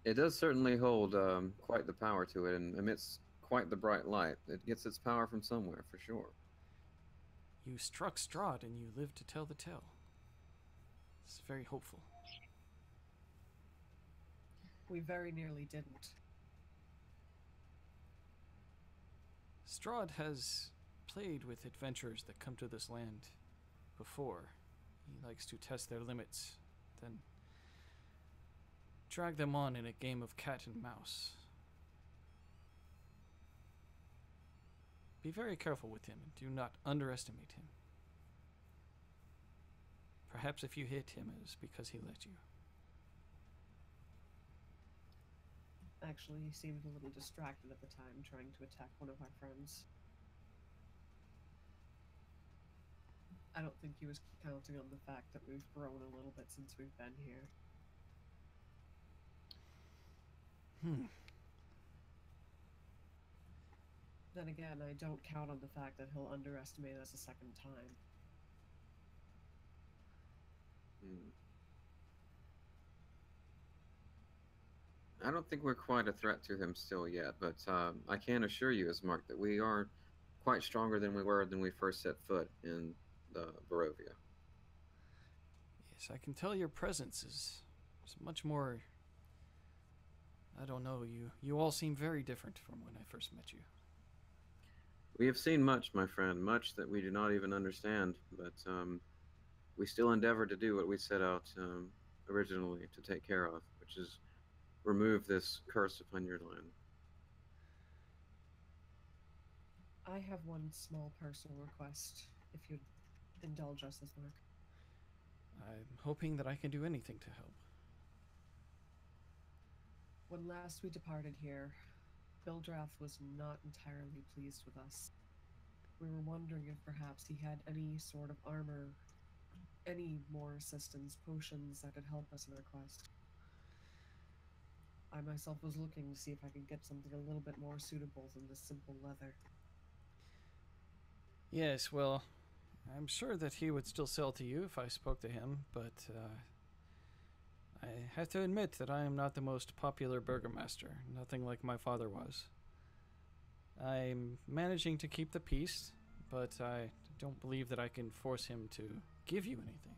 [SPEAKER 3] It does certainly hold quite the power to it and emits quite the bright light. It gets its power from somewhere, for sure.
[SPEAKER 1] You struck Strahd and you lived to tell the tale. It's very hopeful.
[SPEAKER 2] We very nearly didn't.
[SPEAKER 1] Strahd has played with adventurers that come to this land before. He likes to test their limits, then drag them on in a game of cat and mouse. Be very careful with him and do not underestimate him. Perhaps if you hit him, it was because he let you.
[SPEAKER 2] Actually, he seemed a little distracted at the time, trying to attack one of our friends. I don't think he was counting on the fact that we've grown a little bit since we've been here. Then again, I don't count on the fact that he'll underestimate us a second time.
[SPEAKER 3] I don't think we're quite a threat to him still yet, but I can assure you, Ismark, that we are quite stronger than we were when we first set foot in the Barovia.
[SPEAKER 1] Yes, I can tell your presence is much more. I don't know. You all seem very different from when I first met you.
[SPEAKER 3] We have seen much, my friend, much that we do not even understand, but we still endeavor to do what we set out originally to take care of, which is remove this curse upon your land.
[SPEAKER 2] I have one small personal request, if you'd indulge us, Ismark.
[SPEAKER 1] I'm hoping that I can do anything to help.
[SPEAKER 2] When last we departed here, Bildrath was not entirely pleased with us. We were wondering if perhaps he had any sort of armor, any more assistance, potions that could help us in our quest. I myself was looking to see if I could get something a little bit more suitable than this simple leather.
[SPEAKER 1] Yes, well, I'm sure that he would still sell to you if I spoke to him, but I have to admit that I am not the most popular burgomaster, nothing like my father was. I'm managing to keep the peace, but I don't believe that I can force him to give you anything.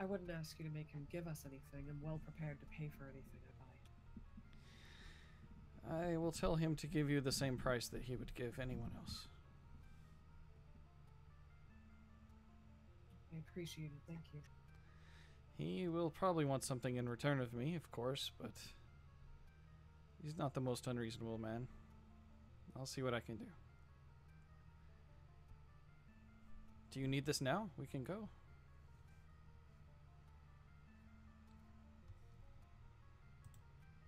[SPEAKER 2] I wouldn't ask you to make him give us anything. I'm well prepared to pay for anything I buy.
[SPEAKER 1] I will tell him to give you the same price that he would give anyone else.
[SPEAKER 2] I appreciate it, thank you.
[SPEAKER 1] He will probably want something in return of me, of course, but he's not the most unreasonable man. I'll see what I can do. Do you need this now? We can go.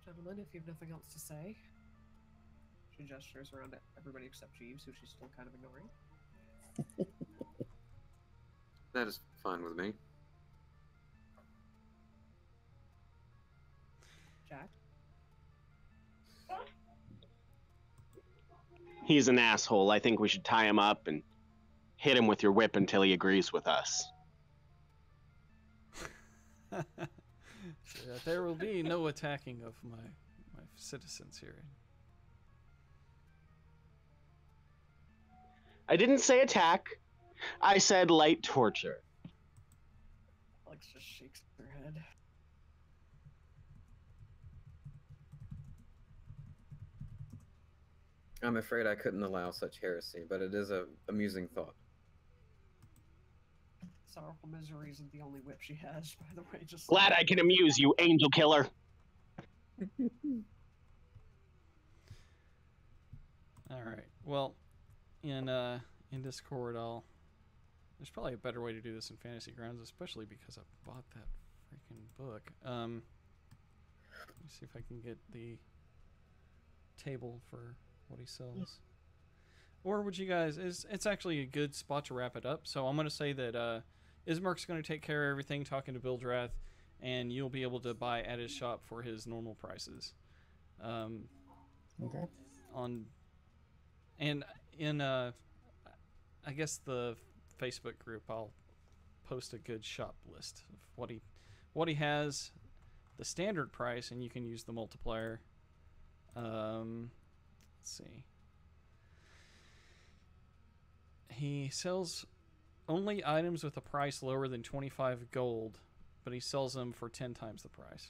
[SPEAKER 2] Gentlemen, if you have nothing else to say. She gestures around at everybody except Jeeves, who she's still kind of ignoring.
[SPEAKER 3] That is fine with me.
[SPEAKER 2] Jack?
[SPEAKER 7] He's an asshole. I think we should tie him up and hit him with your whip until he agrees with us.
[SPEAKER 1] There will be no attacking of my citizens here.
[SPEAKER 7] I didn't say attack. I said light torture.
[SPEAKER 2] Alex just shakes her head.
[SPEAKER 3] I'm afraid I couldn't allow such heresy, but it is an amusing thought.
[SPEAKER 2] Sorrowful Misery isn't the only whip she has, by the way. Just
[SPEAKER 7] Glad I can amuse you, angel killer.
[SPEAKER 1] All right. Well, in Discord, there's probably a better way to do this in Fantasy Grounds, especially because I bought that freaking book. Let me see if I can get the table for what he sells. Or would you guys? It's actually a good spot to wrap it up. So I'm going to say that Ismark's going to take care of everything, talking to Bildrath, and you'll be able to buy at his shop for his normal prices.
[SPEAKER 5] Okay.
[SPEAKER 1] And in I guess the Facebook group, I'll post a good shop list of what he has, the standard price, and you can use the multiplier. Let's see. He sells only items with a price lower than 25 gold, but he sells them for 10 times the price.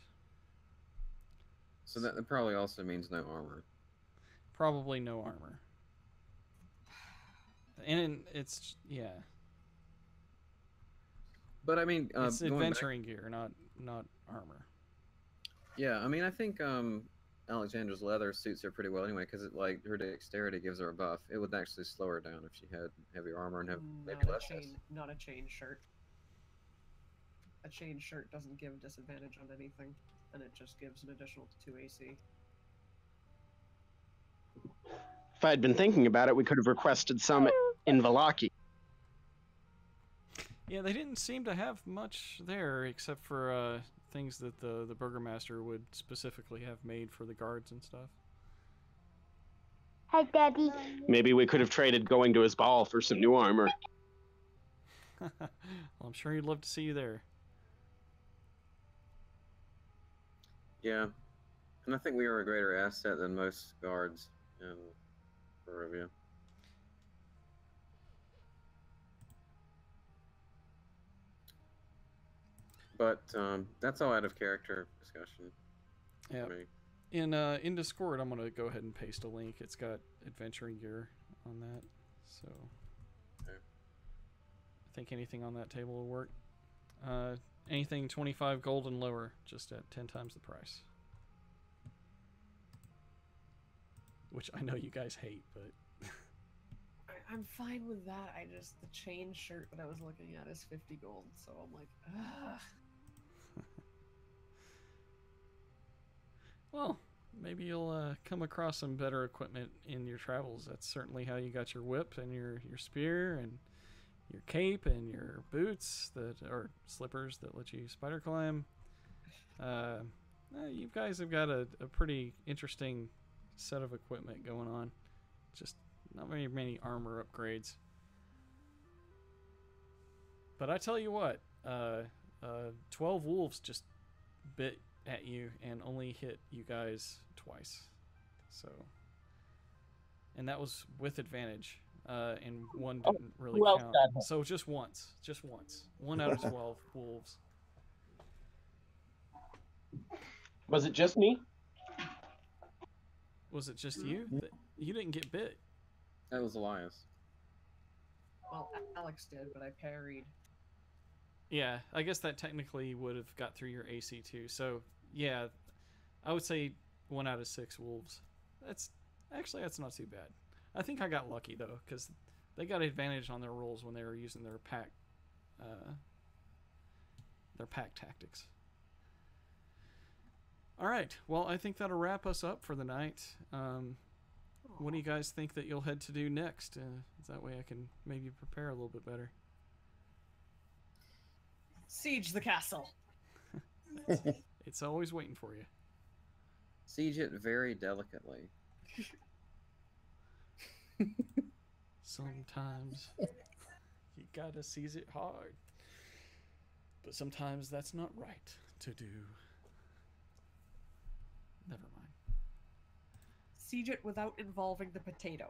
[SPEAKER 3] So that probably also means no armor.
[SPEAKER 1] Probably no armor. And it's, yeah.
[SPEAKER 3] But I mean,
[SPEAKER 1] it's adventuring gear, not armor.
[SPEAKER 3] Yeah, I mean, I think Alexandra's leather suits her pretty well anyway, because like her dexterity gives her a buff. It would actually slow her down if she had heavy armor and have maybe less.
[SPEAKER 2] Not a chain shirt. A chain shirt doesn't give disadvantage on anything, and it just gives an additional 2 AC.
[SPEAKER 7] If I'd been thinking about it, we could have requested some in Valaki.
[SPEAKER 1] Yeah, they didn't seem to have much there except for things that the burgomaster would specifically have made for the guards and stuff.
[SPEAKER 8] Hi, Daddy.
[SPEAKER 7] Maybe we could have traded going to his ball for some new armor.
[SPEAKER 1] Well, I'm sure he'd love to see you there.
[SPEAKER 3] Yeah, and I think we were a greater asset than most guards in Barovia. But that's all out of character discussion.
[SPEAKER 1] Yeah.
[SPEAKER 3] For me.
[SPEAKER 1] In Discord, I'm gonna go ahead and paste a link. It's got adventuring gear on that, so
[SPEAKER 3] Okay.
[SPEAKER 1] I think anything on that table will work. Anything 25 gold and lower, just at 10 times the price. Which I know you guys hate, but
[SPEAKER 2] I'm fine with that. The chain shirt that I was looking at is 50 gold, so I'm like, ugh.
[SPEAKER 1] well, maybe you'll come across some better equipment in your travels. That's certainly how you got your whip and your spear and your cape and your boots or slippers that let you spider climb. You guys have got a pretty interesting set of equipment going on. Just not very many armor upgrades. But I tell you what, 12 wolves just bit at you and only hit you guys twice. So, and that was with advantage. And one didn't really
[SPEAKER 7] who else
[SPEAKER 1] count.
[SPEAKER 7] got hit?
[SPEAKER 1] So just once. 1 out of 12 wolves.
[SPEAKER 7] Was it just me?
[SPEAKER 1] Was it just you? You didn't get bit.
[SPEAKER 3] That was Elias.
[SPEAKER 2] Well, Alex did, but I parried.
[SPEAKER 1] Yeah, I guess that technically would have got through your AC too. So yeah, I would say 1 out of 6 wolves. That's not too bad. I think I got lucky though, because they got advantage on their rolls when they were using their pack tactics. All right, well, I think that'll wrap us up for the night. What do you guys think that you'll head to do next? That way I can maybe prepare a little bit better.
[SPEAKER 2] Siege the castle.
[SPEAKER 1] It's always waiting for you.
[SPEAKER 3] Siege it very delicately.
[SPEAKER 1] Sometimes you gotta seize it hard. But sometimes that's not right to do. Never mind.
[SPEAKER 2] Siege it without involving the potato.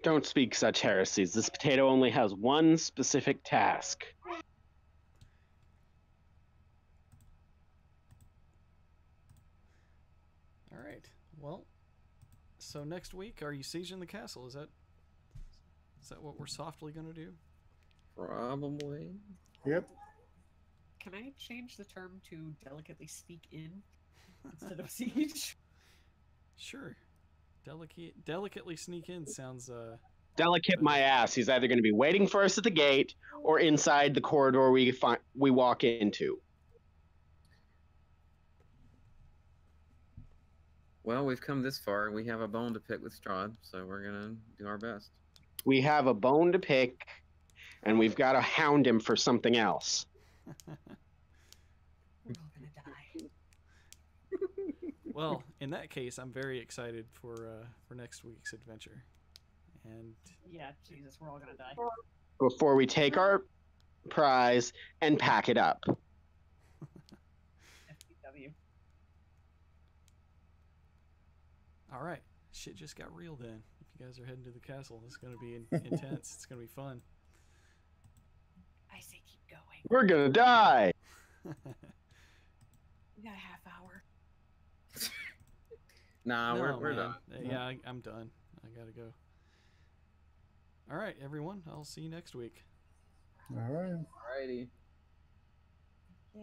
[SPEAKER 7] Don't speak such heresies. This potato only has one specific task.
[SPEAKER 1] All right. Well, so next week, are you sieging the castle? Is that what we're softly gonna do?
[SPEAKER 3] Probably.
[SPEAKER 5] Yep.
[SPEAKER 2] Can I change the term to delicately sneak in instead of siege?
[SPEAKER 1] Sure. Delicately sneak in sounds
[SPEAKER 7] Delicate my ass. He's either going to be waiting for us at the gate or inside the corridor we walk into.
[SPEAKER 3] Well, we've come this far. We have a bone to pick with Strahd, so we're gonna do our best.
[SPEAKER 7] We have a bone to pick, and we've got to hound him for something else.
[SPEAKER 2] We're all gonna die.
[SPEAKER 1] Well, in that case, I'm very excited for next week's adventure. And
[SPEAKER 2] Yeah, Jesus, we're all gonna die.
[SPEAKER 7] Before we take our prize and pack it up.
[SPEAKER 2] FTW.
[SPEAKER 1] all right, shit just got real then. If you guys are heading to the castle, it's going to be intense. It's going to be fun.
[SPEAKER 2] I say keep going.
[SPEAKER 7] We're going to die.
[SPEAKER 2] We got a half hour.
[SPEAKER 3] Nah,
[SPEAKER 1] No,
[SPEAKER 3] we're
[SPEAKER 1] man.
[SPEAKER 3] done.
[SPEAKER 1] Yeah, I'm done. I got to go. All right, everyone. I'll see you next week.
[SPEAKER 5] All right.
[SPEAKER 3] Alrighty.
[SPEAKER 2] Yay.